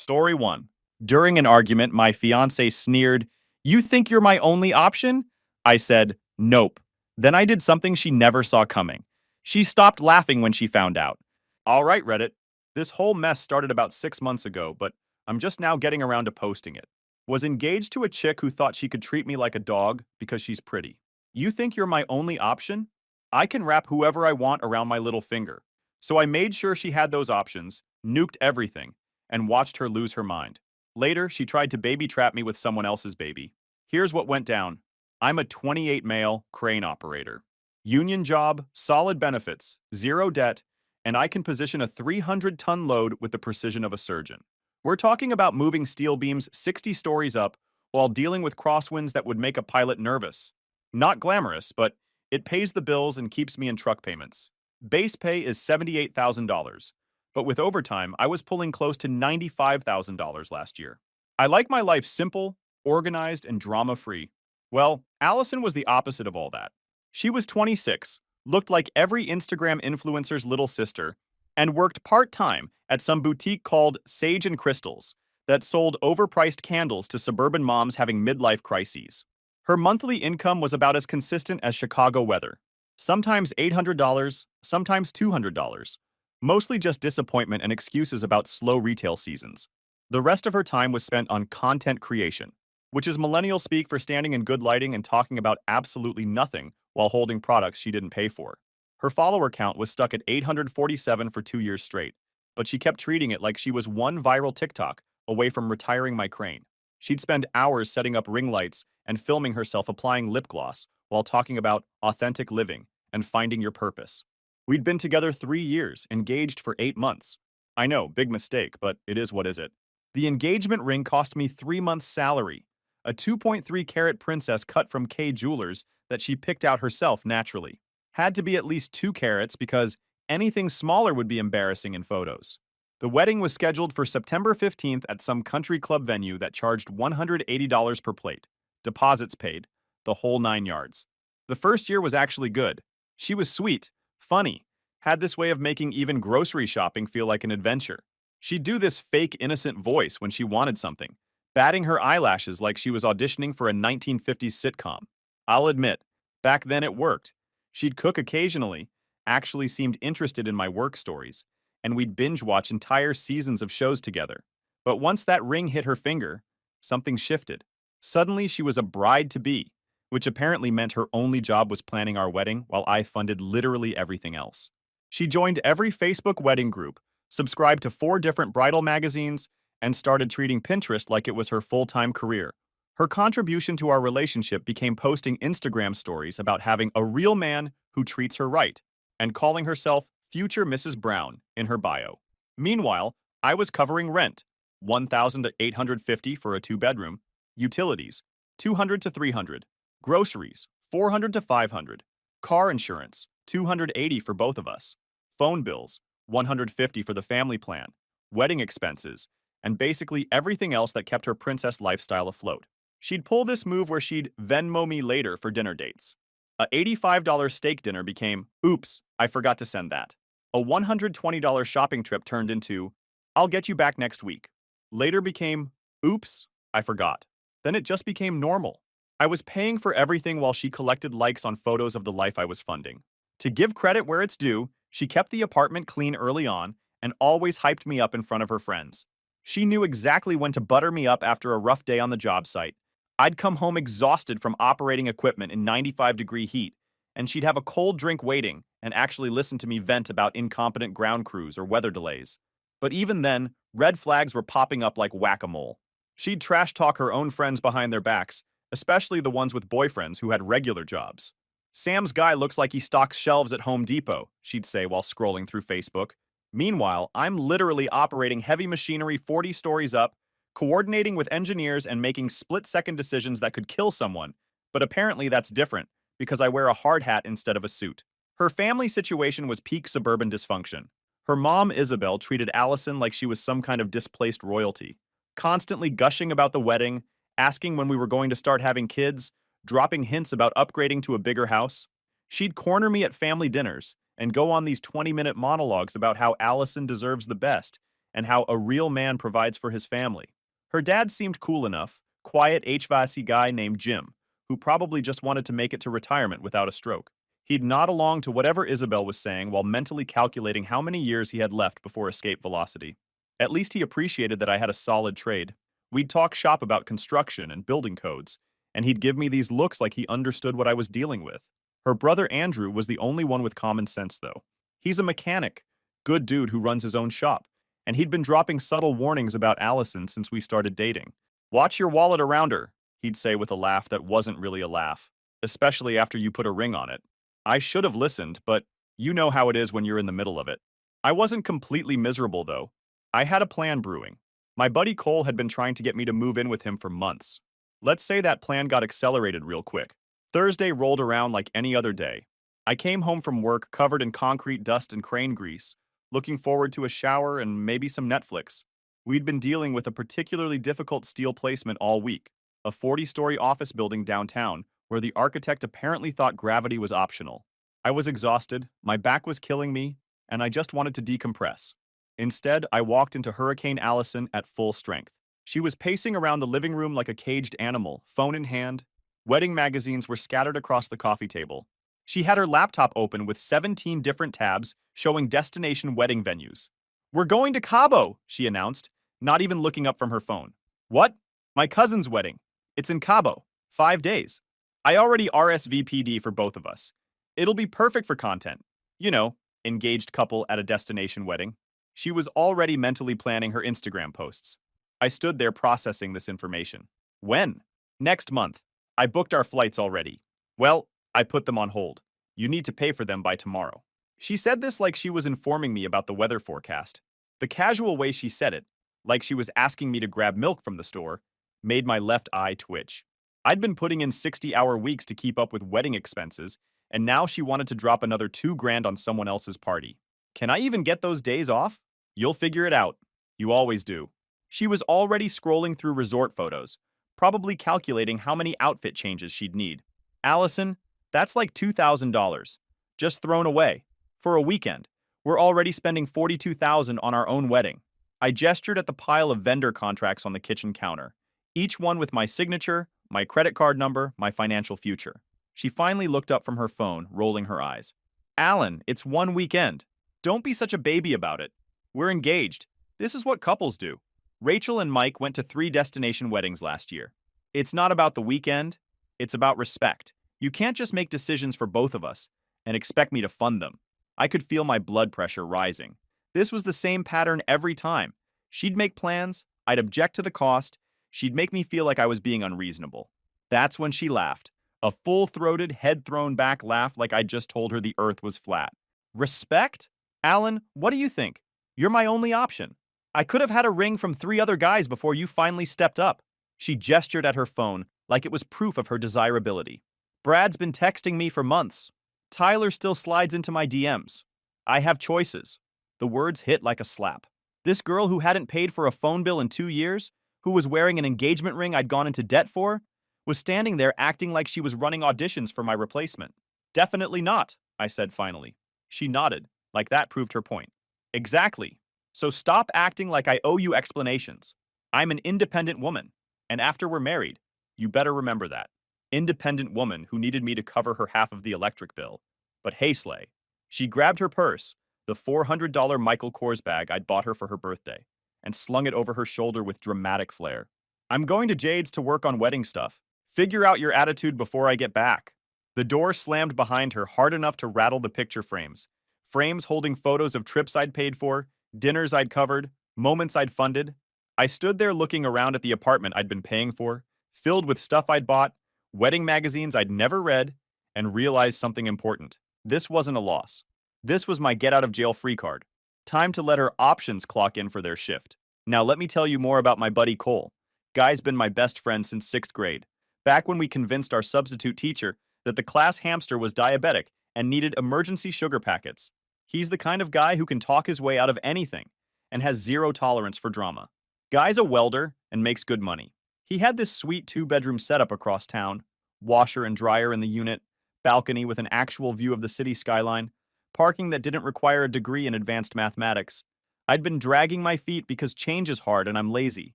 Story 1. During an argument, my fiance sneered, "You think you're my only option?" I said, "Nope." Then I did something she never saw coming. She stopped laughing when she found out. All right, Reddit. This whole mess started about 6 months ago, but I'm just now getting around to posting it. Was engaged to a chick who thought she could treat me like a dog because she's pretty. You think you're my only option? I can wrap whoever I want around my little finger. So I made sure she had those options, nuked everything, and watched her lose her mind. Later, she tried to baby trap me with someone else's baby. Here's what went down. I'm a 28 male crane operator. Union job, solid benefits, zero debt, and I can position a 300-ton load with the precision of a surgeon. We're talking about moving steel beams 60 stories up while dealing with crosswinds that would make a pilot nervous. Not glamorous, but it pays the bills and keeps me in truck payments. Base pay is $78,000. But with overtime, I was pulling close to $95,000 last year. I like my life simple, organized, and drama-free. Well, Allison was the opposite of all that. She was 26, looked like every Instagram influencer's little sister, and worked part-time at some boutique called Sage and Crystals that sold overpriced candles to suburban moms having midlife crises. Her monthly income was about as consistent as Chicago weather. Sometimes $800, sometimes $200. Mostly just disappointment and excuses about slow retail seasons. The rest of her time was spent on content creation, which is millennial speak for standing in good lighting and talking about absolutely nothing while holding products she didn't pay for. Her follower count was stuck at 847 for 2 years straight, but she kept treating it like she was one viral TikTok away from retiring my crane. She'd spend hours setting up ring lights and filming herself applying lip gloss while talking about authentic living and finding your purpose. We'd been together 3 years, engaged for 8 months. I know, big mistake, but it is what is it. The engagement ring cost me 3 months' salary, a 2.3 carat princess cut from K Jewelers that she picked out herself naturally. Had to be at least 2 carats because anything smaller would be embarrassing in photos. The wedding was scheduled for September 15th at some country club venue that charged $180 per plate. Deposits paid, the whole 9 yards. The first year was actually good. She was sweet, funny, had this way of making even grocery shopping feel like an adventure. She'd do this fake innocent voice when she wanted something, batting her eyelashes like she was auditioning for a 1950s sitcom. I'll admit, back then it worked. She'd cook occasionally, actually seemed interested in my work stories, and we'd binge watch entire seasons of shows together. But once that ring hit her finger, something shifted. Suddenly she was a bride-to-be, which apparently meant her only job was planning our wedding while I funded literally everything else. She joined every Facebook wedding group, subscribed to 4 different bridal magazines, and started treating Pinterest like it was her full-time career. Her contribution to our relationship became posting Instagram stories about having a real man who treats her right, and calling herself future Mrs. Brown in her bio. Meanwhile, I was covering rent, $1,850 for a 2-bedroom, utilities, $200 to $300, groceries, $400 to $500, car insurance, $280 for both of us, phone bills, $150 for the family plan, wedding expenses, and basically everything else that kept her princess lifestyle afloat. She'd pull this move where she'd Venmo me later for dinner dates. A $85 steak dinner became, "Oops, I forgot to send that." A $120 shopping trip turned into, "I'll get you back next week." Later became, "Oops, I forgot." Then it just became normal. I was paying for everything while she collected likes on photos of the life I was funding. To give credit where it's due, she kept the apartment clean early on and always hyped me up in front of her friends. She knew exactly when to butter me up after a rough day on the job site. I'd come home exhausted from operating equipment in 95-degree heat, and she'd have a cold drink waiting and actually listen to me vent about incompetent ground crews or weather delays. But even then, red flags were popping up like whack-a-mole. She'd trash talk her own friends behind their backs, especially the ones with boyfriends who had regular jobs. "Sam's guy looks like he stocks shelves at Home Depot," she'd say while scrolling through Facebook. Meanwhile, I'm literally operating heavy machinery 40 stories up, coordinating with engineers and making split-second decisions that could kill someone, but apparently that's different because I wear a hard hat instead of a suit. Her family situation was peak suburban dysfunction. Her mom, Isabel, treated Allison like she was some kind of displaced royalty, constantly gushing about the wedding, asking when we were going to start having kids, dropping hints about upgrading to a bigger house. She'd corner me at family dinners and go on these 20-minute monologues about how Allison deserves the best, and how a real man provides for his family. Her dad seemed cool enough, quiet HVAC guy named Jim, who probably just wanted to make it to retirement without a stroke. He'd nod along to whatever Isabel was saying while mentally calculating how many years he had left before escape velocity. At least he appreciated that I had a solid trade. We'd talk shop about construction and building codes, and he'd give me these looks like he understood what I was dealing with. Her brother Andrew was the only one with common sense, though. He's a mechanic, good dude who runs his own shop, and he'd been dropping subtle warnings about Allison since we started dating. Watch your wallet around her, he'd say with a laugh that wasn't really a laugh, especially after you put a ring on it. I should have listened, but you know how it is when you're in the middle of it. I wasn't completely miserable, though. I had a plan brewing. My buddy Cole had been trying to get me to move in with him for months. Let's say that plan got accelerated real quick. Thursday rolled around like any other day. I came home from work covered in concrete dust and crane grease, looking forward to a shower and maybe some Netflix. We'd been dealing with a particularly difficult steel placement all week, a 40-story office building downtown where the architect apparently thought gravity was optional. I was exhausted, my back was killing me, and I just wanted to decompress. Instead, I walked into Hurricane Allison at full strength. She was pacing around the living room like a caged animal, phone in hand. Wedding magazines were scattered across the coffee table. She had her laptop open with 17 different tabs showing destination wedding venues. "We're going to Cabo," she announced, not even looking up from her phone. "What?" "My cousin's wedding. It's in Cabo. 5 days. I already RSVP'd for both of us. It'll be perfect for content. You know, engaged couple at a destination wedding." She was already mentally planning her Instagram posts. I stood there processing this information. "When?" "Next month. I booked our flights already." "Well, I put them on hold. You need to pay for them by tomorrow." She said this like she was informing me about the weather forecast. The casual way she said it, like she was asking me to grab milk from the store, made my left eye twitch. I'd been putting in 60-hour weeks to keep up with wedding expenses, and now she wanted to drop another $2,000 on someone else's party. Can I even get those days off? You'll figure it out. You always do. She was already scrolling through resort photos, probably calculating how many outfit changes she'd need. "Allison, that's like $2,000. Just thrown away. For a weekend. We're already spending $42,000 on our own wedding." I gestured at the pile of vendor contracts on the kitchen counter, each one with my signature, my credit card number, my financial future. She finally looked up from her phone, rolling her eyes. "Alan, it's one weekend. Don't be such a baby about it. We're engaged. This is what couples do." Rachel and Mike went to 3 destination weddings last year. It's not about the weekend, it's about respect. You can't just make decisions for both of us and expect me to fund them. I could feel my blood pressure rising. This was the same pattern every time. She'd make plans, I'd object to the cost, she'd make me feel like I was being unreasonable. That's when she laughed. A full-throated, head-thrown-back laugh like I'd just told her the earth was flat. "Respect? Alan, what do you think? You're my only option. I could have had a ring from 3 other guys before you finally stepped up." She gestured at her phone like it was proof of her desirability. "Brad's been texting me for months. Tyler still slides into my DMs. I have choices." The words hit like a slap. This girl who hadn't paid for a phone bill in 2 years, who was wearing an engagement ring I'd gone into debt for, was standing there acting like she was running auditions for my replacement. "Definitely not," I said finally. She nodded, like that proved her point. "Exactly. So stop acting like I owe you explanations. I'm an independent woman, and after we're married, you better remember that. Independent woman who needed me to cover her half of the electric bill. But hey, Slay." She grabbed her purse, the $400 Michael Kors bag I'd bought her for her birthday, and slung it over her shoulder with dramatic flair. "I'm going to Jade's to work on wedding stuff. Figure out your attitude before I get back." The door slammed behind her hard enough to rattle the picture frames. Frames holding photos of trips I'd paid for, dinners I'd covered, moments I'd funded. I stood there looking around at the apartment I'd been paying for, filled with stuff I'd bought, wedding magazines I'd never read, and realized something important. This wasn't a loss. This was my get-out-of-jail-free card. Time to let her options clock in for their shift. Now let me tell you more about my buddy Cole. Guy's been my best friend since 6th grade, back when we convinced our substitute teacher that the class hamster was diabetic and needed emergency sugar packets. He's the kind of guy who can talk his way out of anything and has zero tolerance for drama. Guy's a welder and makes good money. He had this sweet 2-bedroom setup across town, washer and dryer in the unit, balcony with an actual view of the city skyline, parking that didn't require a degree in advanced mathematics. I'd been dragging my feet because change is hard and I'm lazy,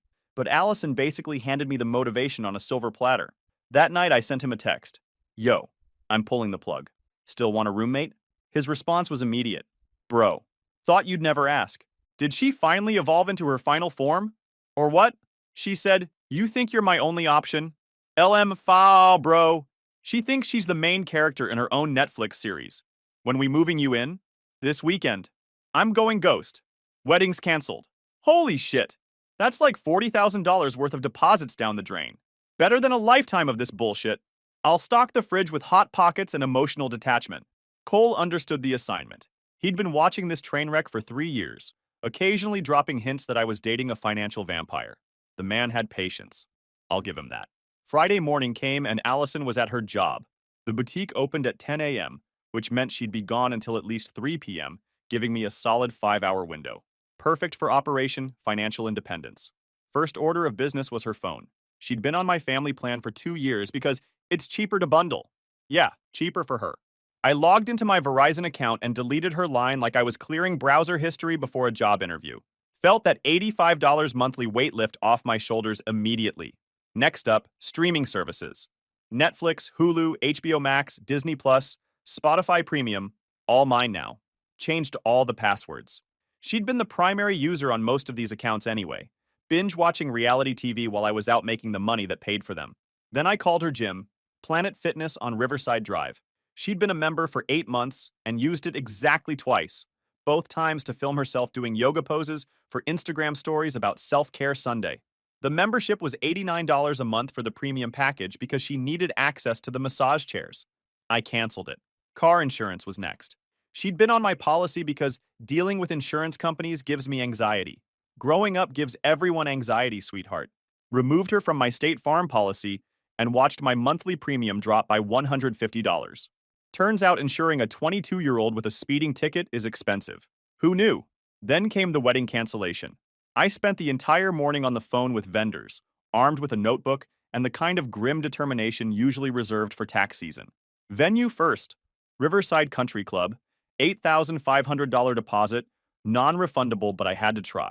but Allison basically handed me the motivation on a silver platter. That night, I sent him a text. Yo, I'm pulling the plug. Still want a roommate? His response was immediate. Bro, thought you'd never ask. Did she finally evolve into her final form? Or what? She said, you think you're my only option? LM foul, bro. She thinks she's the main character in her own Netflix series. When we moving you in? This weekend. I'm going ghost. Wedding's canceled. Holy shit. That's like $40,000 worth of deposits down the drain. Better than a lifetime of this bullshit. I'll stock the fridge with hot pockets and emotional detachment. Cole understood the assignment. He'd been watching this train wreck for 3 years, occasionally dropping hints that I was dating a financial vampire. The man had patience. I'll give him that. Friday morning came and Allison was at her job. The boutique opened at 10 a.m., which meant she'd be gone until at least 3 p.m., giving me a solid 5-hour window. Perfect for Operation Financial Independence. First order of business was her phone. She'd been on my family plan for 2 years because it's cheaper to bundle. Yeah, cheaper for her. I logged into my Verizon account and deleted her line like I was clearing browser history before a job interview. Felt that $85 monthly weight lift off my shoulders immediately. Next up, streaming services. Netflix, Hulu, HBO Max, Disney Plus, Spotify Premium, all mine now. Changed all the passwords. She'd been the primary user on most of these accounts anyway, binge-watching reality TV while I was out making the money that paid for them. Then I called her gym, Planet Fitness on Riverside Drive. She'd been a member for 8 months and used it exactly twice, both times to film herself doing yoga poses for Instagram stories about Self-Care Sunday. The membership was $89 a month for the premium package because she needed access to the massage chairs. I canceled it. Car insurance was next. She'd been on my policy because dealing with insurance companies gives me anxiety. Growing up gives everyone anxiety, sweetheart. Removed her from my State Farm policy and watched my monthly premium drop by $150. Turns out insuring a 22-year-old with a speeding ticket is expensive. Who knew? Then came the wedding cancellation. I spent the entire morning on the phone with vendors, armed with a notebook and the kind of grim determination usually reserved for tax season. Venue first. Riverside Country Club. $8,500 deposit. Non-refundable, but I had to try.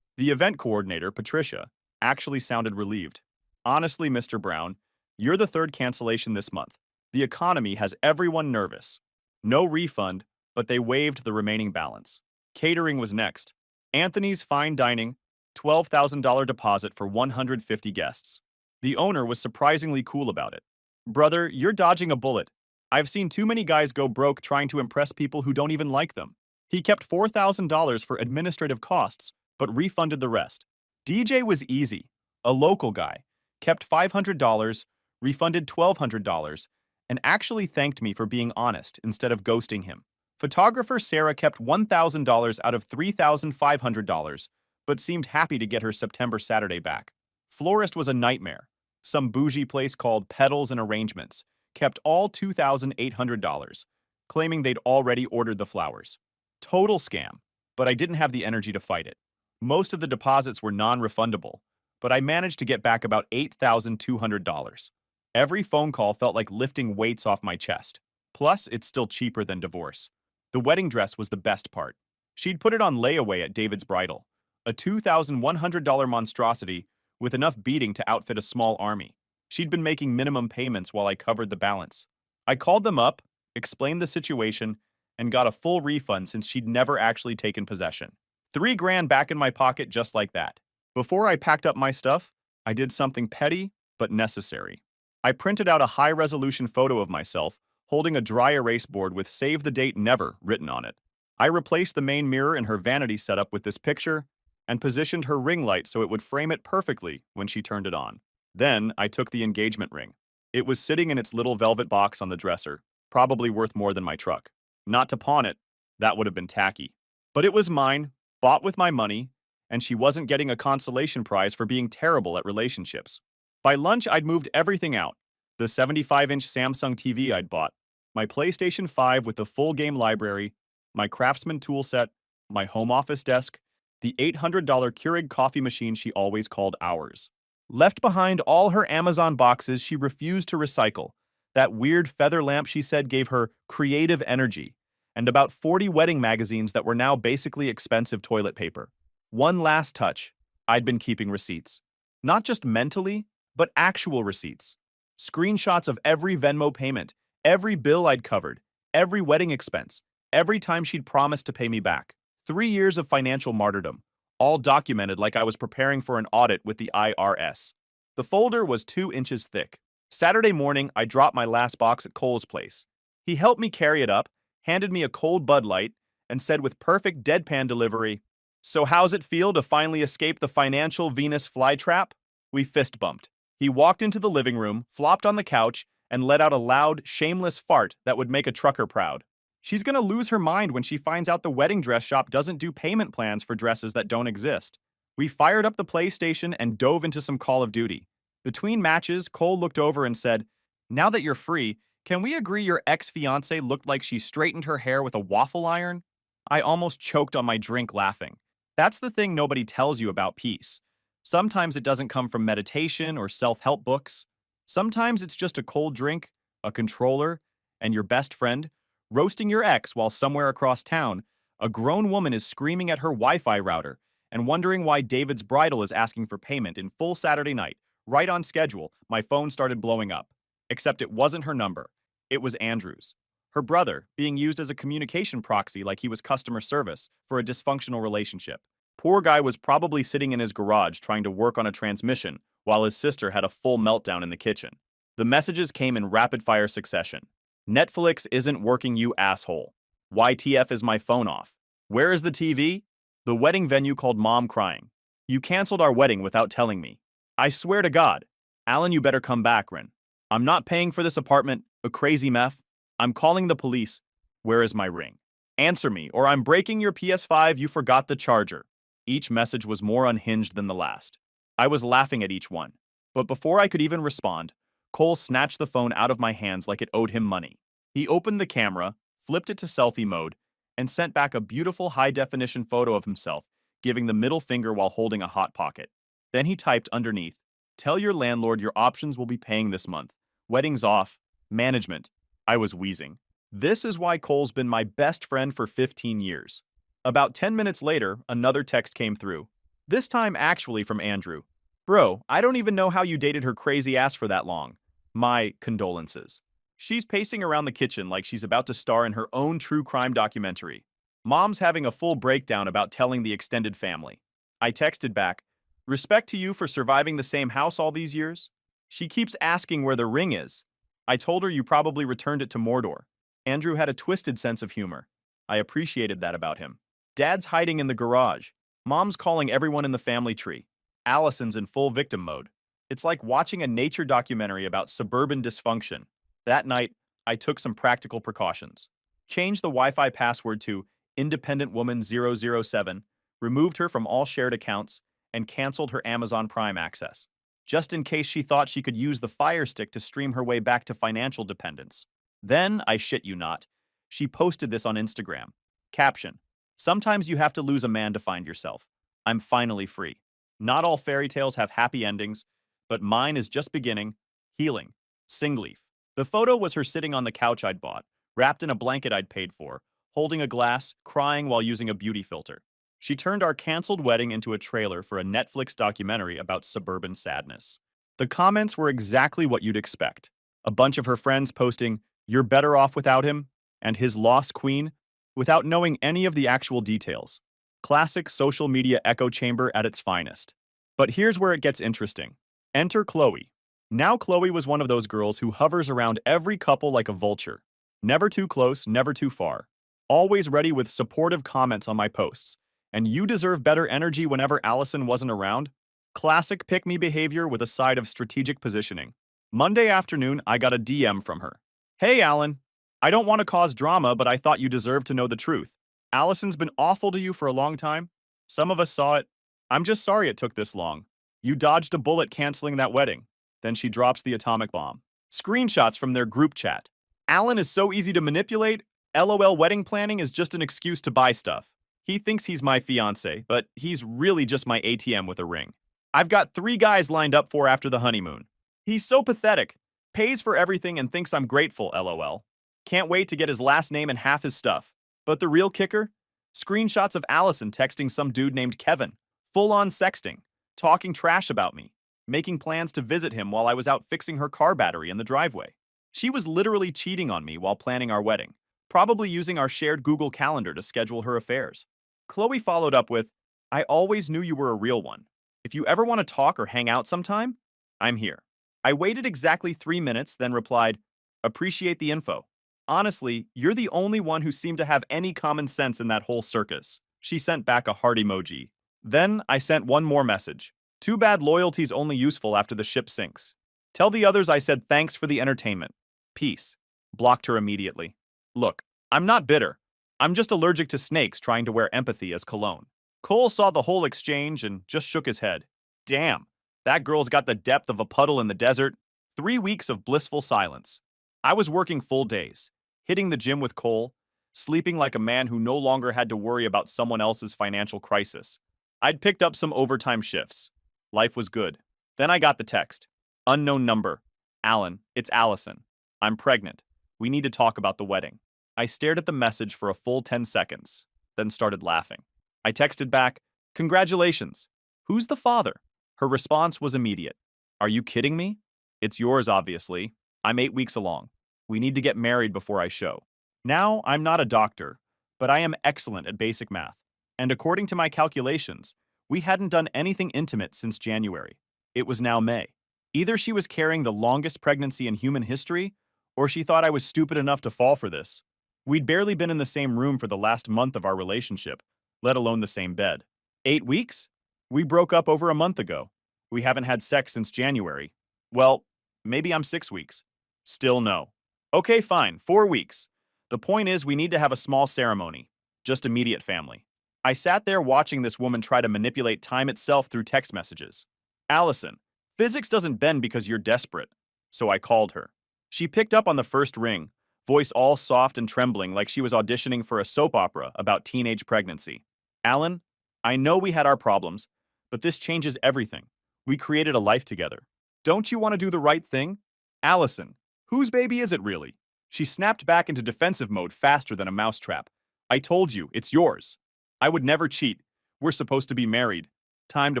The event coordinator, Patricia, actually sounded relieved. Honestly, Mr. Brown, you're the third cancellation this month. The economy has everyone nervous. No refund, but they waived the remaining balance. Catering was next. Anthony's Fine Dining, $12,000 deposit for 150 guests. The owner was surprisingly cool about it. Brother, you're dodging a bullet. I've seen too many guys go broke trying to impress people who don't even like them. He kept $4,000 for administrative costs, but refunded the rest. DJ was easy. A local guy. Kept $500, refunded $1,200, and actually thanked me for being honest instead of ghosting him. Photographer Sarah kept $1,000 out of $3,500, but seemed happy to get her September Saturday back. Florist was a nightmare. Some bougie place called Petals and Arrangements kept all $2,800, claiming they'd already ordered the flowers. Total scam, but I didn't have the energy to fight it. Most of the deposits were non-refundable, but I managed to get back about $8,200. Every phone call felt like lifting weights off my chest. Plus, it's still cheaper than divorce. The wedding dress was the best part. She'd put it on layaway at David's Bridal, a $2,100 monstrosity with enough beading to outfit a small army. She'd been making minimum payments while I covered the balance. I called them up, explained the situation, and got a full refund since she'd never actually taken possession. $3,000 back in my pocket just like that. Before I packed up my stuff, I did something petty but necessary. I printed out a high-resolution photo of myself holding a dry erase board with "Save the Date Never" written on it. I replaced the main mirror in her vanity setup with this picture and positioned her ring light so it would frame it perfectly when she turned it on. Then I took the engagement ring. It was sitting in its little velvet box on the dresser, probably worth more than my truck. Not to pawn it, that would have been tacky. But it was mine, bought with my money, and she wasn't getting a consolation prize for being terrible at relationships. By lunch, I'd moved everything out. The 75-inch Samsung TV I'd bought, my PlayStation 5 with the full game library, my Craftsman tool set, my home office desk, the $800 Keurig coffee machine she always called ours. Left behind all her Amazon boxes she refused to recycle, that weird feather lamp she said gave her creative energy, and about 40 wedding magazines that were now basically expensive toilet paper. One last touch. I'd been keeping receipts. Not just mentally, but actual receipts. Screenshots of every Venmo payment, every bill I'd covered, every wedding expense, every time she'd promised to pay me back. 3 years of financial martyrdom, all documented like I was preparing for an audit with the IRS. The folder was 2 inches thick. Saturday morning, I dropped my last box at Cole's place. He helped me carry it up, handed me a cold Bud Light, and said with perfect deadpan delivery, "So how's it feel to finally escape the financial Venus flytrap?" We fist bumped. He walked into the living room, flopped on the couch, and let out a loud, shameless fart that would make a trucker proud. She's gonna lose her mind when she finds out the wedding dress shop doesn't do payment plans for dresses that don't exist. We fired up the PlayStation and dove into some Call of Duty. Between matches, Cole looked over and said, "Now that you're free, can we agree your ex-fiancée looked like she straightened her hair with a waffle iron?" I almost choked on my drink laughing. That's the thing nobody tells you about peace. Sometimes it doesn't come from meditation or self-help books. Sometimes it's just a cold drink, a controller, and your best friend roasting your ex while somewhere across town, a grown woman is screaming at her Wi-Fi router and wondering why David's bridal is asking for payment in full Saturday night. Right on schedule, my phone started blowing up. Except it wasn't her number. It was Andrew's. Her brother, being used as a communication proxy like he was customer service for a dysfunctional relationship. Poor guy was probably sitting in his garage trying to work on a transmission while his sister had a full meltdown in the kitchen. The messages came in rapid-fire succession. "Netflix isn't working, you asshole. YTF is my phone off. Where is the TV? The wedding venue called Mom crying. You canceled our wedding without telling me. I swear to God. Alan, you better come back, Ren. I'm not paying for this apartment, a crazy meth. I'm calling the police. Where is my ring? Answer me, or I'm breaking your PS5, you forgot the charger." Each message was more unhinged than the last. I was laughing at each one. But before I could even respond, Cole snatched the phone out of my hands like it owed him money. He opened the camera, flipped it to selfie mode, and sent back a beautiful high-definition photo of himself, giving the middle finger while holding a Hot Pocket. Then he typed underneath, "Tell your landlord your options will be paying this month. Weddings off. Management." I was wheezing. This is why Cole's been my best friend for 15 years. About 10 minutes later, another text came through. This time actually from Andrew. "Bro, I don't even know how you dated her crazy ass for that long. My condolences." She's pacing around the kitchen like she's about to star in her own true crime documentary. Mom's having a full breakdown about telling the extended family. I texted back, "Respect to you for surviving the same house all these years." She keeps asking where the ring is. I told her you probably returned it to Mordor. Andrew had a twisted sense of humor. I appreciated that about him. Dad's hiding in the garage. Mom's calling everyone in the family tree. Allison's in full victim mode. It's like watching a nature documentary about suburban dysfunction. That night, I took some practical precautions. Changed the Wi-Fi password to Independent Woman 007, removed her from all shared accounts, and canceled her Amazon Prime access, just in case she thought she could use the Fire Stick to stream her way back to financial dependence. Then, I shit you not, she posted this on Instagram. Caption: "Sometimes you have to lose a man to find yourself. I'm finally free. Not all fairy tales have happy endings, but mine is just beginning. Healing. Singleaf." The photo was her sitting on the couch I'd bought, wrapped in a blanket I'd paid for, holding a glass, crying while using a beauty filter. She turned our canceled wedding into a trailer for a Netflix documentary about suburban sadness. The comments were exactly what you'd expect. A bunch of her friends posting, "You're better off without him," and "His lost queen," without knowing any of the actual details. Classic social media echo chamber at its finest. But here's where it gets interesting. Enter Chloe. Now Chloe was one of those girls who hovers around every couple like a vulture. Never too close, never too far. Always ready with supportive comments on my posts. And you deserve better energy whenever Allison wasn't around. Classic pick-me behavior with a side of strategic positioning. Monday afternoon, I got a DM from her. "Hey, Alan. I don't want to cause drama, but I thought you deserved to know the truth. Allison's been awful to you for a long time. Some of us saw it. I'm just sorry it took this long. You dodged a bullet canceling that wedding." Then she drops the atomic bomb. Screenshots from their group chat. "Alan is so easy to manipulate. LOL, wedding planning is just an excuse to buy stuff. He thinks he's my fiancé, but he's really just my ATM with a ring. I've got 3 guys lined up for after the honeymoon. He's so pathetic. Pays for everything and thinks I'm grateful, LOL. Can't wait to get his last name and half his stuff." But the real kicker? Screenshots of Allison texting some dude named Kevin. Full-on sexting, talking trash about me, making plans to visit him while I was out fixing her car battery in the driveway. She was literally cheating on me while planning our wedding, probably using our shared Google Calendar to schedule her affairs. Chloe followed up with, I always knew you were a real one. If you ever want to talk or hang out sometime, I'm here. I waited exactly 3 minutes, then replied, appreciate the info. Honestly, you're the only one who seemed to have any common sense in that whole circus. She sent back a heart emoji. Then I sent one more message. Too bad loyalty's only useful after the ship sinks. Tell the others I said thanks for the entertainment. Peace. Blocked her immediately. Look, I'm not bitter. I'm just allergic to snakes trying to wear empathy as cologne. Cole saw the whole exchange and just shook his head. Damn, that girl's got the depth of a puddle in the desert. 3 weeks of blissful silence. I was working full days, hitting the gym with Cole, sleeping like a man who no longer had to worry about someone else's financial crisis. I'd picked up some overtime shifts. Life was good. Then I got the text. Unknown number. Alan, it's Allison. I'm pregnant. We need to talk about the wedding. I stared at the message for a full 10 seconds, then started laughing. I texted back, congratulations. Who's the father? Her response was immediate. Are you kidding me? It's yours, obviously. I'm 8 weeks along. We need to get married before I show. Now, I'm not a doctor, but I am excellent at basic math. And according to my calculations, we hadn't done anything intimate since January. It was now May. Either she was carrying the longest pregnancy in human history, or she thought I was stupid enough to fall for this. We'd barely been in the same room for the last month of our relationship, let alone the same bed. 8 weeks? We broke up over a month ago. We haven't had sex since January. Well, maybe I'm 6 weeks. Still no. Okay, fine, 4 weeks. The point is we need to have a small ceremony. Just immediate family. I sat there watching this woman try to manipulate time itself through text messages. Allison, physics doesn't bend because you're desperate. So I called her. She picked up on the first ring, voice all soft and trembling like she was auditioning for a soap opera about teenage pregnancy. Alan, I know we had our problems, but this changes everything. We created a life together. Don't you want to do the right thing? Allison, whose baby is it really? She snapped back into defensive mode faster than a mousetrap. I told you, it's yours. I would never cheat. We're supposed to be married. Time to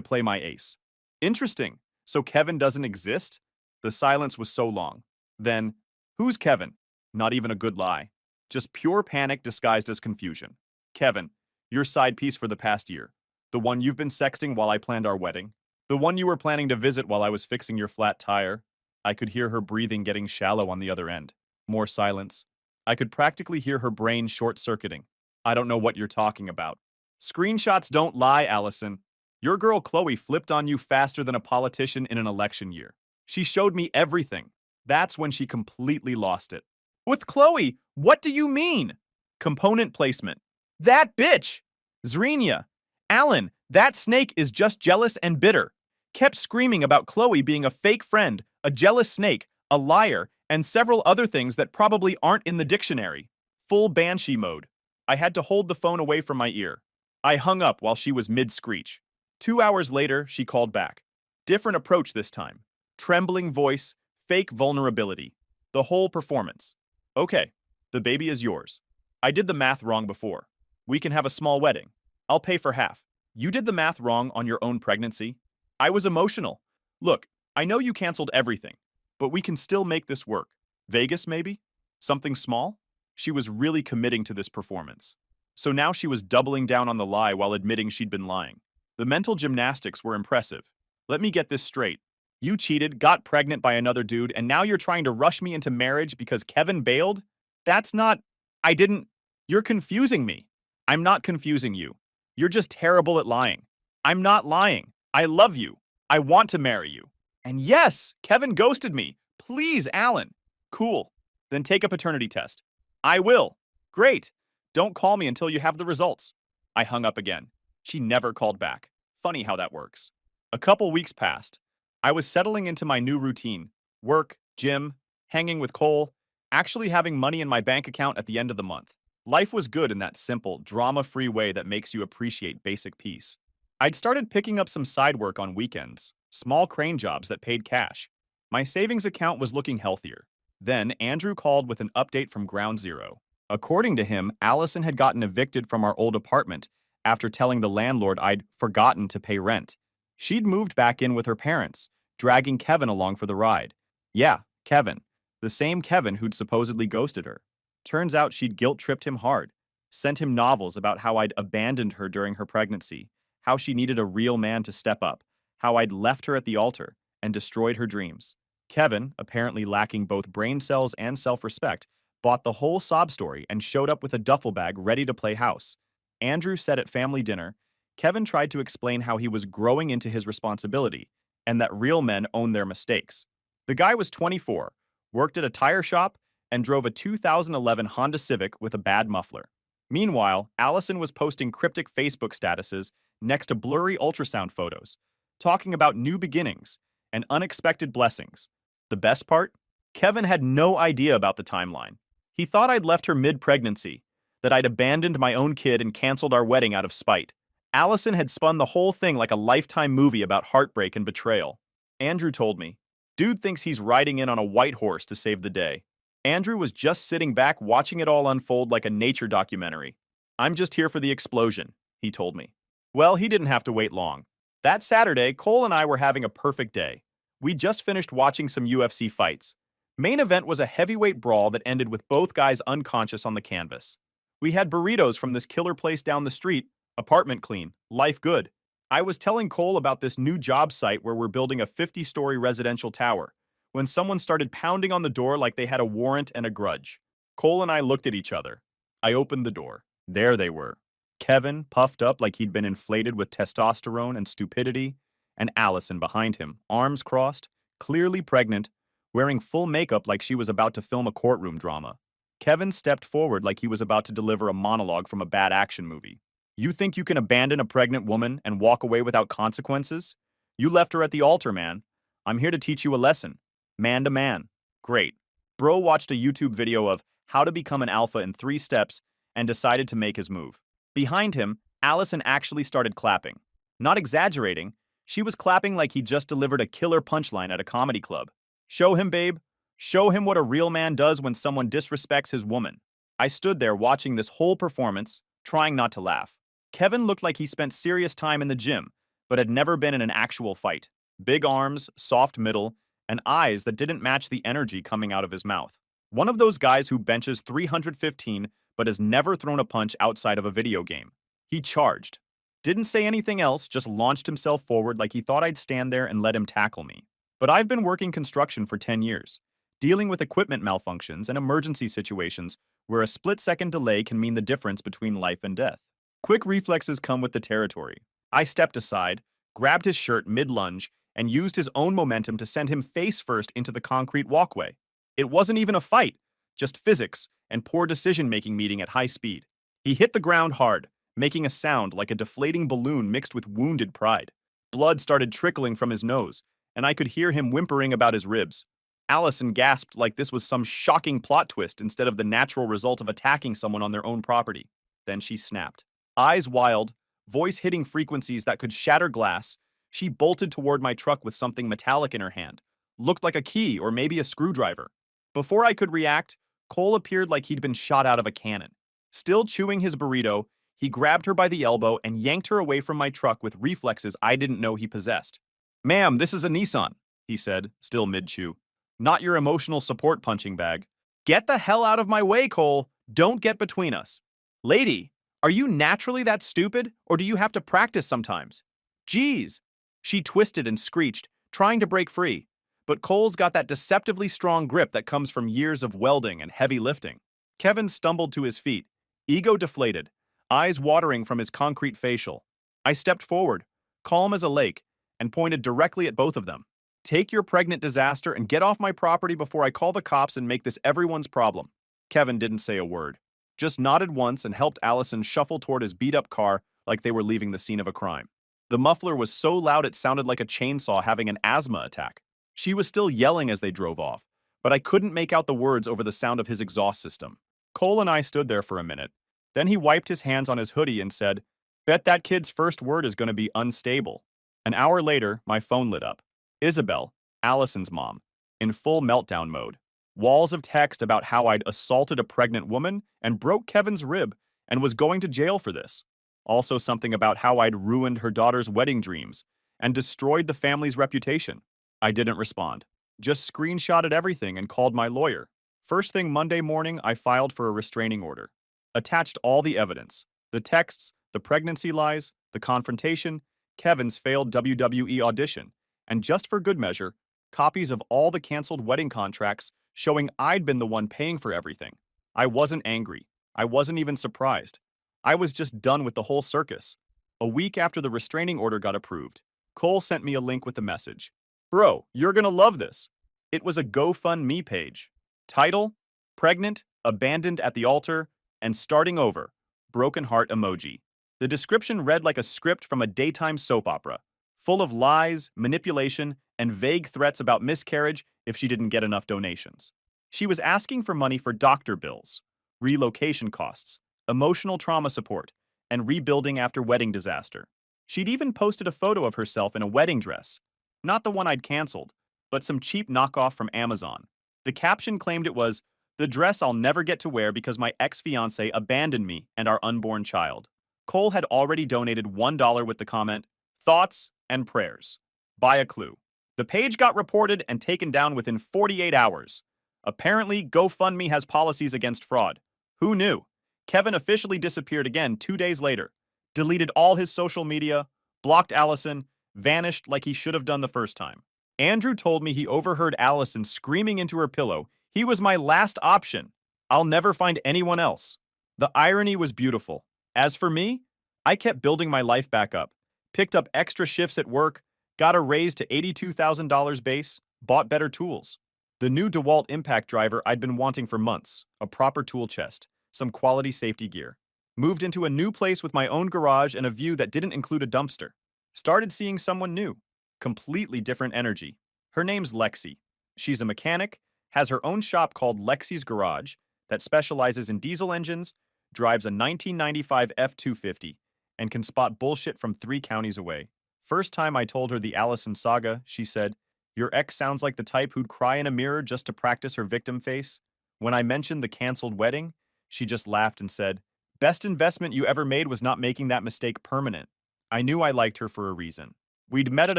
play my ace. Interesting. So Kevin doesn't exist? The silence was so long. Then, who's Kevin? Not even a good lie. Just pure panic disguised as confusion. Kevin, your side piece for the past year. The one you've been sexting while I planned our wedding. The one you were planning to visit while I was fixing your flat tire. I could hear her breathing getting shallow on the other end. More silence. I could practically hear her brain short-circuiting. I don't know what you're talking about. Screenshots don't lie, Allison. Your girl Chloe flipped on you faster than a politician in an election year. She showed me everything. That's when she completely lost it. With Chloe, what do you mean? Component placement. That bitch! Zrenia. Alan, that snake is just jealous and bitter. Kept screaming about Chloe being a fake friend, a jealous snake, a liar, and several other things that probably aren't in the dictionary. Full banshee mode. I had to hold the phone away from my ear. I hung up while she was mid-screech. 2 hours later, she called back. Different approach this time. Trembling voice, fake vulnerability. The whole performance. Okay, the baby is yours. I did the math wrong before. We can have a small wedding. I'll pay for half. You did the math wrong on your own pregnancy. I was emotional. Look, I know you canceled everything, but we can still make this work. Vegas, maybe? Something small? She was really committing to this performance. So now she was doubling down on the lie while admitting she'd been lying. The mental gymnastics were impressive. Let me get this straight. You cheated, got pregnant by another dude, and now you're trying to rush me into marriage because Kevin bailed? That's not... I didn't... You're confusing me. I'm not confusing you. You're just terrible at lying. I'm not lying. I love you. I want to marry you. And yes, Kevin ghosted me. Please, Alan. Cool. Then take a paternity test. I will. Great. Don't call me until you have the results. I hung up again. She never called back. Funny how that works. A couple weeks passed. I was settling into my new routine. Work, gym, hanging with Cole, actually having money in my bank account at the end of the month. Life was good in that simple, drama-free way that makes you appreciate basic peace. I'd started picking up some side work on weekends, small crane jobs that paid cash. My savings account was looking healthier. Then Andrew called with an update from Ground Zero. According to him, Allison had gotten evicted from our old apartment after telling the landlord I'd forgotten to pay rent. She'd moved back in with her parents, dragging Kevin along for the ride. Yeah, Kevin. The same Kevin who'd supposedly ghosted her. Turns out she'd guilt-tripped him hard, sent him novels about how I'd abandoned her during her pregnancy, how she needed a real man to step up, how I'd left her at the altar and destroyed her dreams. Kevin, apparently lacking both brain cells and self-respect, bought the whole sob story and showed up with a duffel bag ready to play house. Andrew said at family dinner, Kevin tried to explain how he was growing into his responsibility and that real men own their mistakes. The guy was 24, worked at a tire shop, and drove a 2011 Honda Civic with a bad muffler. Meanwhile, Allison was posting cryptic Facebook statuses next to blurry ultrasound photos, talking about new beginnings and unexpected blessings. The best part? Kevin had no idea about the timeline. He thought I'd left her mid-pregnancy, that I'd abandoned my own kid and canceled our wedding out of spite. Allison had spun the whole thing like a Lifetime movie about heartbreak and betrayal. Andrew told me, dude thinks he's riding in on a white horse to save the day. Andrew was just sitting back watching it all unfold like a nature documentary. I'm just here for the explosion, he told me. Well, he didn't have to wait long. That Saturday, Cole and I were having a perfect day. We just finished watching some UFC fights. Main event was a heavyweight brawl that ended with both guys unconscious on the canvas. We had burritos from this killer place down the street, apartment clean, life good. I was telling Cole about this new job site where we're building a 50-story residential tower, when someone started pounding on the door like they had a warrant and a grudge. Cole and I looked at each other. I opened the door. There they were. Kevin, puffed up like he'd been inflated with testosterone and stupidity, and Allison behind him, arms crossed, clearly pregnant, wearing full makeup like she was about to film a courtroom drama. Kevin stepped forward like he was about to deliver a monologue from a bad action movie. You think you can abandon a pregnant woman and walk away without consequences? You left her at the altar, man. I'm here to teach you a lesson. Man to man. Great. Bro watched a YouTube video of how to become an alpha in 3 steps and decided to make his move. Behind him, Allison actually started clapping. Not exaggerating, she was clapping like he just delivered a killer punchline at a comedy club. Show him, babe. Show him what a real man does when someone disrespects his woman. I stood there watching this whole performance, trying not to laugh. Kevin looked like he spent serious time in the gym, but had never been in an actual fight. Big arms, soft middle, and eyes that didn't match the energy coming out of his mouth. One of those guys who benches 315 but has never thrown a punch outside of a video game. He charged. Didn't say anything else, just launched himself forward like he thought I'd stand there and let him tackle me. But I've been working construction for 10 years, dealing with equipment malfunctions and emergency situations where a split-second delay can mean the difference between life and death. Quick reflexes come with the territory. I stepped aside, grabbed his shirt mid-lunge, and used his own momentum to send him face first into the concrete walkway. It wasn't even a fight, just physics and poor decision-making meeting at high speed. He hit the ground hard, making a sound like a deflating balloon mixed with wounded pride. Blood started trickling from his nose, and I could hear him whimpering about his ribs. Allison gasped like this was some shocking plot twist instead of the natural result of attacking someone on their own property. Then she snapped. Eyes wild, voice hitting frequencies that could shatter glass, she bolted toward my truck with something metallic in her hand. Looked like a key or maybe a screwdriver. Before I could react, Cole appeared like he'd been shot out of a cannon. Still chewing his burrito, he grabbed her by the elbow and yanked her away from my truck with reflexes I didn't know he possessed. Ma'am, this is a Nissan, he said, still mid-chew. Not your emotional support punching bag. Get the hell out of my way, Cole. Don't get between us. Lady, are you naturally that stupid, or do you have to practice sometimes? Geez. She twisted and screeched, trying to break free. But Cole's got that deceptively strong grip that comes from years of welding and heavy lifting. Kevin stumbled to his feet, ego deflated, eyes watering from his concrete facial. I stepped forward, calm as a lake, and pointed directly at both of them. Take your pregnant disaster and get off my property before I call the cops and make this everyone's problem. Kevin didn't say a word, just nodded once and helped Allison shuffle toward his beat-up car like they were leaving the scene of a crime. The muffler was so loud it sounded like a chainsaw having an asthma attack. She was still yelling as they drove off, but I couldn't make out the words over the sound of his exhaust system. Cole and I stood there for a minute. Then he wiped his hands on his hoodie and said, Bet that kid's first word is going to be unstable. An hour later, my phone lit up. Isabel, Allison's mom, in full meltdown mode. Walls of text about how I'd assaulted a pregnant woman and broke Kevin's rib and was going to jail for this. Also something about how I'd ruined her daughter's wedding dreams and destroyed the family's reputation. I didn't respond. Just screenshotted everything and called my lawyer. First thing Monday morning, I filed for a restraining order. Attached all the evidence: the texts, the pregnancy lies, the confrontation, Kevin's failed WWE audition, and just for good measure, copies of all the canceled wedding contracts showing I'd been the one paying for everything. I wasn't angry. I wasn't even surprised. I was just done with the whole circus. A week after the restraining order got approved, Cole sent me a link with the message. Bro, you're gonna love this. It was a GoFundMe page. Title: Pregnant, Abandoned at the Altar, and Starting Over. Broken heart emoji. The description read like a script from a daytime soap opera, full of lies, manipulation, and vague threats about miscarriage if she didn't get enough donations. She was asking for money for doctor bills, relocation costs, emotional trauma support, and rebuilding after wedding disaster. She'd even posted a photo of herself in a wedding dress, not the one I'd canceled, but some cheap knockoff from Amazon. The caption claimed it was, "The dress I'll never get to wear because my ex-fiancé abandoned me and our unborn child." Cole had already donated $1 with the comment, "Thoughts and prayers. Buy a clue." The page got reported and taken down within 48 hours. Apparently, GoFundMe has policies against fraud. Who knew? Kevin officially disappeared again 2 days later, deleted all his social media, blocked Allison, vanished like he should have done the first time. Andrew told me he overheard Allison screaming into her pillow, "He was my last option. I'll never find anyone else." The irony was beautiful. As for me, I kept building my life back up, picked up extra shifts at work, got a raise to $82,000 base, bought better tools. The new DeWalt impact driver I'd been wanting for months, a proper tool chest, some quality safety gear. Moved into a new place with my own garage and a view that didn't include a dumpster. Started seeing someone new. Completely different energy. Her name's Lexi. She's a mechanic, has her own shop called Lexi's Garage that specializes in diesel engines, drives a 1995 F-250, and can spot bullshit from 3 counties away. First time I told her the Allison saga, she said, "Your ex sounds like the type who'd cry in a mirror just to practice her victim face." When I mentioned the canceled wedding, she just laughed and said, "Best investment you ever made was not making that mistake permanent." I knew I liked her for a reason. We'd met at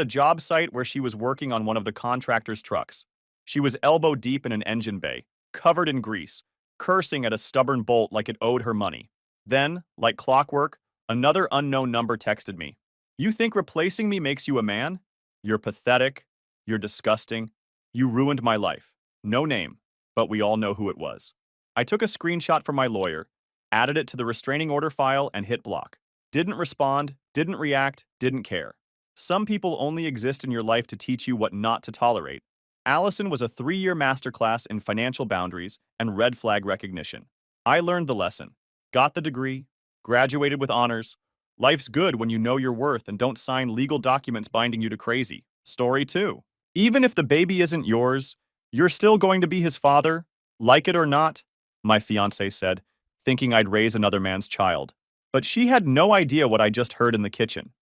a job site where she was working on one of the contractor's trucks. She was elbow deep in an engine bay, covered in grease, cursing at a stubborn bolt like it owed her money. Then, like clockwork, another unknown number texted me. "You think replacing me makes you a man? You're pathetic. You're disgusting. You ruined my life." No name, but we all know who it was. I took a screenshot from my lawyer, added it to the restraining order file, and hit block. Didn't respond, didn't react, didn't care. Some people only exist in your life to teach you what not to tolerate. Allison was a 3-year masterclass in financial boundaries and red flag recognition. I learned the lesson, got the degree, graduated with honors. Life's good when you know your worth and don't sign legal documents binding you to crazy. Story 2. Even if the baby isn't yours, you're still going to be his father, like it or not, my fiancé said, thinking I'd raise another man's child. But she had no idea what I just heard in the kitchen.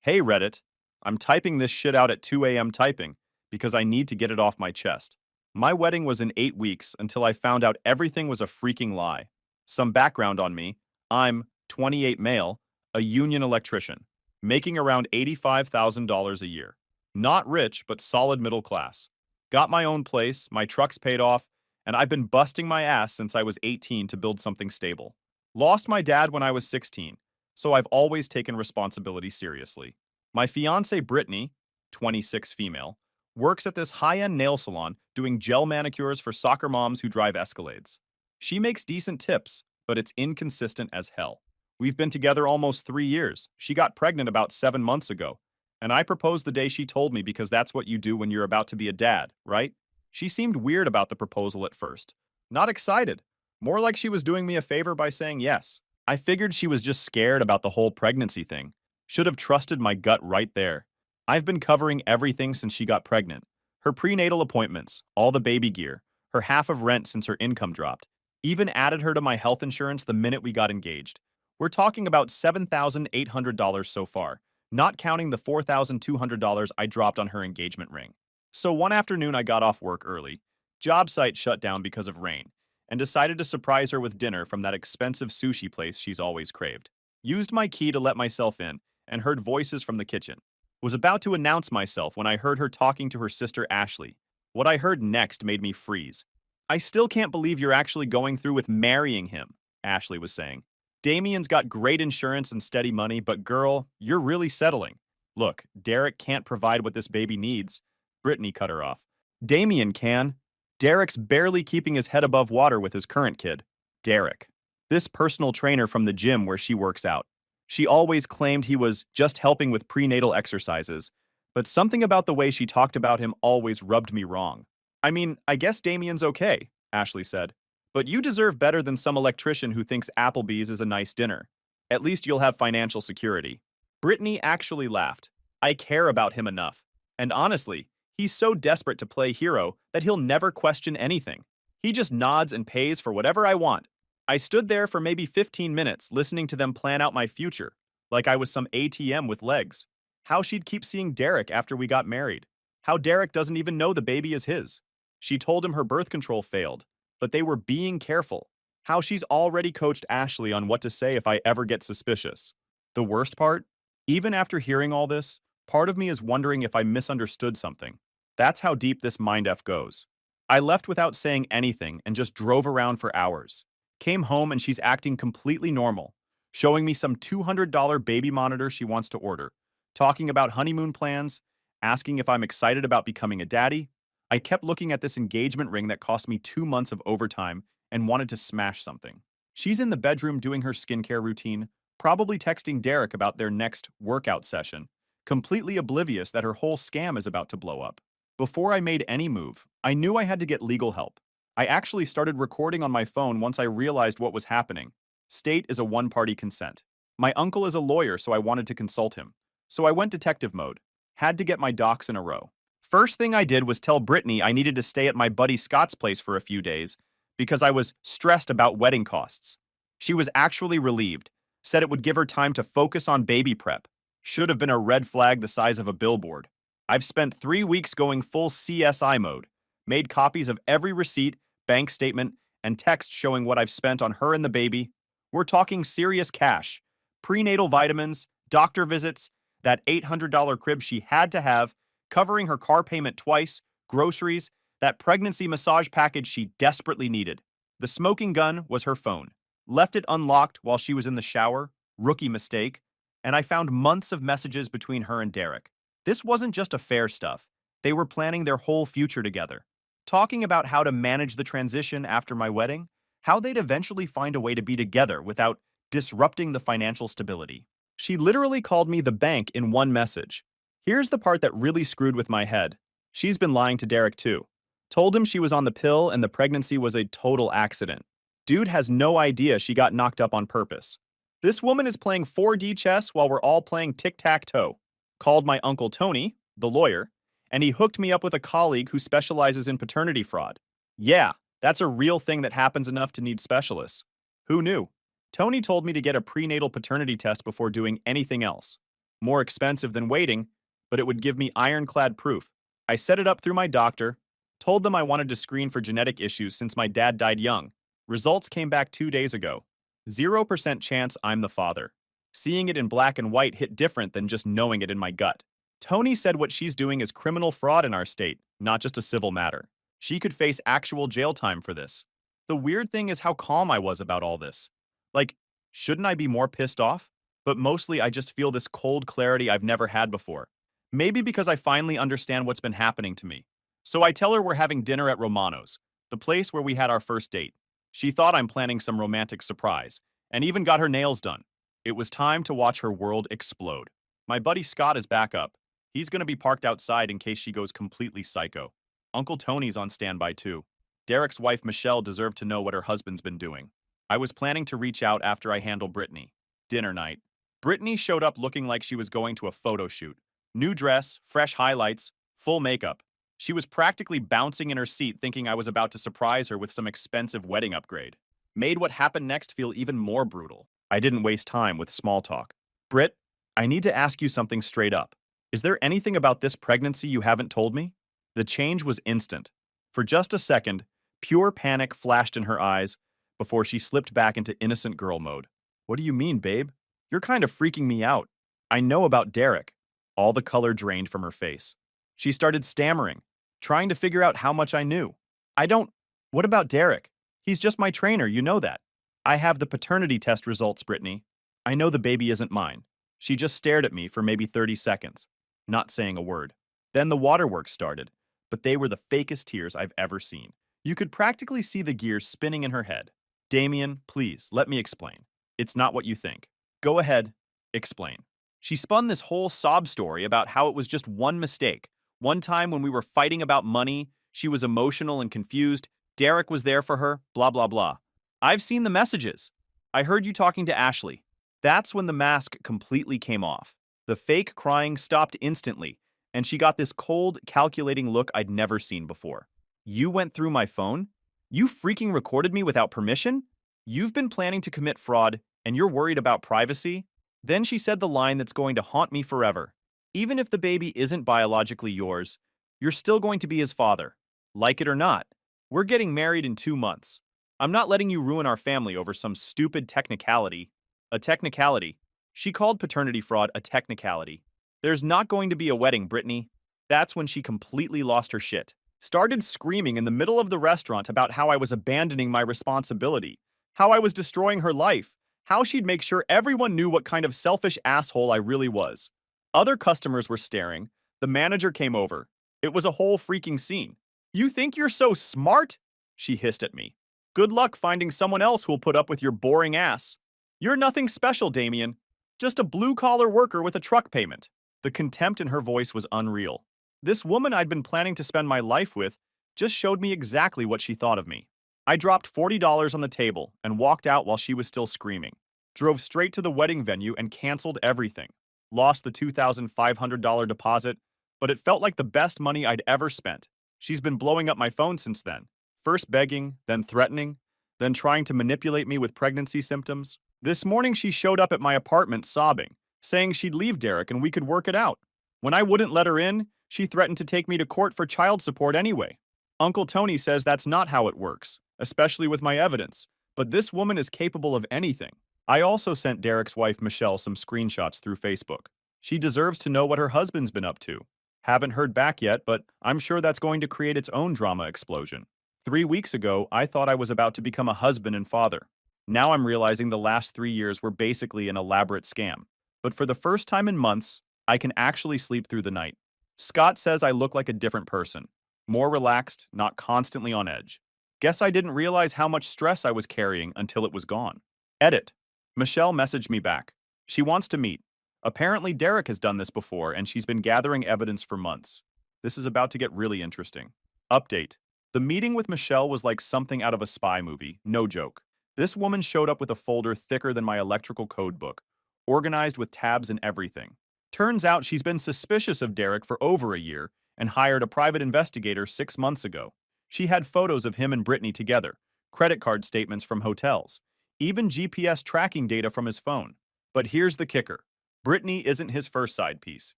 "Hey Reddit, I'm typing this shit out at 2 a.m. typing because I need to get it off my chest. My wedding was in 8 weeks until I found out everything was a freaking lie. Some background on me. I'm 28 male, a union electrician, making around $85,000 a year. Not rich, but solid middle class. Got my own place, my truck's paid off, and I've been busting my ass since I was 18 to build something stable. Lost my dad when I was 16, so I've always taken responsibility seriously. My fiancée Brittany, 26 female, works at this high-end nail salon doing gel manicures for soccer moms who drive Escalades. She makes decent tips, but it's inconsistent as hell. We've been together almost 3 years. She got pregnant about 7 months ago, and I proposed the day she told me because that's what you do when you're about to be a dad, right? She seemed weird about the proposal at first. Not excited. More like she was doing me a favor by saying yes. I figured she was just scared about the whole pregnancy thing. Should have trusted my gut right there. I've been covering everything since she got pregnant. Her prenatal appointments, all the baby gear, her half of rent since her income dropped. Even added her to my health insurance the minute we got engaged. We're talking about $7,800 so far, not counting the $4,200 I dropped on her engagement ring. So one afternoon I got off work early. Job site shut down because of rain, and decided to surprise her with dinner from that expensive sushi place she's always craved. Used my key to let myself in and heard voices from the kitchen. Was about to announce myself when I heard her talking to her sister Ashley. What I heard next made me freeze. I still can't believe you're actually going through with marrying him, Ashley was saying. Damien's got great insurance and steady money, but girl, you're really settling. Look, Derek can't provide what this baby needs. Brittany cut her off. Damien can. Derek's barely keeping his head above water with his current kid. Derek. This personal trainer from the gym where she works out. She always claimed he was just helping with prenatal exercises, but something about the way she talked about him always rubbed me wrong. I mean, I guess Damien's okay, Ashley said. But you deserve better than some electrician who thinks Applebee's is a nice dinner. At least you'll have financial security. Brittany actually laughed. I care about him enough. And honestly, he's so desperate to play hero that he'll never question anything. He just nods and pays for whatever I want. I stood there for maybe 15 minutes listening to them plan out my future, like I was some ATM with legs. How she'd keep seeing Derek after we got married. How Derek doesn't even know the baby is his. She told him her birth control failed, but they were being careful. How she's already coached Ashley on what to say if I ever get suspicious. The worst part? Even after hearing all this, part of me is wondering if I misunderstood something. That's how deep this mind F goes. I left without saying anything and just drove around for hours. Came home and she's acting completely normal, showing me some $200 baby monitor she wants to order, talking about honeymoon plans, asking if I'm excited about becoming a daddy. I kept looking at this engagement ring that cost me 2 months of overtime and wanted to smash something. She's in the bedroom doing her skincare routine, probably texting Derek about their next workout session, completely oblivious that her whole scam is about to blow up. Before I made any move, I knew I had to get legal help. I actually started recording on my phone once I realized what was happening. State is a one-party consent. My uncle is a lawyer, so I wanted to consult him. So I went detective mode. Had to get my docs in a row. First thing I did was tell Brittany I needed to stay at my buddy Scott's place for a few days because I was stressed about wedding costs. She was actually relieved, said it would give her time to focus on baby prep. Should have been a red flag the size of a billboard. I've spent 3 weeks going full CSI mode, made copies of every receipt, bank statement, and text showing what I've spent on her and the baby. We're talking serious cash. Prenatal vitamins, doctor visits, that $800 crib she had to have, covering her car payment twice, groceries, that pregnancy massage package she desperately needed. The smoking gun was her phone. Left it unlocked while she was in the shower, rookie mistake, and I found months of messages between her and Derek. This wasn't just affair stuff. They were planning their whole future together. Talking about how to manage the transition after my wedding, how they'd eventually find a way to be together without disrupting the financial stability. She literally called me the bank in one message. Here's the part that really screwed with my head. She's been lying to Derek too. Told him she was on the pill and the pregnancy was a total accident. Dude has no idea she got knocked up on purpose. This woman is playing 4D chess while we're all playing tic-tac-toe. Called my uncle Tony, the lawyer, and he hooked me up with a colleague who specializes in paternity fraud. Yeah, that's a real thing that happens enough to need specialists. Who knew? Tony told me to get a prenatal paternity test before doing anything else. More expensive than waiting, but it would give me ironclad proof. I set it up through my doctor, told them I wanted to screen for genetic issues since my dad died young. Results came back 2 days ago. 0% chance I'm the father. Seeing it in black and white hit different than just knowing it in my gut. Tony said what she's doing is criminal fraud in our state, not just a civil matter. She could face actual jail time for this. The weird thing is how calm I was about all this. Like, shouldn't I be more pissed off? But mostly I just feel this cold clarity I've never had before. Maybe because I finally understand what's been happening to me. So I tell her we're having dinner at Romano's, the place where we had our first date. She thought I'm planning some romantic surprise, and even got her nails done. It was time to watch her world explode. My buddy Scott is back up. He's going to be parked outside in case she goes completely psycho. Uncle Tony's on standby too. Derek's wife Michelle deserved to know what her husband's been doing. I was planning to reach out after I handle Brittany. Dinner night. Brittany showed up looking like she was going to a photo shoot. New dress, fresh highlights, full makeup. She was practically bouncing in her seat thinking I was about to surprise her with some expensive wedding upgrade. Made what happened next feel even more brutal. I didn't waste time with small talk. Britt, I need to ask you something straight up. Is there anything about this pregnancy you haven't told me? The change was instant. For just a second, pure panic flashed in her eyes before she slipped back into innocent girl mode. What do you mean, babe? You're kind of freaking me out. I know about Derek. All the color drained from her face. She started stammering, trying to figure out how much I knew. I don't. What about Derek? He's just my trainer, you know that. I have the paternity test results, Brittany. I know the baby isn't mine. She just stared at me for maybe 30 seconds, not saying a word. Then the waterworks started, but they were the fakest tears I've ever seen. You could practically see the gears spinning in her head. Damien, please, let me explain. It's not what you think. Go ahead, explain. She spun this whole sob story about how it was just one mistake. One time when we were fighting about money, she was emotional and confused. Derek was there for her, blah, blah, blah. I've seen the messages. I heard you talking to Ashley. That's when the mask completely came off. The fake crying stopped instantly, and she got this cold, calculating look I'd never seen before. You went through my phone? You freaking recorded me without permission? You've been planning to commit fraud, and you're worried about privacy? Then she said the line that's going to haunt me forever. Even if the baby isn't biologically yours, you're still going to be his father. Like it or not, we're getting married in 2 months. I'm not letting you ruin our family over some stupid technicality. A technicality. She called paternity fraud a technicality. There's not going to be a wedding, Brittany. That's when she completely lost her shit. Started screaming in the middle of the restaurant about how I was abandoning my responsibility, how I was destroying her life, how she'd make sure everyone knew what kind of selfish asshole I really was. Other customers were staring. The manager came over. It was a whole freaking scene. You think you're so smart? She hissed at me. Good luck finding someone else who'll put up with your boring ass. You're nothing special, Damien. Just a blue-collar worker with a truck payment. The contempt in her voice was unreal. This woman I'd been planning to spend my life with just showed me exactly what she thought of me. I dropped $40 on the table and walked out while she was still screaming. Drove straight to the wedding venue and canceled everything. Lost the $2,500 deposit, but it felt like the best money I'd ever spent. She's been blowing up my phone since then. First begging, then threatening, then trying to manipulate me with pregnancy symptoms. This morning she showed up at my apartment sobbing, saying she'd leave Derek and we could work it out. When I wouldn't let her in, she threatened to take me to court for child support anyway. Uncle Tony says that's not how it works, especially with my evidence, but this woman is capable of anything. I also sent Derek's wife Michelle some screenshots through Facebook. She deserves to know what her husband's been up to. Haven't heard back yet, but I'm sure that's going to create its own drama explosion. 3 weeks ago, I thought I was about to become a husband and father. Now I'm realizing the last 3 years were basically an elaborate scam. But for the first time in months, I can actually sleep through the night. Scott says I look like a different person. More relaxed, not constantly on edge. Guess I didn't realize how much stress I was carrying until it was gone. Edit. Michelle messaged me back. She wants to meet. Apparently Derek has done this before and she's been gathering evidence for months. This is about to get really interesting. Update. The meeting with Michelle was like something out of a spy movie, no joke. This woman showed up with a folder thicker than my electrical code book, organized with tabs and everything. Turns out she's been suspicious of Derek for over a year and hired a private investigator 6 months ago. She had photos of him and Brittany together, credit card statements from hotels, even GPS tracking data from his phone. But here's the kicker. Brittany isn't his first side piece.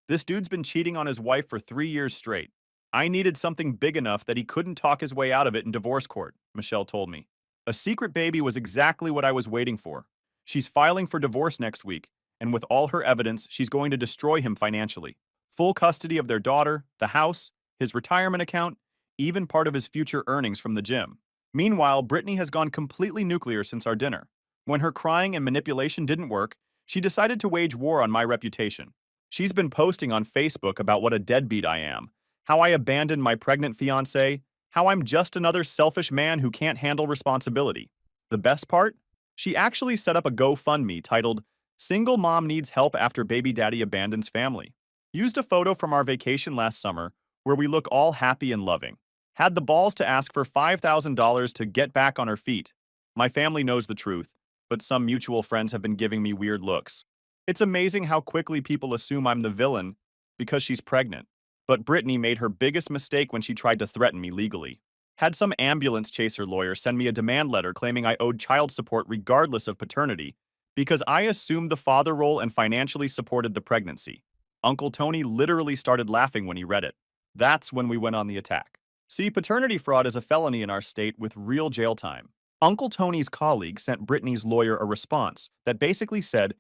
This dude's been cheating on his wife for 3 years straight. I needed something big enough that he couldn't talk his way out of it in divorce court, Michelle told me. A secret baby was exactly what I was waiting for. She's filing for divorce next week, and with all her evidence, she's going to destroy him financially. Full custody of their daughter, the house, his retirement account, even part of his future earnings from the gym. Meanwhile, Brittany has gone completely nuclear since our dinner. When her crying and manipulation didn't work, she decided to wage war on my reputation. She's been posting on Facebook about what a deadbeat I am, how I abandoned my pregnant fiancé, how I'm just another selfish man who can't handle responsibility. The best part? She actually set up a GoFundMe titled, Single Mom Needs Help After Baby Daddy Abandons Family. Used a photo from our vacation last summer where we look all happy and loving. Had the balls to ask for $5,000 to get back on her feet. My family knows the truth, but some mutual friends have been giving me weird looks. It's amazing how quickly people assume I'm the villain because she's pregnant. But Brittany made her biggest mistake when she tried to threaten me legally. Had some ambulance chaser lawyer send me a demand letter claiming I owed child support regardless of paternity because I assumed the father role and financially supported the pregnancy. Uncle Tony literally started laughing when he read it. That's when we went on the attack. See, paternity fraud is a felony in our state with real jail time. Uncle Tony's colleague sent Brittany's lawyer a response that basically said,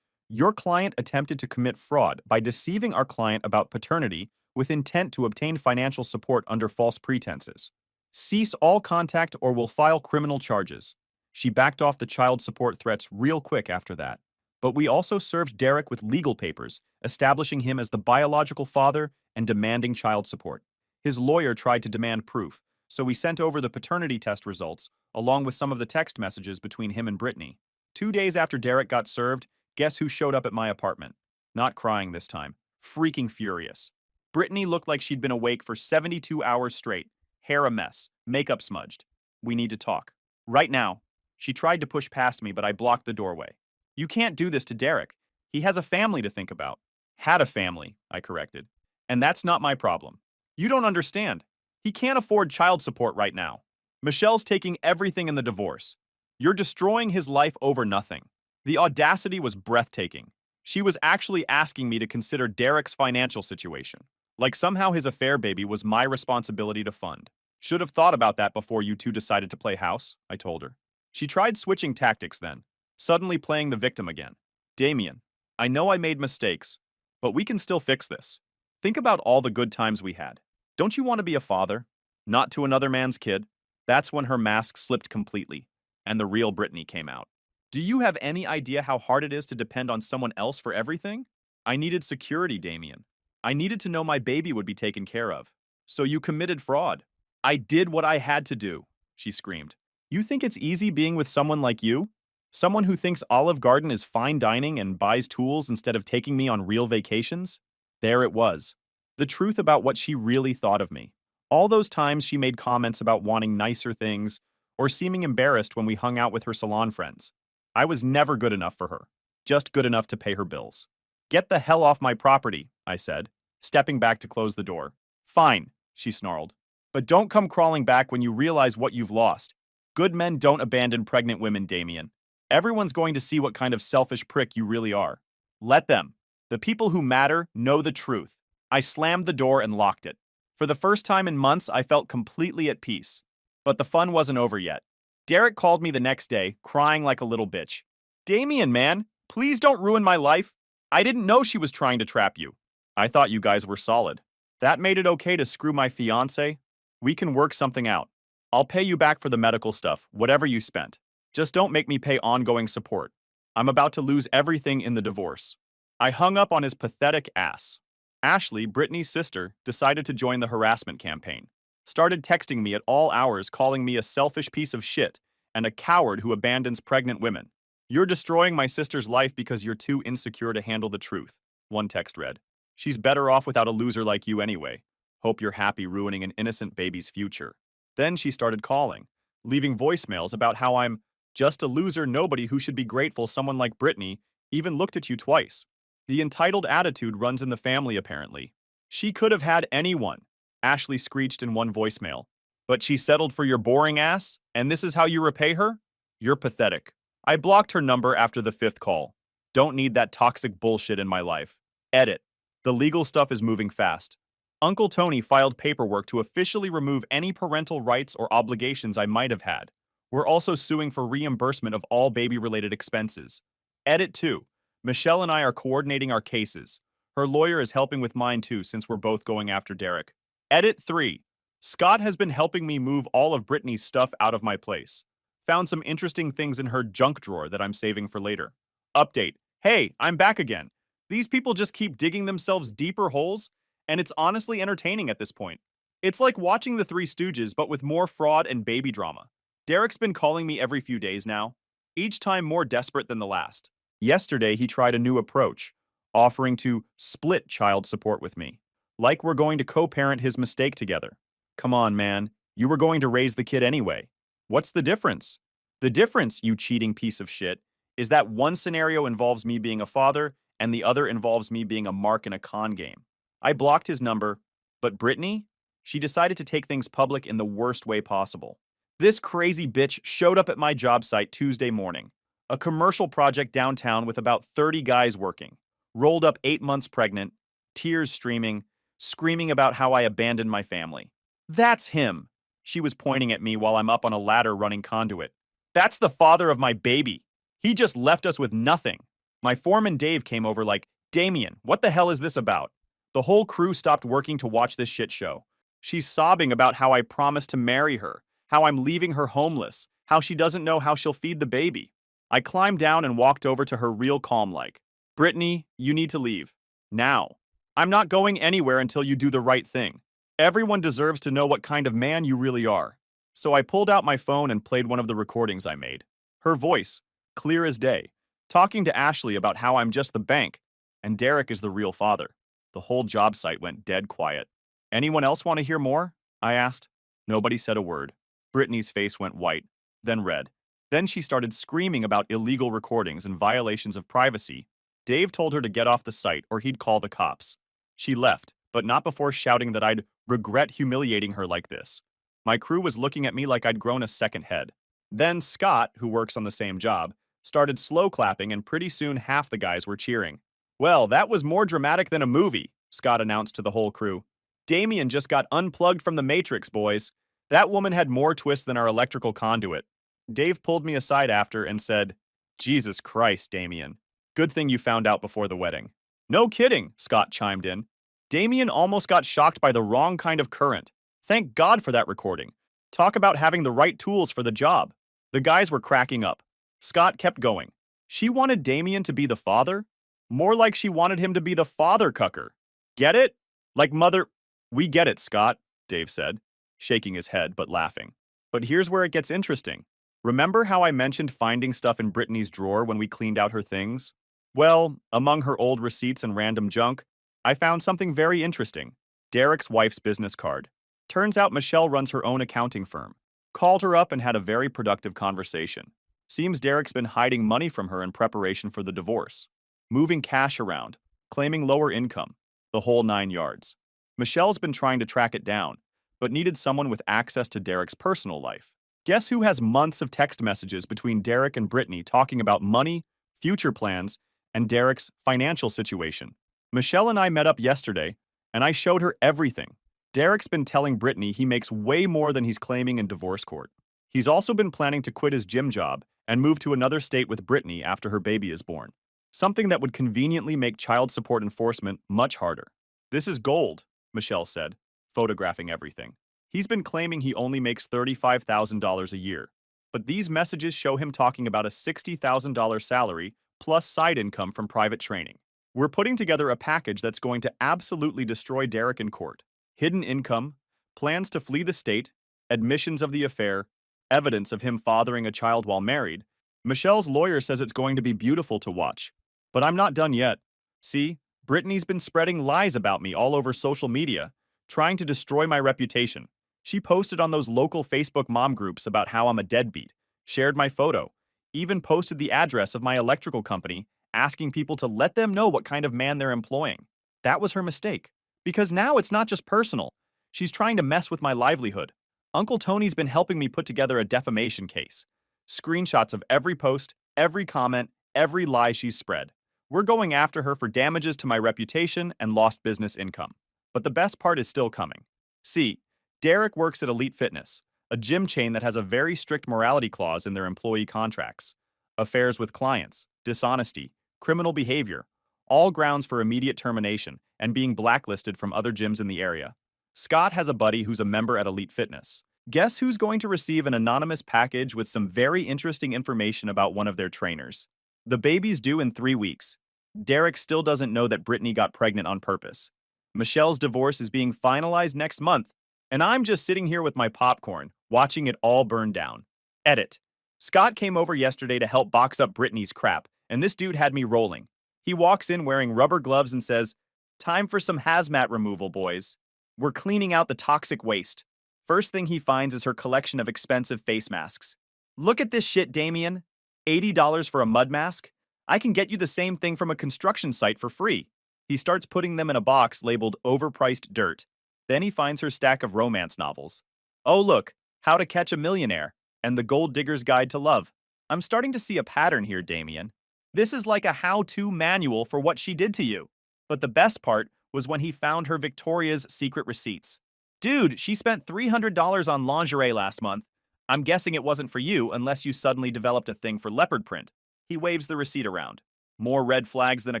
Your client attempted to commit fraud by deceiving our client about paternity with intent to obtain financial support under false pretenses. Cease all contact or we'll file criminal charges. She backed off the child support threats real quick after that. But we also served Derek with legal papers, establishing him as the biological father and demanding child support. His lawyer tried to demand proof, so we sent over the paternity test results, along with some of the text messages between him and Brittany. 2 days after Derek got served, guess who showed up at my apartment? Not crying this time, freaking furious. Brittany looked like she'd been awake for 72 hours straight, hair a mess, makeup smudged. We need to talk. Right now. She tried to push past me, but I blocked the doorway. You can't do this to Derek. He has a family to think about. Had a family, I corrected. And that's not my problem. You don't understand. He can't afford child support right now. Michelle's taking everything in the divorce. You're destroying his life over nothing. The audacity was breathtaking. She was actually asking me to consider Derek's financial situation. Like somehow his affair baby was my responsibility to fund. Should have thought about that before you two decided to play house, I told her. She tried switching tactics then, suddenly playing the victim again. Damien, I know I made mistakes, but we can still fix this. Think about all the good times we had. Don't you want to be a father? Not to another man's kid? That's when her mask slipped completely, and the real Brittany came out. Do you have any idea how hard it is to depend on someone else for everything? I needed security, Damien. I needed to know my baby would be taken care of. So you committed fraud. I did what I had to do, she screamed. You think it's easy being with someone like you? Someone who thinks Olive Garden is fine dining and buys tools instead of taking me on real vacations? There it was. The truth about what she really thought of me. All those times she made comments about wanting nicer things or seeming embarrassed when we hung out with her salon friends. I was never good enough for her. Just good enough to pay her bills. Get the hell off my property, I said, stepping back to close the door. Fine, she snarled. But don't come crawling back when you realize what you've lost. Good men don't abandon pregnant women, Damien. Everyone's going to see what kind of selfish prick you really are. Let them. The people who matter know the truth. I slammed the door and locked it. For the first time in months, I felt completely at peace. But the fun wasn't over yet. Derek called me the next day, crying like a little bitch. Damien, man, please don't ruin my life. I didn't know she was trying to trap you. I thought you guys were solid. That made it okay to screw my fiancé? We can work something out. I'll pay you back for the medical stuff, whatever you spent. Just don't make me pay ongoing support. I'm about to lose everything in the divorce. I hung up on his pathetic ass. Ashley, Brittany's sister, decided to join the harassment campaign. Started texting me at all hours calling me a selfish piece of shit and a coward who abandons pregnant women. You're destroying my sister's life because you're too insecure to handle the truth, one text read. She's better off without a loser like you anyway. Hope you're happy ruining an innocent baby's future. Then she started calling, leaving voicemails about how I'm just a loser nobody who should be grateful someone like Brittany even looked at you twice. The entitled attitude runs in the family, apparently. She could have had anyone, Ashley screeched in one voicemail. But she settled for your boring ass, and this is how you repay her? You're pathetic. I blocked her number after the 5th call. Don't need that toxic bullshit in my life. Edit. The legal stuff is moving fast. Uncle Tony filed paperwork to officially remove any parental rights or obligations I might have had. We're also suing for reimbursement of all baby-related expenses. Edit 2. Michelle and I are coordinating our cases. Her lawyer is helping with mine too since we're both going after Derek. Edit 3. Scott has been helping me move all of Brittany's stuff out of my place. Found some interesting things in her junk drawer that I'm saving for later. Update. Hey, I'm back again. These people just keep digging themselves deeper holes, and it's honestly entertaining at this point. It's like watching The Three Stooges, but with more fraud and baby drama. Derek's been calling me every few days now, each time more desperate than the last. Yesterday, he tried a new approach, offering to split child support with me. Like we're going to co-parent his mistake together. Come on, man. You were going to raise the kid anyway. What's the difference? The difference, you cheating piece of shit, is that one scenario involves me being a father and the other involves me being a mark in a con game. I blocked his number, but Brittany? She decided to take things public in the worst way possible. This crazy bitch showed up at my job site Tuesday morning. A commercial project downtown with about 30 guys working. Rolled up 8 months pregnant, tears streaming, screaming about how I abandoned my family. That's him. She was pointing at me while I'm up on a ladder running conduit. That's the father of my baby. He just left us with nothing. My foreman Dave came over like, Damien, what the hell is this about? The whole crew stopped working to watch this shit show. She's sobbing about how I promised to marry her, how I'm leaving her homeless, how she doesn't know how she'll feed the baby. I climbed down and walked over to her real calm like, Brittany, you need to leave. Now. I'm not going anywhere until you do the right thing. Everyone deserves to know what kind of man you really are. So I pulled out my phone and played one of the recordings I made. Her voice, clear as day, talking to Ashley about how I'm just the bank, and Derek is the real father. The whole job site went dead quiet. Anyone else want to hear more? I asked. Nobody said a word. Brittany's face went white, then red. Then she started screaming about illegal recordings and violations of privacy. Dave told her to get off the site or he'd call the cops. She left, but not before shouting that I'd regret humiliating her like this. My crew was looking at me like I'd grown a second head. Then Scott, who works on the same job, started slow clapping and pretty soon half the guys were cheering. Well, that was more dramatic than a movie, Scott announced to the whole crew. Damien just got unplugged from the Matrix, boys. That woman had more twists than our electrical conduit. Dave pulled me aside after and said, Jesus Christ, Damien. Good thing you found out before the wedding. No kidding, Scott chimed in. Damien almost got shocked by the wrong kind of current. Thank God for that recording. Talk about having the right tools for the job. The guys were cracking up. Scott kept going. She wanted Damien to be the father? More like she wanted him to be the father cucker. Get it? Like mother... We get it, Scott, Dave said, shaking his head but laughing. But here's where it gets interesting. Remember how I mentioned finding stuff in Brittany's drawer when we cleaned out her things? Well, among her old receipts and random junk, I found something very interesting. Derek's wife's business card. Turns out Michelle runs her own accounting firm. Called her up and had a very productive conversation. Seems Derek's been hiding money from her in preparation for the divorce. Moving cash around, claiming lower income, the whole 9 yards. Michelle's been trying to track it down, but needed someone with access to Derek's personal life. Guess who has months of text messages between Derek and Brittany talking about money, future plans, and Derek's financial situation? Michelle and I met up yesterday, and I showed her everything. Derek's been telling Brittany he makes way more than he's claiming in divorce court. He's also been planning to quit his gym job and move to another state with Brittany after her baby is born. Something that would conveniently make child support enforcement much harder. This is gold, Michelle said, photographing everything. He's been claiming he only makes $35,000 a year, but these messages show him talking about a $60,000 salary plus side income from private training. We're putting together a package that's going to absolutely destroy Derek in court. Hidden income, plans to flee the state, admissions of the affair, evidence of him fathering a child while married. Michelle's lawyer says it's going to be beautiful to watch. But I'm not done yet. See, Brittany's been spreading lies about me all over social media, trying to destroy my reputation. She posted on those local Facebook mom groups about how I'm a deadbeat, shared my photo, even posted the address of my electrical company, asking people to let them know what kind of man they're employing. That was her mistake. Because now it's not just personal. She's trying to mess with my livelihood. Uncle Tony's been helping me put together a defamation case. Screenshots of every post, every comment, every lie she's spread. We're going after her for damages to my reputation and lost business income. But the best part is still coming. See, Derek works at Elite Fitness, a gym chain that has a very strict morality clause in their employee contracts. Affairs with clients, dishonesty, criminal behavior, all grounds for immediate termination and being blacklisted from other gyms in the area. Scott has a buddy who's a member at Elite Fitness. Guess who's going to receive an anonymous package with some very interesting information about one of their trainers? The baby's due in 3 weeks. Derek still doesn't know that Brittany got pregnant on purpose. Michelle's divorce is being finalized next month, and I'm just sitting here with my popcorn, watching it all burn down. Edit. Scott came over yesterday to help box up Brittany's crap, and this dude had me rolling. He walks in wearing rubber gloves and says, "Time for some hazmat removal, boys. We're cleaning out the toxic waste." First thing he finds is her collection of expensive face masks. Look at this shit, Damien. $80 for a mud mask? I can get you the same thing from a construction site for free. He starts putting them in a box labeled overpriced dirt. Then he finds her stack of romance novels. Oh look, How to Catch a Millionaire, and The Gold Digger's Guide to Love. I'm starting to see a pattern here, Damien. This is like a how-to manual for what she did to you. But the best part was when he found her Victoria's Secret receipts. Dude, she spent $300 on lingerie last month. I'm guessing it wasn't for you unless you suddenly developed a thing for leopard print. He waves the receipt around. More red flags than a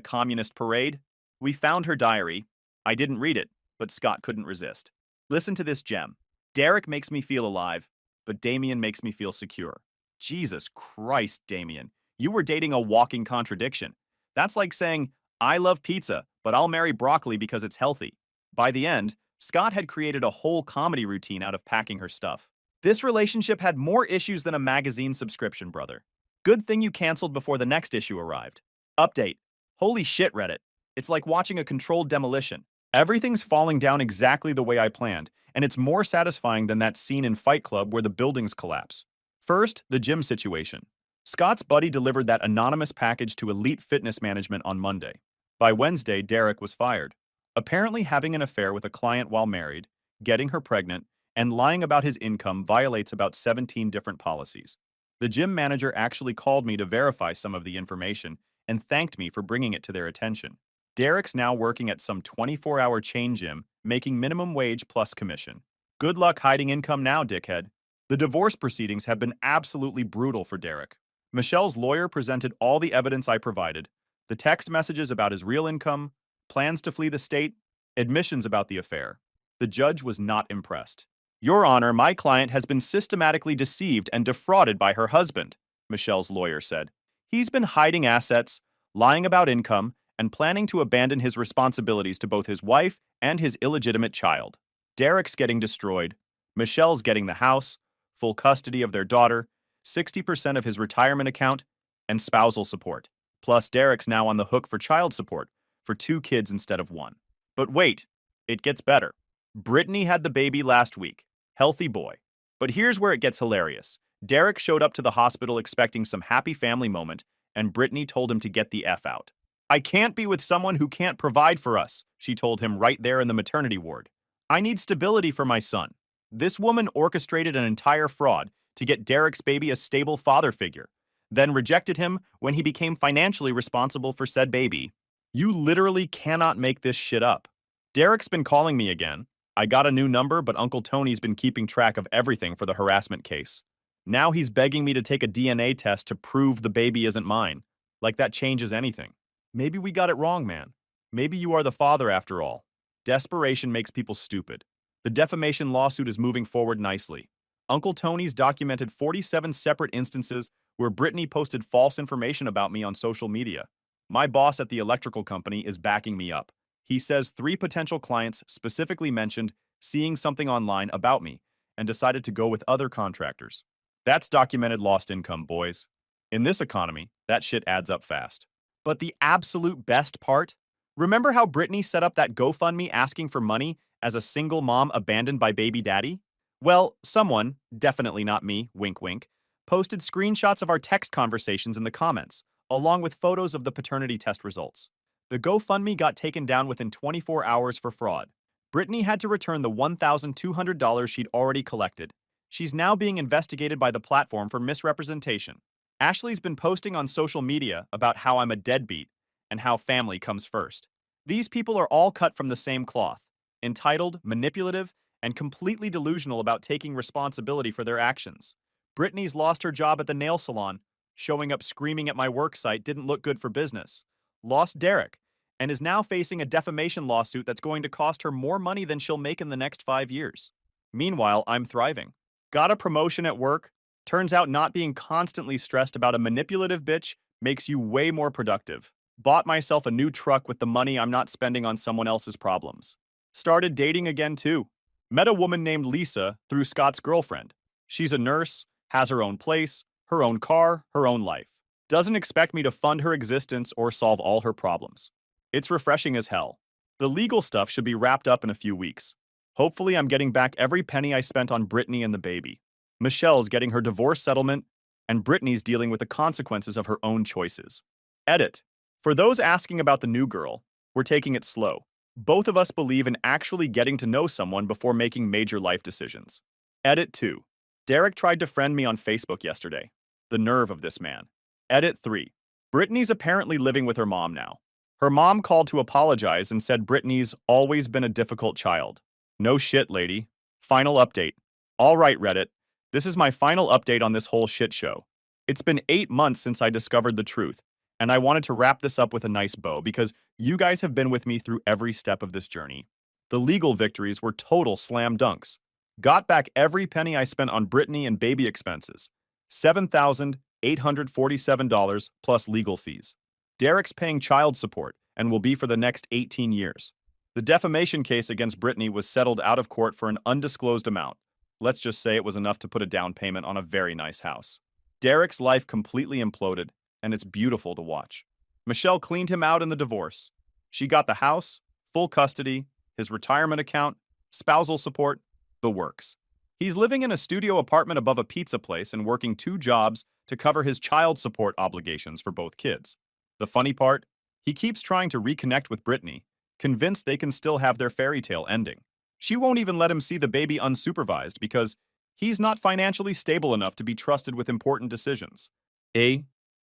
communist parade? We found her diary. I didn't read it, but Scott couldn't resist. Listen to this gem. Derek makes me feel alive, but Damien makes me feel secure. Jesus Christ, Damien. You were dating a walking contradiction. That's like saying, I love pizza, but I'll marry broccoli because it's healthy. By the end, Scott had created a whole comedy routine out of packing her stuff. This relationship had more issues than a magazine subscription, brother. Good thing you canceled before the next issue arrived. Update. Holy shit, Reddit. It's like watching a controlled demolition. Everything's falling down exactly the way I planned, and it's more satisfying than that scene in Fight Club where the buildings collapse. First, the gym situation. Scott's buddy delivered that anonymous package to Elite Fitness Management on Monday. By Wednesday, Derek was fired. Apparently having an affair with a client while married, getting her pregnant, and lying about his income violates about 17 different policies. The gym manager actually called me to verify some of the information and thanked me for bringing it to their attention. Derek's now working at some 24-hour chain gym, making minimum wage plus commission. Good luck hiding income now, dickhead. The divorce proceedings have been absolutely brutal for Derek. Michelle's lawyer presented all the evidence I provided, the text messages about his real income, plans to flee the state, admissions about the affair. The judge was not impressed. Your Honor, my client has been systematically deceived and defrauded by her husband, Michelle's lawyer said. He's been hiding assets, lying about income, and planning to abandon his responsibilities to both his wife and his illegitimate child. Derek's getting destroyed. Michelle's getting the house, full custody of their daughter, 60% of his retirement account, and spousal support. Plus, Derek's now on the hook for child support for 2 kids instead of 1. But wait, it gets better. Brittany had the baby last week. Healthy boy. But here's where it gets hilarious. Derek showed up to the hospital expecting some happy family moment, and Brittany told him to get the F out. I can't be with someone who can't provide for us, she told him right there in the maternity ward. I need stability for my son. This woman orchestrated an entire fraud to get Derek's baby a stable father figure, then rejected him when he became financially responsible for said baby. You literally cannot make this shit up. Derek's been calling me again. I got a new number, but Uncle Tony's been keeping track of everything for the harassment case. Now he's begging me to take a DNA test to prove the baby isn't mine. Like that changes anything. Maybe we got it wrong, man. Maybe you are the father after all. Desperation makes people stupid. The defamation lawsuit is moving forward nicely. Uncle Tony's documented 47 separate instances where Brittany posted false information about me on social media. My boss at the electrical company is backing me up. He says 3 potential clients specifically mentioned seeing something online about me and decided to go with other contractors. That's documented lost income, boys. In this economy, that shit adds up fast. But the absolute best part? Remember how Brittany set up that GoFundMe asking for money as a single mom abandoned by baby daddy? Well, someone, definitely not me, wink wink, posted screenshots of our text conversations in the comments, along with photos of the paternity test results. The GoFundMe got taken down within 24 hours for fraud. Brittany had to return the $1,200 she'd already collected. She's now being investigated by the platform for misrepresentation. Ashley's been posting on social media about how I'm a deadbeat and how family comes first. These people are all cut from the same cloth, entitled, manipulative, and completely delusional about taking responsibility for their actions. Brittany's lost her job at the nail salon. Showing up screaming at my work site didn't look good for business. Lost Derek, and is now facing a defamation lawsuit that's going to cost her more money than she'll make in the next 5 years. Meanwhile, I'm thriving. Got a promotion at work. Turns out not being constantly stressed about a manipulative bitch makes you way more productive. Bought myself a new truck with the money I'm not spending on someone else's problems. Started dating again too. Met a woman named Lisa through Scott's girlfriend. She's a nurse, has her own place, her own car, her own life. Doesn't expect me to fund her existence or solve all her problems. It's refreshing as hell. The legal stuff should be wrapped up in a few weeks. Hopefully I'm getting back every penny I spent on Brittany and the baby. Michelle's getting her divorce settlement, and Brittany's dealing with the consequences of her own choices. Edit. For those asking about the new girl, we're taking it slow. Both of us believe in actually getting to know someone before making major life decisions. Edit 2. Derek tried to friend me on Facebook yesterday. The nerve of this man. Edit 3. Brittany's apparently living with her mom now. Her mom called to apologize and said Brittany's always been a difficult child. No shit, lady. Final update. All right, Reddit. This is my final update on this whole shit show. It's been 8 months since I discovered the truth, And I wanted to wrap this up with a nice bow because you guys have been with me through every step of this journey. The legal victories were total slam dunks. Got back every penny I spent on Brittany and baby expenses. $7,847 plus legal fees. Derek's paying child support and will be for the next 18 years. The defamation case against Brittany was settled out of court for an undisclosed amount. Let's just say it was enough to put a down payment on a very nice house. Derek's life completely imploded, and it's beautiful to watch. Michelle cleaned him out in the divorce. She got the house, full custody, his retirement account, spousal support, the works. He's living in a studio apartment above a pizza place and working 2 jobs to cover his child support obligations for both kids. The funny part? He keeps trying to reconnect with Brittany, convinced they can still have their fairy tale ending. She won't even let him see the baby unsupervised because he's not financially stable enough to be trusted with important decisions.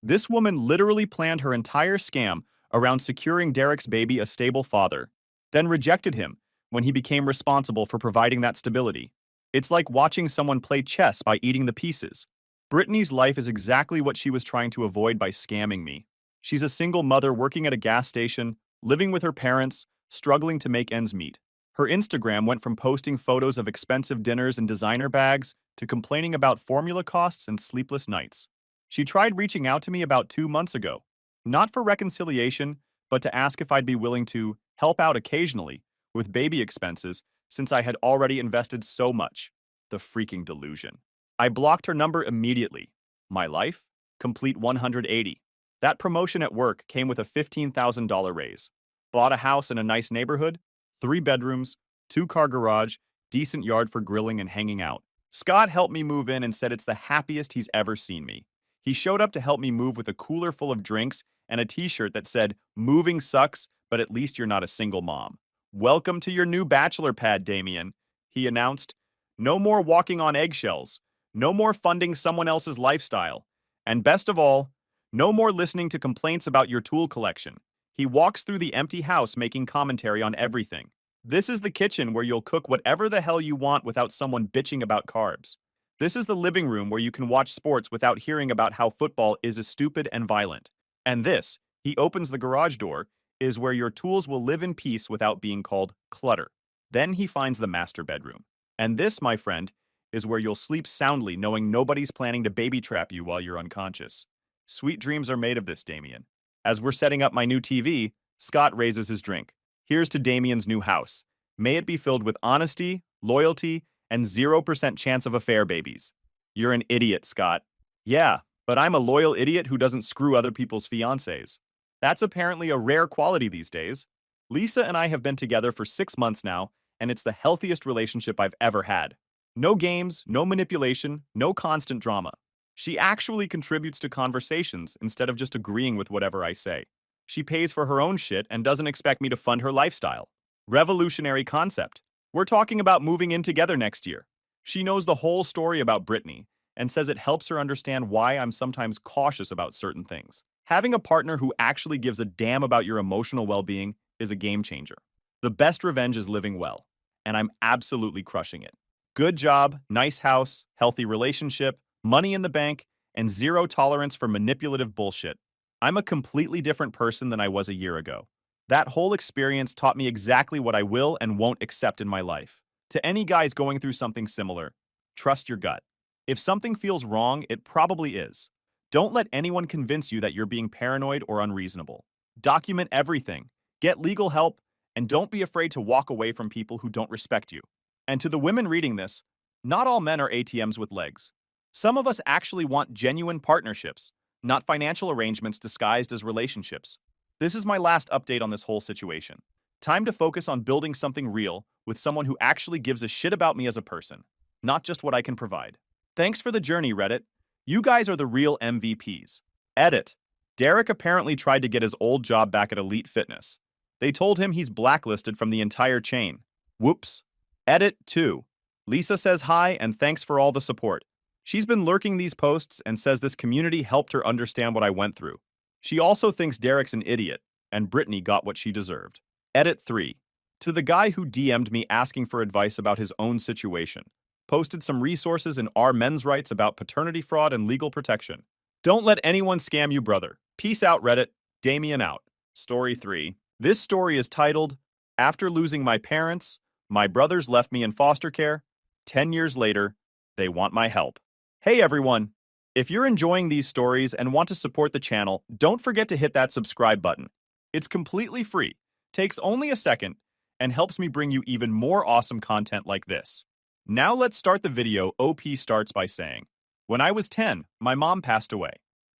This woman literally planned her entire scam around securing Derek's baby a stable father, then rejected him when he became responsible for providing that stability. It's like watching someone play chess by eating the pieces. Brittany's life is exactly what she was trying to avoid by scamming me. She's a single mother working at a gas station, living with her parents, struggling to make ends meet. Her Instagram went from posting photos of expensive dinners and designer bags to complaining about formula costs and sleepless nights. She tried reaching out to me about 2 months ago, not for reconciliation, but to ask if I'd be willing to help out occasionally with baby expenses since I had already invested so much. The freaking delusion. I blocked her number immediately. My life? Complete 180. That promotion at work came with a $15,000 raise. Bought a house in a nice neighborhood, 3 bedrooms, 2-car garage, decent yard for grilling and hanging out. Scott helped me move in and said it's the happiest he's ever seen me. He showed up to help me move with a cooler full of drinks and a t-shirt that said, "Moving sucks, but at least you're not a single mom." "Welcome to your new bachelor pad, Damien," he announced. "No more walking on eggshells. No more funding someone else's lifestyle. And best of all, no more listening to complaints about your tool collection." He walks through the empty house making commentary on everything. "This is the kitchen where you'll cook whatever the hell you want without someone bitching about carbs. This is the living room where you can watch sports without hearing about how football is stupid and violent. And this," he opens the garage door, "is where your tools will live in peace without being called clutter." Then he finds the master bedroom. "And this, my friend, is where you'll sleep soundly knowing nobody's planning to baby trap you while you're unconscious. Sweet dreams are made of this, Damien." As we're setting up my new TV, Scott raises his drink. "Here's to Damien's new house. May it be filled with honesty, loyalty, and 0% chance of affair babies." "You're an idiot, Scott." "Yeah, but I'm a loyal idiot who doesn't screw other people's fiancés. That's apparently a rare quality these days. Lisa and I have been together for 6 months now, and it's the healthiest relationship I've ever had. No games, no manipulation, no constant drama. She actually contributes to conversations instead of just agreeing with whatever I say. She pays for her own shit and doesn't expect me to fund her lifestyle. Revolutionary concept. We're talking about moving in together next year. She knows the whole story about Brittany and says it helps her understand why I'm sometimes cautious about certain things. Having a partner who actually gives a damn about your emotional well-being is a game changer. The best revenge is living well, and I'm absolutely crushing it. Good job, nice house, healthy relationship, money in the bank, and 0 tolerance for manipulative bullshit. I'm a completely different person than I was a year ago. That whole experience taught me exactly what I will and won't accept in my life. To any guys going through something similar, trust your gut. If something feels wrong, it probably is. Don't let anyone convince you that you're being paranoid or unreasonable. Document everything, get legal help, and don't be afraid to walk away from people who don't respect you. And to the women reading this, not all men are ATMs with legs. Some of us actually want genuine partnerships, not financial arrangements disguised as relationships. This is my last update on this whole situation. Time to focus on building something real with someone who actually gives a shit about me as a person, not just what I can provide. Thanks for the journey, Reddit. You guys are the real MVPs. Edit. Derek apparently tried to get his old job back at Elite Fitness. They told him he's blacklisted from the entire chain. Whoops. Edit 2. Lisa says hi and thanks for all the support. She's been lurking these posts and says this community helped her understand what I went through. She also thinks Derek's an idiot, and Brittany got what she deserved. Edit 3. To the guy who DM'd me asking for advice about his own situation. Posted some resources in our men's rights about paternity fraud and legal protection. Don't let anyone scam you, brother. Peace out, Reddit. Damien out. Story 3. This story is titled, After Losing My Parents, My Brothers Left Me in Foster Care. 10 years later, they want my help. Hey everyone! If you're enjoying these stories and want to support the channel, don't forget to hit that subscribe button. It's completely free, takes only a second, and helps me bring you even more awesome content like this. Now let's start the video. OP starts by saying, when I was 10, my mom passed away.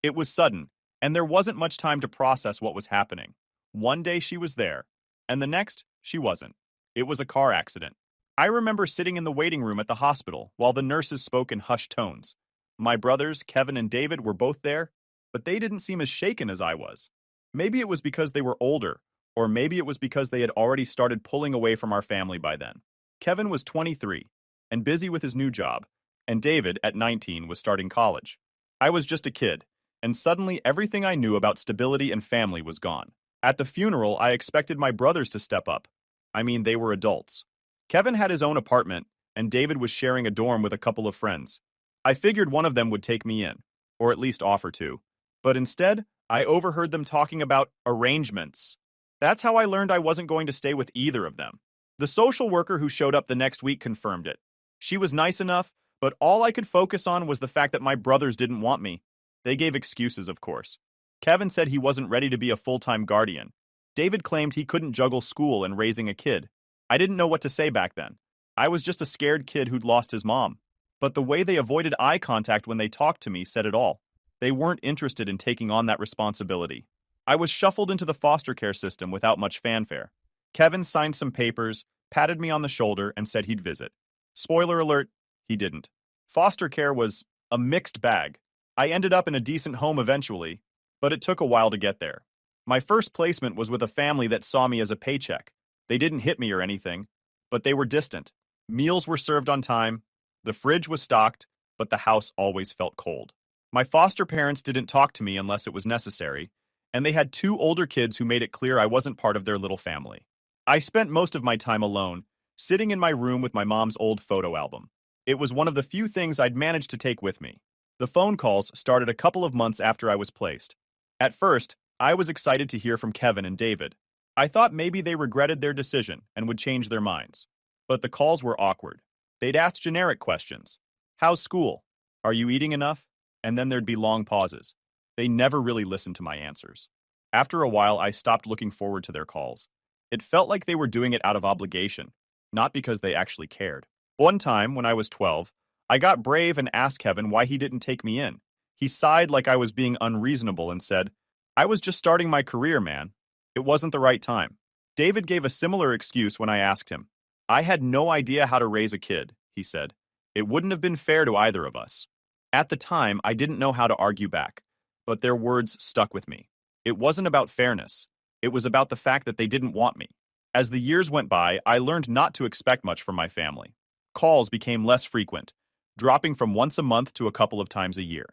It was sudden, and there wasn't much time to process what was happening. One day she was there, and the next, she wasn't. It was a car accident. I remember sitting in the waiting room at the hospital while the nurses spoke in hushed tones. My brothers, Kevin and David, were both there, but they didn't seem as shaken as I was. Maybe it was because they were older, or maybe it was because they had already started pulling away from our family by then. Kevin was 23 and busy with his new job, and David, at 19, was starting college. I was just a kid, and suddenly everything I knew about stability and family was gone. At the funeral, I expected my brothers to step up. I mean, they were adults. Kevin had his own apartment, and David was sharing a dorm with a couple of friends. I figured one of them would take me in, or at least offer to. But instead, I overheard them talking about arrangements. That's how I learned I wasn't going to stay with either of them. The social worker who showed up the next week confirmed it. She was nice enough, but all I could focus on was the fact that my brothers didn't want me. They gave excuses, of course. Kevin said he wasn't ready to be a full-time guardian. David claimed he couldn't juggle school and raising a kid. I didn't know what to say back then. I was just a scared kid who'd lost his mom. But the way they avoided eye contact when they talked to me said it all. They weren't interested in taking on that responsibility. I was shuffled into the foster care system without much fanfare. Kevin signed some papers, patted me on the shoulder, and said he'd visit. Spoiler alert, he didn't. Foster care was a mixed bag. I ended up in a decent home eventually, but it took a while to get there. My first placement was with a family that saw me as a paycheck. They didn't hit me or anything, but they were distant. Meals were served on time, the fridge was stocked, but the house always felt cold. My foster parents didn't talk to me unless it was necessary, and they had 2 older kids who made it clear I wasn't part of their little family. I spent most of my time alone, sitting in my room with my mom's old photo album. It was one of the few things I'd managed to take with me. The phone calls started a couple of months after I was placed. At first, I was excited to hear from Kevin and David. I thought maybe they regretted their decision and would change their minds. But the calls were awkward. They'd ask generic questions. How's school? Are you eating enough? And then there'd be long pauses. They never really listened to my answers. After a while, I stopped looking forward to their calls. It felt like they were doing it out of obligation, not because they actually cared. One time, when I was 12, I got brave and asked Kevin why he didn't take me in. He sighed like I was being unreasonable and said, I was just starting my career, man. It wasn't the right time. David gave a similar excuse when I asked him. I had no idea how to raise a kid, he said. It wouldn't have been fair to either of us. At the time, I didn't know how to argue back, but their words stuck with me. It wasn't about fairness. It was about the fact that they didn't want me. As the years went by, I learned not to expect much from my family. Calls became less frequent, dropping from once a month to a couple of times a year.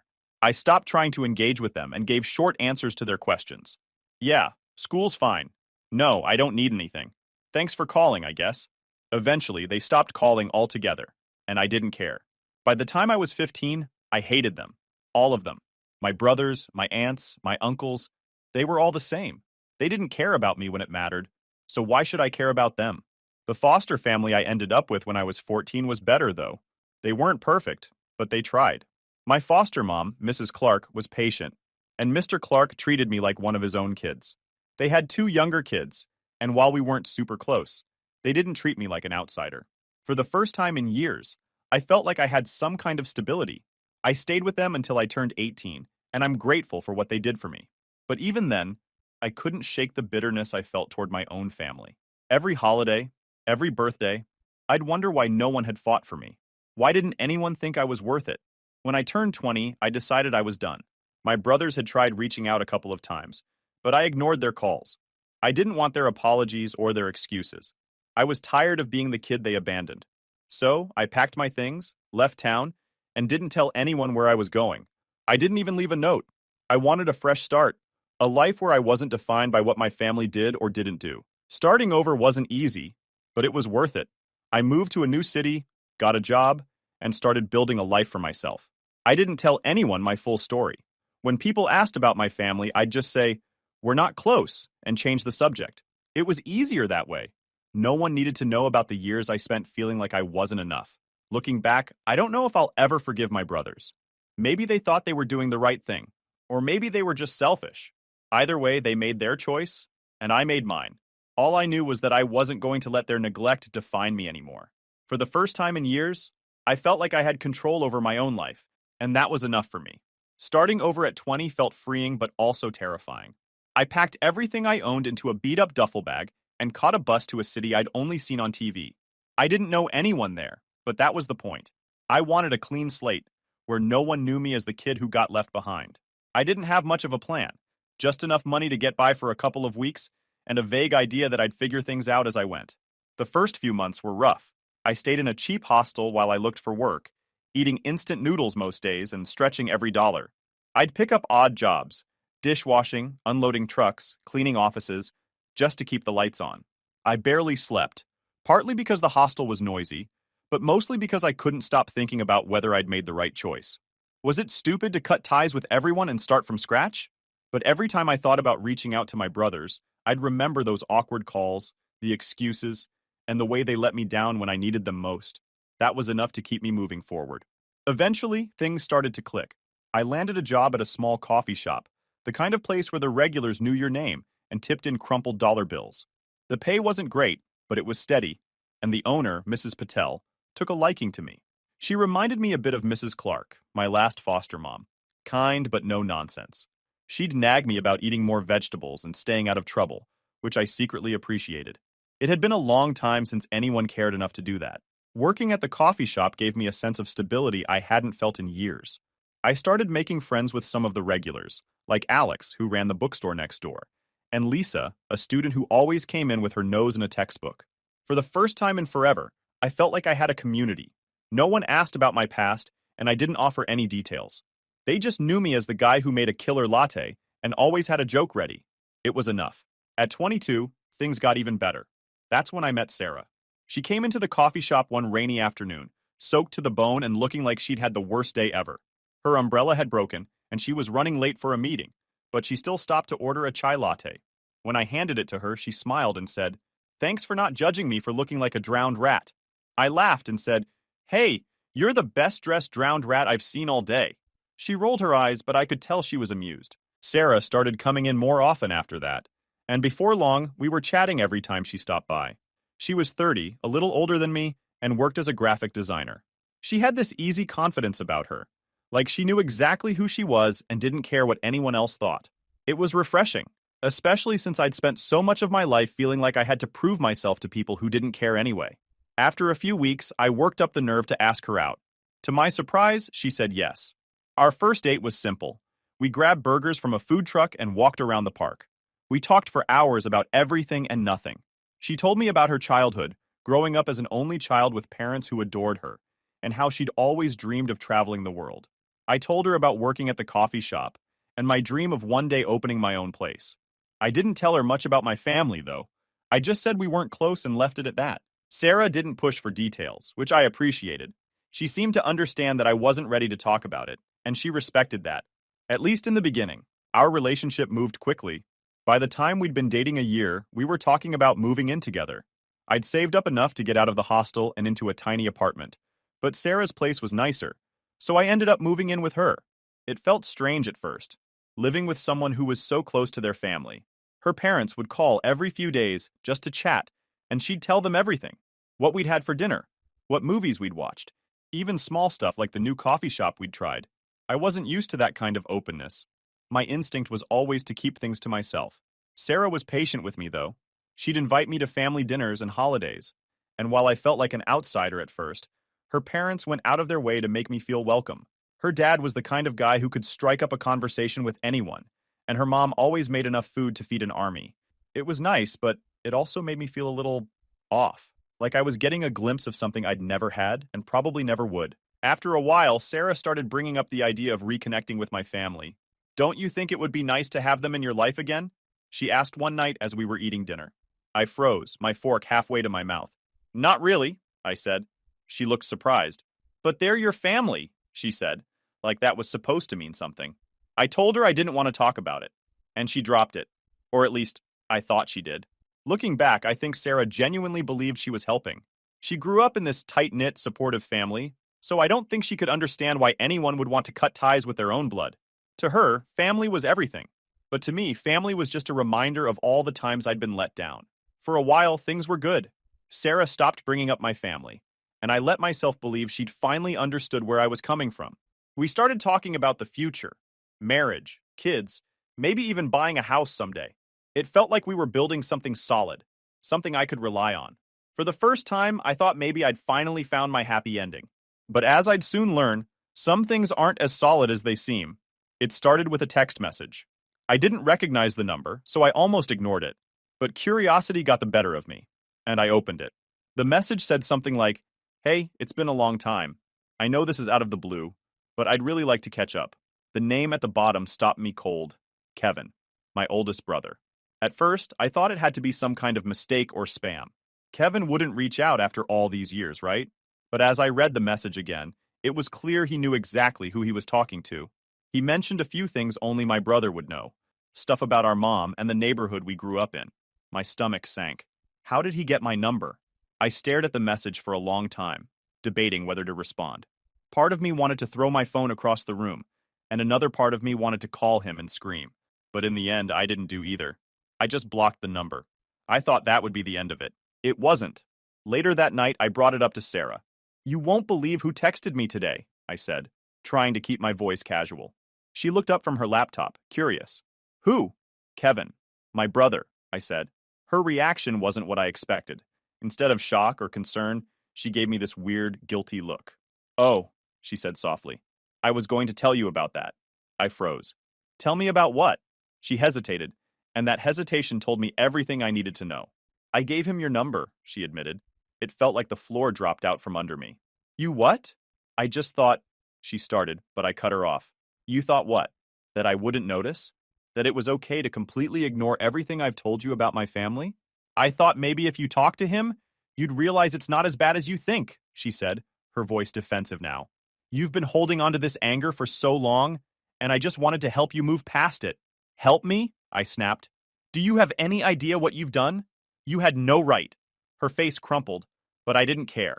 I stopped trying to engage with them and gave short answers to their questions. Yeah, school's fine. No, I don't need anything. Thanks for calling, I guess. Eventually, they stopped calling altogether, and I didn't care. By the time I was 15, I hated them. All of them. My brothers, my aunts, my uncles, they were all the same. They didn't care about me when it mattered, so why should I care about them? The foster family I ended up with when I was 14 was better, though. They weren't perfect, but they tried. My foster mom, Mrs. Clark, was patient, and Mr. Clark treated me like one of his own kids. They had 2 younger kids, and while we weren't super close, they didn't treat me like an outsider. For the first time in years, I felt like I had some kind of stability. I stayed with them until I turned 18, and I'm grateful for what they did for me. But even then, I couldn't shake the bitterness I felt toward my own family. Every holiday, every birthday, I'd wonder why no one had fought for me. Why didn't anyone think I was worth it? When I turned 20, I decided I was done. My brothers had tried reaching out a couple of times, but I ignored their calls. I didn't want their apologies or their excuses. I was tired of being the kid they abandoned. So, I packed my things, left town, and didn't tell anyone where I was going. I didn't even leave a note. I wanted a fresh start, a life where I wasn't defined by what my family did or didn't do. Starting over wasn't easy, but it was worth it. I moved to a new city, got a job, and started building a life for myself. I didn't tell anyone my full story. When people asked about my family, I'd just say, "We're not close," and change the subject. It was easier that way. No one needed to know about the years I spent feeling like I wasn't enough. Looking back, I don't know if I'll ever forgive my brothers. Maybe they thought they were doing the right thing, or maybe they were just selfish. Either way, they made their choice, and I made mine. All I knew was that I wasn't going to let their neglect define me anymore. For the first time in years, I felt like I had control over my own life, and that was enough for me. Starting over at 20 felt freeing but also terrifying. I packed everything I owned into a beat-up duffel bag and caught a bus to a city I'd only seen on TV. I didn't know anyone there, but that was the point. I wanted a clean slate, where no one knew me as the kid who got left behind. I didn't have much of a plan, just enough money to get by for a couple of weeks, and a vague idea that I'd figure things out as I went. The first few months were rough. I stayed in a cheap hostel while I looked for work, eating instant noodles most days and stretching every dollar. I'd pick up odd jobs, dishwashing, unloading trucks, cleaning offices, just to keep the lights on. I barely slept, partly because the hostel was noisy, but mostly because I couldn't stop thinking about whether I'd made the right choice. Was it stupid to cut ties with everyone and start from scratch? But every time I thought about reaching out to my brothers, I'd remember those awkward calls, the excuses, and the way they let me down when I needed them most. That was enough to keep me moving forward. Eventually, things started to click. I landed a job at a small coffee shop, the kind of place where the regulars knew your name and tipped in crumpled dollar bills. The pay wasn't great, but it was steady, and the owner, Mrs. Patel, took a liking to me. She reminded me a bit of Mrs. Clark, my last foster mom. Kind but no nonsense. She'd nag me about eating more vegetables and staying out of trouble, which I secretly appreciated. It had been a long time since anyone cared enough to do that. Working at the coffee shop gave me a sense of stability I hadn't felt in years. I started making friends with some of the regulars, like Alex, who ran the bookstore next door, and Lisa, a student who always came in with her nose in a textbook. For the first time in forever, I felt like I had a community. No one asked about my past, and I didn't offer any details. They just knew me as the guy who made a killer latte and always had a joke ready. It was enough. At 22, things got even better. That's when I met Sarah. She came into the coffee shop one rainy afternoon, soaked to the bone and looking like she'd had the worst day ever. Her umbrella had broken, and she was running late for a meeting, but she still stopped to order a chai latte. When I handed it to her, she smiled and said, "Thanks for not judging me for looking like a drowned rat." I laughed and said, "Hey, you're the best-dressed drowned rat I've seen all day." She rolled her eyes, but I could tell she was amused. Sarah started coming in more often after that, and before long, we were chatting every time she stopped by. She was 30, a little older than me, and worked as a graphic designer. She had this easy confidence about her, like she knew exactly who she was and didn't care what anyone else thought. It was refreshing, especially since I'd spent so much of my life feeling like I had to prove myself to people who didn't care anyway. After a few weeks, I worked up the nerve to ask her out. To my surprise, she said yes. Our first date was simple. We grabbed burgers from a food truck and walked around the park. We talked for hours about everything and nothing. She told me about her childhood, growing up as an only child with parents who adored her, and how she'd always dreamed of traveling the world. I told her about working at the coffee shop, and my dream of one day opening my own place. I didn't tell her much about my family, though. I just said we weren't close and left it at that. Sarah didn't push for details, which I appreciated. She seemed to understand that I wasn't ready to talk about it, and she respected that. At least in the beginning, our relationship moved quickly. By the time we'd been dating a year, we were talking about moving in together. I'd saved up enough to get out of the hostel and into a tiny apartment, but Sarah's place was nicer, so I ended up moving in with her. It felt strange at first, living with someone who was so close to their family. Her parents would call every few days just to chat, and she'd tell them everything. What we'd had for dinner, what movies we'd watched, even small stuff like the new coffee shop we'd tried. I wasn't used to that kind of openness. My instinct was always to keep things to myself. Sarah was patient with me, though. She'd invite me to family dinners and holidays, and while I felt like an outsider at first, her parents went out of their way to make me feel welcome. Her dad was the kind of guy who could strike up a conversation with anyone, and her mom always made enough food to feed an army. It was nice, but it also made me feel a little off, like I was getting a glimpse of something I'd never had and probably never would. After a while, Sarah started bringing up the idea of reconnecting with my family. "Don't you think it would be nice to have them in your life again?" she asked one night as we were eating dinner. I froze, my fork halfway to my mouth. "Not really," I said. She looked surprised. "But they're your family," she said, like that was supposed to mean something. I told her I didn't want to talk about it, and she dropped it. Or at least, I thought she did. Looking back, I think Sarah genuinely believed she was helping. She grew up in this tight-knit, supportive family, so I don't think she could understand why anyone would want to cut ties with their own blood. To her, family was everything. But to me, family was just a reminder of all the times I'd been let down. For a while, things were good. Sarah stopped bringing up my family, and I let myself believe she'd finally understood where I was coming from. We started talking about the future, marriage, kids, maybe even buying a house someday. It felt like we were building something solid, something I could rely on. For the first time, I thought maybe I'd finally found my happy ending. But as I'd soon learn, some things aren't as solid as they seem. It started with a text message. I didn't recognize the number, so I almost ignored it. But curiosity got the better of me, and I opened it. The message said something like, "Hey, it's been a long time. I know this is out of the blue, but I'd really like to catch up." The name at the bottom stopped me cold. Kevin, my oldest brother. At first, I thought it had to be some kind of mistake or spam. Kevin wouldn't reach out after all these years, right? But as I read the message again, it was clear he knew exactly who he was talking to. He mentioned a few things only my brother would know. Stuff about our mom and the neighborhood we grew up in. My stomach sank. How did he get my number? I stared at the message for a long time, debating whether to respond. Part of me wanted to throw my phone across the room, and another part of me wanted to call him and scream. But in the end, I didn't do either. I just blocked the number. I thought that would be the end of it. It wasn't. Later that night, I brought it up to Sarah. "You won't believe who texted me today," I said, trying to keep my voice casual. She looked up from her laptop, curious. "Who?" "Kevin. My brother," I said. Her reaction wasn't what I expected. Instead of shock or concern, she gave me this weird, guilty look. "Oh," she said softly. "I was going to tell you about that." I froze. "Tell me about what?" She hesitated, and that hesitation told me everything I needed to know. "I gave him your number," she admitted. It felt like the floor dropped out from under me. "You what?" "I just thought," she started, but I cut her off. "You thought what? That I wouldn't notice? That it was okay to completely ignore everything I've told you about my family? I thought maybe if you talked to him, you'd realize it's not as bad as you think," she said, her voice defensive now. "You've been holding on to this anger for so long, and I just wanted to help you move past it." "Help me?" I snapped. "Do you have any idea what you've done? You had no right." Her face crumpled, but I didn't care.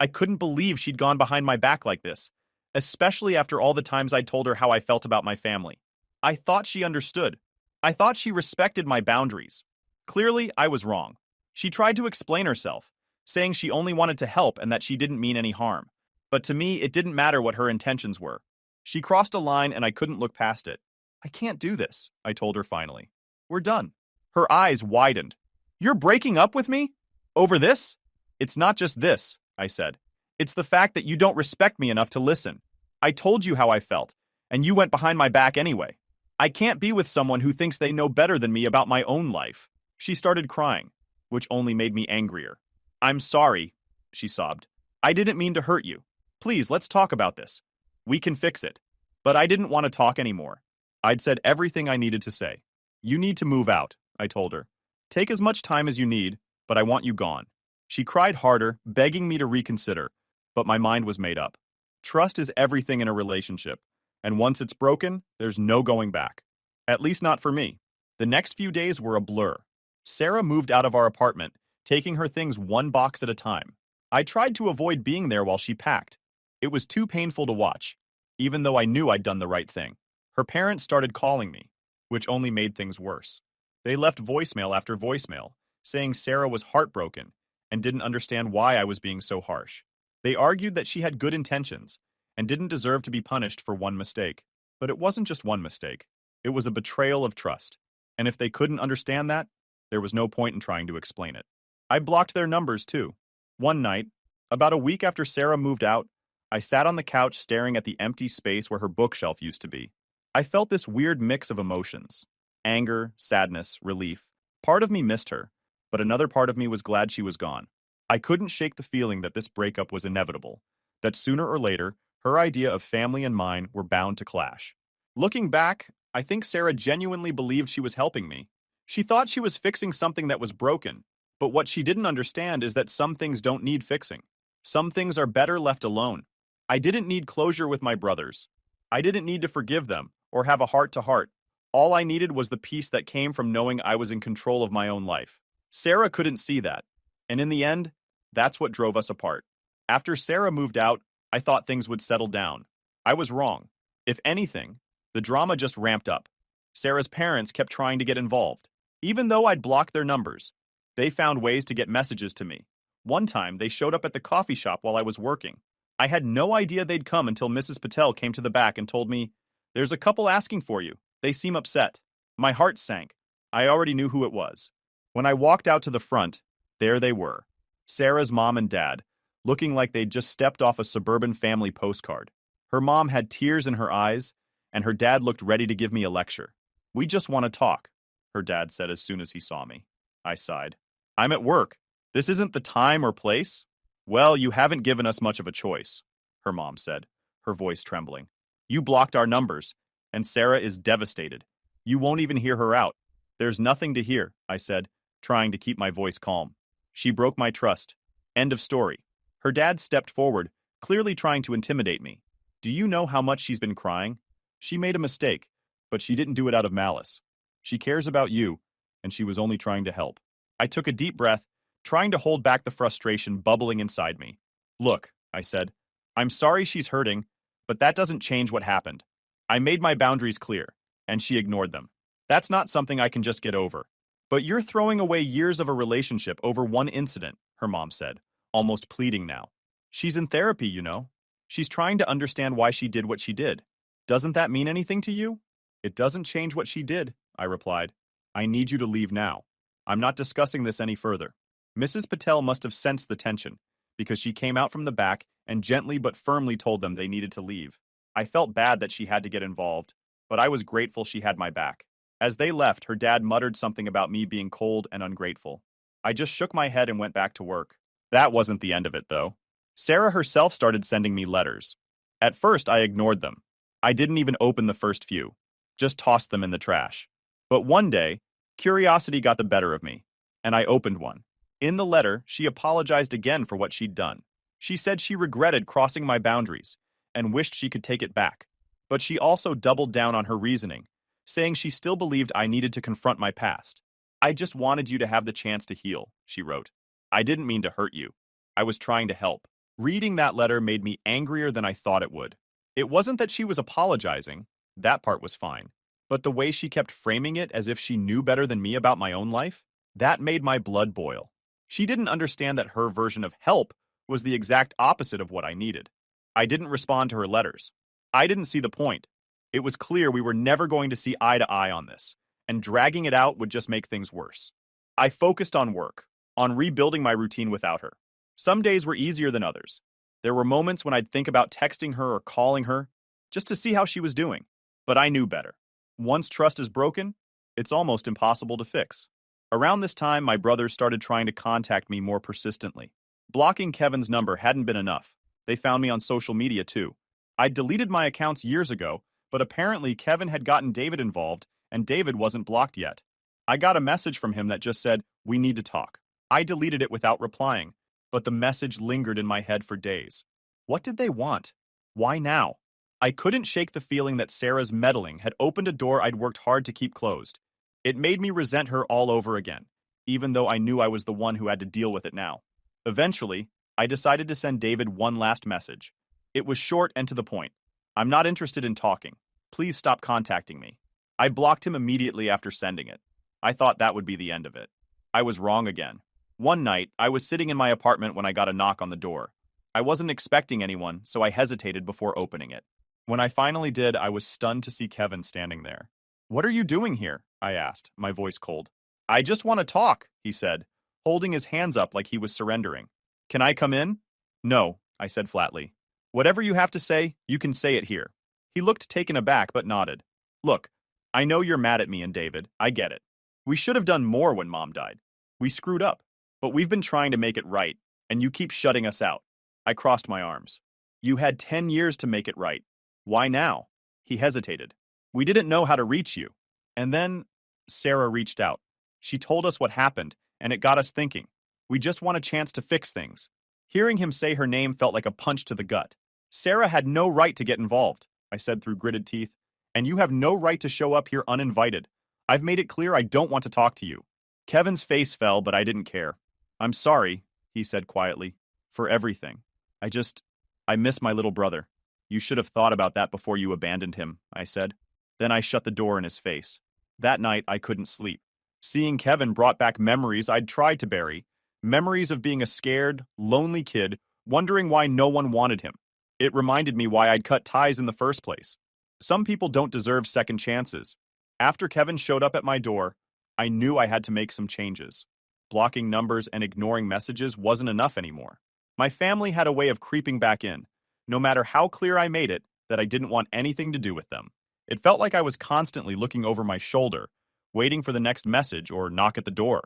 I couldn't believe she'd gone behind my back like this, especially after all the times I'd told her how I felt about my family. I thought she understood. I thought she respected my boundaries. Clearly, I was wrong. She tried to explain herself, saying she only wanted to help and that she didn't mean any harm. But to me, it didn't matter what her intentions were. She crossed a line and I couldn't look past it. "I can't do this," I told her finally. "We're done." Her eyes widened. "You're breaking up with me? Over this?" "It's not just this," I said. "It's the fact that you don't respect me enough to listen. I told you how I felt, and you went behind my back anyway. I can't be with someone who thinks they know better than me about my own life." She started crying, which only made me angrier. "I'm sorry," she sobbed. "I didn't mean to hurt you. Please, let's talk about this. We can fix it." But I didn't want to talk anymore. I'd said everything I needed to say. "You need to move out," I told her. "Take as much time as you need, but I want you gone." She cried harder, begging me to reconsider, but my mind was made up. Trust is everything in a relationship, and once it's broken, there's no going back. At least not for me. The next few days were a blur. Sarah moved out of our apartment, taking her things one box at a time. I tried to avoid being there while she packed. It was too painful to watch, even though I knew I'd done the right thing. Her parents started calling me, which only made things worse. They left voicemail after voicemail, saying Sarah was heartbroken and didn't understand why I was being so harsh. They argued that she had good intentions and didn't deserve to be punished for one mistake. But it wasn't just one mistake. It was a betrayal of trust. And if they couldn't understand that, there was no point in trying to explain it. I blocked their numbers too. One night, about a week after Sarah moved out, I sat on the couch staring at the empty space where her bookshelf used to be. I felt this weird mix of emotions. Anger, sadness, relief. Part of me missed her, but another part of me was glad she was gone. I couldn't shake the feeling that this breakup was inevitable, that sooner or later, her idea of family and mine were bound to clash. Looking back, I think Sarah genuinely believed she was helping me. She thought she was fixing something that was broken, but what she didn't understand is that some things don't need fixing. Some things are better left alone. I didn't need closure with my brothers. I didn't need to forgive them or have a heart-to-heart. All I needed was the peace that came from knowing I was in control of my own life. Sarah couldn't see that, and in the end, that's what drove us apart. After Sarah moved out, I thought things would settle down. I was wrong. If anything, the drama just ramped up. Sarah's parents kept trying to get involved. Even though I'd blocked their numbers, they found ways to get messages to me. One time, they showed up at the coffee shop while I was working. I had no idea they'd come until Mrs. Patel came to the back and told me, "There's a couple asking for you. They seem upset." My heart sank. I already knew who it was. When I walked out to the front, there they were, Sarah's mom and dad, looking like they'd just stepped off a suburban family postcard. Her mom had tears in her eyes, and her dad looked ready to give me a lecture. "We just want to talk," her dad said as soon as he saw me. I sighed. "I'm at work. This isn't the time or place." "Well, you haven't given us much of a choice," her mom said, her voice trembling. "You blocked our numbers, and Sarah is devastated. You won't even hear her out." "There's nothing to hear," I said, trying to keep my voice calm. "She broke my trust. End of story." Her dad stepped forward, clearly trying to intimidate me. "Do you know how much she's been crying? She made a mistake, but she didn't do it out of malice. She cares about you, and she was only trying to help." I took a deep breath, trying to hold back the frustration bubbling inside me. "Look," I said, "I'm sorry she's hurting, but that doesn't change what happened. I made my boundaries clear, and she ignored them. That's not something I can just get over." "But you're throwing away years of a relationship over one incident," her mom said, almost pleading now. "She's in therapy, you know. She's trying to understand why she did what she did. Doesn't that mean anything to you?" "It doesn't change what she did," I replied. "I need you to leave now. I'm not discussing this any further." Mrs. Patel must have sensed the tension, because she came out from the back and gently but firmly told them they needed to leave. I felt bad that she had to get involved, but I was grateful she had my back. As they left, her dad muttered something about me being cold and ungrateful. I just shook my head and went back to work. That wasn't the end of it, though. Sarah herself started sending me letters. At first, I ignored them. I didn't even open the first few, just tossed them in the trash. But one day, curiosity got the better of me, and I opened one. In the letter, she apologized again for what she'd done. She said she regretted crossing my boundaries and wished she could take it back. But she also doubled down on her reasoning, saying she still believed I needed to confront my past. "I just wanted you to have the chance to heal," she wrote. "I didn't mean to hurt you. I was trying to help." Reading that letter made me angrier than I thought it would. It wasn't that she was apologizing. That part was fine. But the way she kept framing it as if she knew better than me about my own life, that made my blood boil. She didn't understand that her version of help was the exact opposite of what I needed. I didn't respond to her letters. I didn't see the point. It was clear we were never going to see eye to eye on this, and dragging it out would just make things worse. I focused on work, on rebuilding my routine without her. Some days were easier than others. There were moments when I'd think about texting her or calling her, just to see how she was doing. But I knew better. Once trust is broken, it's almost impossible to fix. Around this time, my brothers started trying to contact me more persistently. Blocking Kevin's number hadn't been enough. They found me on social media too. I'd deleted my accounts years ago, but apparently Kevin had gotten David involved, and David wasn't blocked yet. I got a message from him that just said, "We need to talk." I deleted it without replying, but the message lingered in my head for days. What did they want? Why now? I couldn't shake the feeling that Sarah's meddling had opened a door I'd worked hard to keep closed. It made me resent her all over again, even though I knew I was the one who had to deal with it now. Eventually, I decided to send David one last message. It was short and to the point. "I'm not interested in talking. Please stop contacting me." I blocked him immediately after sending it. I thought that would be the end of it. I was wrong again. One night, I was sitting in my apartment when I got a knock on the door. I wasn't expecting anyone, so I hesitated before opening it. When I finally did, I was stunned to see Kevin standing there. "What are you doing here?" I asked, my voice cold. "I just want to talk," he said, holding his hands up like he was surrendering. "Can I come in?" "No," I said flatly. "Whatever you have to say, you can say it here." He looked taken aback but nodded. "Look, I know you're mad at me and David. I get it. We should have done more when Mom died. We screwed up, but we've been trying to make it right, and you keep shutting us out." I crossed my arms. "You had 10 years to make it right. Why now?" He hesitated. "We didn't know how to reach you. And then Sarah reached out. She told us what happened, and it got us thinking. We just want a chance to fix things." Hearing him say her name felt like a punch to the gut. "Sarah had no right to get involved," I said through gritted teeth, And you have no right to show up here uninvited. I've made it clear I don't want to talk to you. Kevin's face fell, but I didn't care. I'm sorry, he said quietly, for everything. I miss my little brother. You should have thought about that before you abandoned him, I said. Then I shut the door in his face. That night, I couldn't sleep. Seeing Kevin brought back memories I'd tried to bury, memories of being a scared, lonely kid, wondering why no one wanted him. It reminded me why I'd cut ties in the first place. Some people don't deserve second chances. After Kevin showed up at my door, I knew I had to make some changes. Blocking numbers and ignoring messages wasn't enough anymore. My family had a way of creeping back in, no matter how clear I made it that I didn't want anything to do with them. It felt like I was constantly looking over my shoulder, waiting for the next message or knock at the door.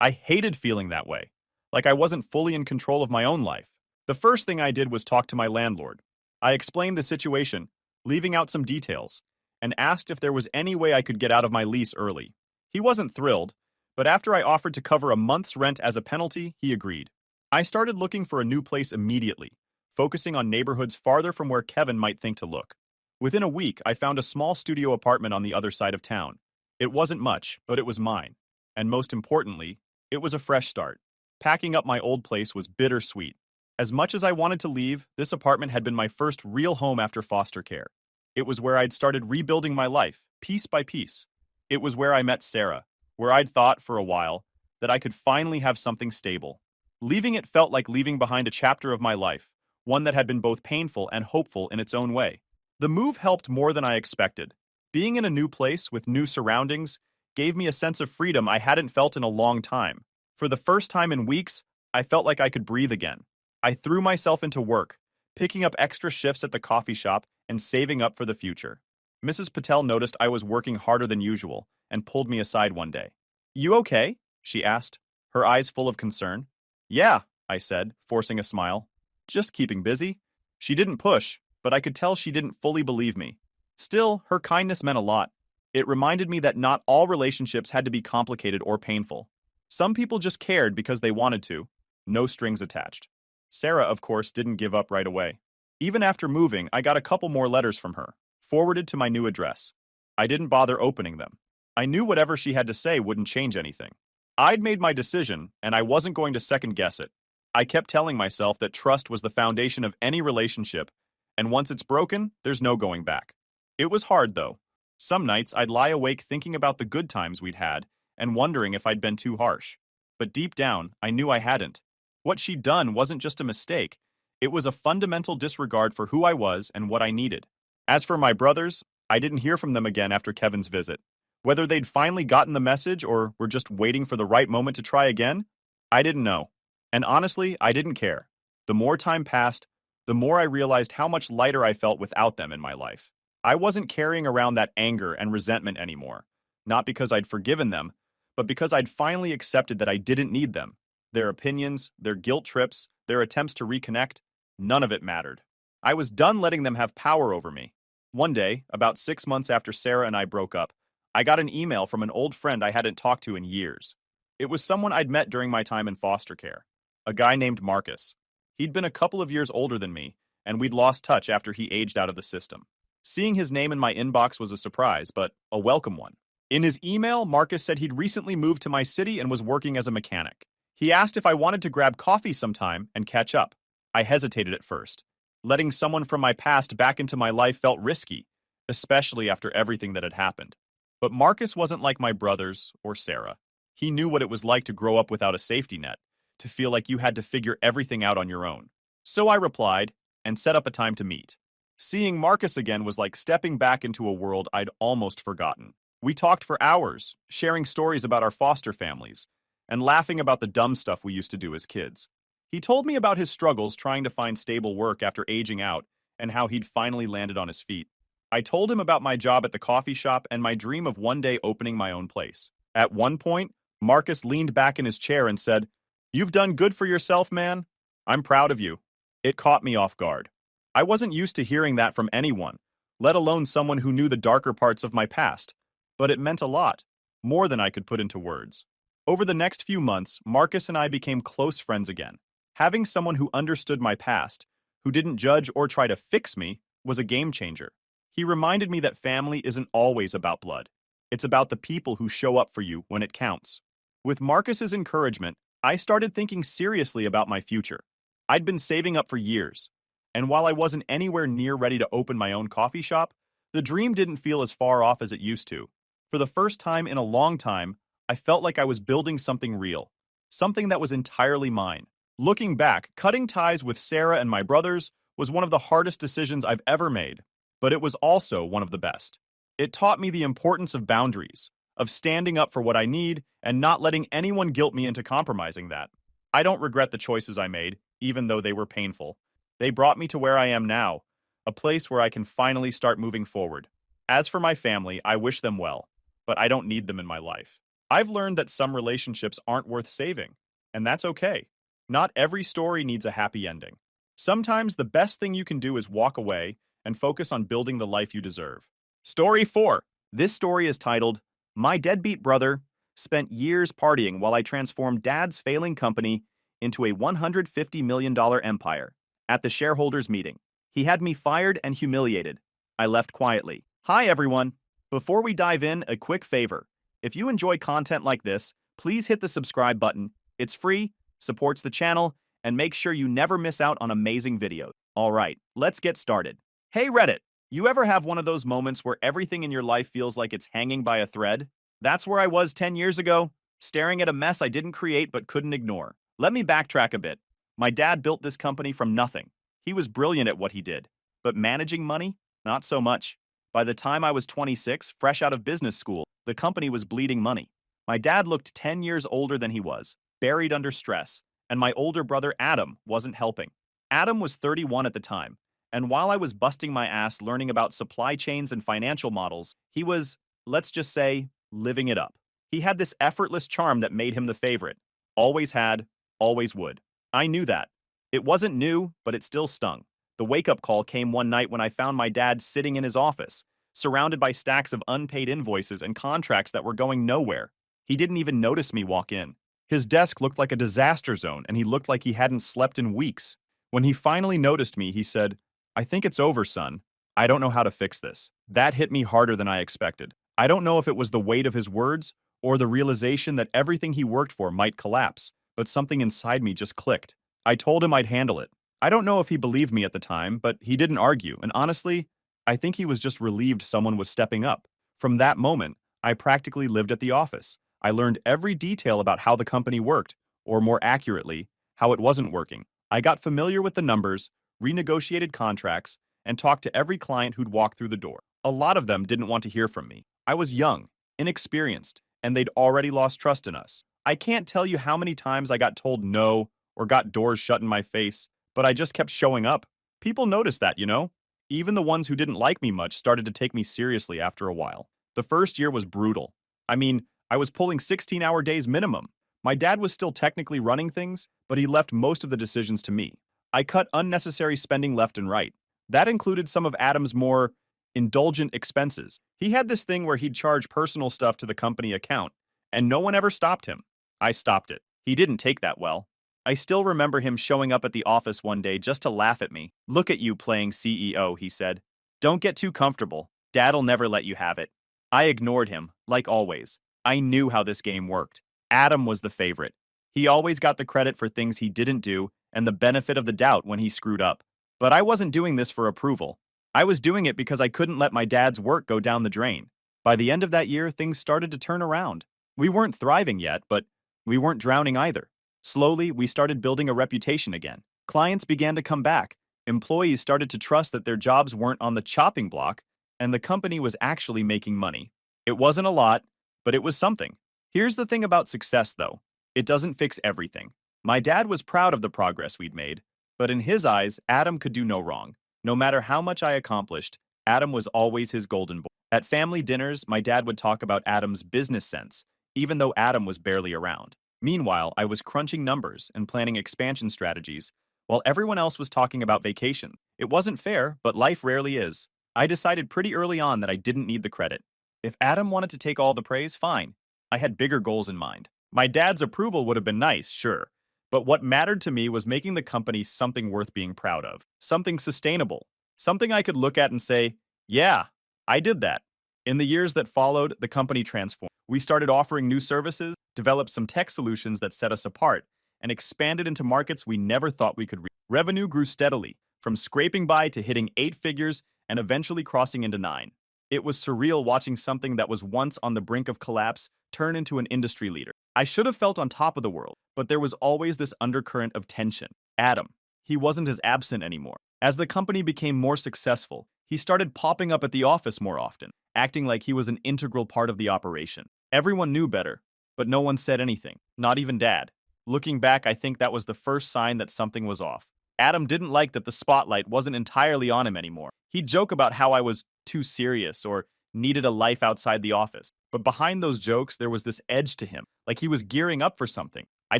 I hated feeling that way, like I wasn't fully in control of my own life. The first thing I did was talk to my landlord. I explained the situation, leaving out some details, and asked if there was any way I could get out of my lease early. He wasn't thrilled, but after I offered to cover a month's rent as a penalty, he agreed. I started looking for a new place immediately, focusing on neighborhoods farther from where Kevin might think to look. Within a week, I found a small studio apartment on the other side of town. It wasn't much, but it was mine. And most importantly, it was a fresh start. Packing up my old place was bittersweet. As much as I wanted to leave, this apartment had been my first real home after foster care. It was where I'd started rebuilding my life, piece by piece. It was where I met Sarah, where I'd thought for a while that I could finally have something stable. Leaving it felt like leaving behind a chapter of my life, one that had been both painful and hopeful in its own way. The move helped more than I expected. Being in a new place with new surroundings gave me a sense of freedom I hadn't felt in a long time. For the first time in weeks, I felt like I could breathe again. I threw myself into work, picking up extra shifts at the coffee shop and saving up for the future. Mrs. Patel noticed I was working harder than usual and pulled me aside one day. "You okay?" she asked, her eyes full of concern. "Yeah," I said, forcing a smile. "Just keeping busy." She didn't push, but I could tell she didn't fully believe me. Still, her kindness meant a lot. It reminded me that not all relationships had to be complicated or painful. Some people just cared because they wanted to, no strings attached. Sarah, of course, didn't give up right away. Even after moving, I got a couple more letters from her, forwarded to my new address. I didn't bother opening them. I knew whatever she had to say wouldn't change anything. I'd made my decision, and I wasn't going to second guess it. I kept telling myself that trust was the foundation of any relationship, and once it's broken, there's no going back. It was hard, though. Some nights I'd lie awake thinking about the good times we'd had and wondering if I'd been too harsh. But deep down, I knew I hadn't. What she'd done wasn't just a mistake. It was a fundamental disregard for who I was and what I needed. As for my brothers, I didn't hear from them again after Kevin's visit. Whether they'd finally gotten the message or were just waiting for the right moment to try again, I didn't know. And honestly, I didn't care. The more time passed, the more I realized how much lighter I felt without them in my life. I wasn't carrying around that anger and resentment anymore, not because I'd forgiven them, but because I'd finally accepted that I didn't need them. Their opinions, their guilt trips, their attempts to reconnect, none of it mattered. I was done letting them have power over me. One day, about 6 months after Sarah and I broke up, I got an email from an old friend I hadn't talked to in years. It was someone I'd met during my time in foster care, a guy named Marcus. He'd been a couple of years older than me, and we'd lost touch after he aged out of the system. Seeing his name in my inbox was a surprise, but a welcome one. In his email, Marcus said he'd recently moved to my city and was working as a mechanic. He asked if I wanted to grab coffee sometime and catch up. I hesitated at first. Letting someone from my past back into my life felt risky, especially after everything that had happened. But Marcus wasn't like my brothers or Sarah. He knew what it was like to grow up without a safety net, to feel like you had to figure everything out on your own. So I replied and set up a time to meet. Seeing Marcus again was like stepping back into a world I'd almost forgotten. We talked for hours, sharing stories about our foster families, and laughing about the dumb stuff we used to do as kids. He told me about his struggles trying to find stable work after aging out and how he'd finally landed on his feet. I told him about my job at the coffee shop and my dream of one day opening my own place. At one point, Marcus leaned back in his chair and said, "You've done good for yourself, man. I'm proud of you." It caught me off guard. I wasn't used to hearing that from anyone, let alone someone who knew the darker parts of my past. But it meant a lot, more than I could put into words. Over the next few months, Marcus and I became close friends again. Having someone who understood my past, who didn't judge or try to fix me, was a game changer. He reminded me that family isn't always about blood. It's about the people who show up for you when it counts. With Marcus's encouragement, I started thinking seriously about my future. I'd been saving up for years, and while I wasn't anywhere near ready to open my own coffee shop, the dream didn't feel as far off as it used to. For the first time in a long time, I felt like I was building something real, something that was entirely mine. Looking back, cutting ties with Sarah and my brothers was one of the hardest decisions I've ever made, but it was also one of the best. It taught me the importance of boundaries, of standing up for what I need and not letting anyone guilt me into compromising that. I don't regret the choices I made, even though they were painful. They brought me to where I am now, a place where I can finally start moving forward. As for my family, I wish them well, but I don't need them in my life. I've learned that some relationships aren't worth saving, and that's okay. Not every story needs a happy ending. Sometimes the best thing you can do is walk away and focus on building the life you deserve. Story 4. This story is titled, My Deadbeat Brother Spent Years Partying While I Transformed Dad's Failing Company into a $150 million empire. At the shareholders' meeting, he had me fired and humiliated. I left quietly. Hi, everyone. Before we dive in, a quick favor. If you enjoy content like this, please hit the subscribe button. It's free, supports the channel, and make sure you never miss out on amazing videos. All right, let's get started. Hey, Reddit. You ever have one of those moments where everything in your life feels like it's hanging by a thread? That's where I was 10 years ago, staring at a mess I didn't create but couldn't ignore. Let me backtrack a bit. My dad built this company from nothing. He was brilliant at what he did, but managing money? Not so much. By the time I was 26, fresh out of business school, the company was bleeding money. My dad looked 10 years older than he was, buried under stress, and my older brother Adam wasn't helping. Adam was 31 at the time, and while I was busting my ass learning about supply chains and financial models, he was, let's just say, living it up. He had this effortless charm that made him the favorite. Always had, always would. I knew that. It wasn't new, but it still stung. The wake-up call came one night when I found my dad sitting in his office, surrounded by stacks of unpaid invoices and contracts that were going nowhere. He didn't even notice me walk in. His desk looked like a disaster zone, and he looked like he hadn't slept in weeks. When he finally noticed me, he said, I think it's over, son. I don't know how to fix this. That hit me harder than I expected. I don't know if it was the weight of his words or the realization that everything he worked for might collapse, but something inside me just clicked. I told him I'd handle it. I don't know if he believed me at the time, but he didn't argue, and honestly, I think he was just relieved someone was stepping up. From that moment, I practically lived at the office. I learned every detail about how the company worked, or more accurately, how it wasn't working. I got familiar with the numbers, renegotiated contracts, and talked to every client who'd walk through the door. A lot of them didn't want to hear from me. I was young, inexperienced, and they'd already lost trust in us. I can't tell you how many times I got told no or got doors shut in my face, but I just kept showing up. People noticed that, you know? Even the ones who didn't like me much started to take me seriously after a while. The first year was brutal. I mean, I was pulling 16-hour days minimum. My dad was still technically running things, but he left most of the decisions to me. I cut unnecessary spending left and right. That included some of Adam's more indulgent expenses. He had this thing where he'd charge personal stuff to the company account, and no one ever stopped him. I stopped it. He didn't take that well. I still remember him showing up at the office one day just to laugh at me. Look at you playing CEO, he said. Don't get too comfortable. Dad'll never let you have it. I ignored him, like always. I knew how this game worked. Adam was the favorite. He always got the credit for things he didn't do and the benefit of the doubt when he screwed up. But I wasn't doing this for approval. I was doing it because I couldn't let my dad's work go down the drain. By the end of that year, things started to turn around. We weren't thriving yet, but we weren't drowning either. Slowly, we started building a reputation again. Clients began to come back. Employees started to trust that their jobs weren't on the chopping block, and the company was actually making money. It wasn't a lot, but it was something. Here's the thing about success, though. It doesn't fix everything. My dad was proud of the progress we'd made, but in his eyes, Adam could do no wrong. No matter how much I accomplished, Adam was always his golden boy. At family dinners, my dad would talk about Adam's business sense, even though Adam was barely around. Meanwhile, I was crunching numbers and planning expansion strategies, while everyone else was talking about vacation. It wasn't fair, but life rarely is. I decided pretty early on that I didn't need the credit. If Adam wanted to take all the praise, fine. I had bigger goals in mind. My dad's approval would have been nice, sure, but what mattered to me was making the company something worth being proud of, something sustainable, something I could look at and say, Yeah, I did that. In the years that followed, the company transformed. We started offering new services, developed some tech solutions that set us apart, and expanded into markets we never thought we could reach. Revenue grew steadily, from scraping by to hitting 8 figures and eventually crossing into 9. It was surreal watching something that was once on the brink of collapse turn into an industry leader. I should have felt on top of the world, but there was always this undercurrent of tension. Adam. He wasn't as absent anymore. As the company became more successful, he started popping up at the office more often, acting like he was an integral part of the operation. Everyone knew better, but no one said anything, not even Dad. Looking back, I think that was the first sign that something was off. Adam didn't like that the spotlight wasn't entirely on him anymore. He'd joke about how I was too serious or needed a life outside the office. But behind those jokes, there was this edge to him, like he was gearing up for something. I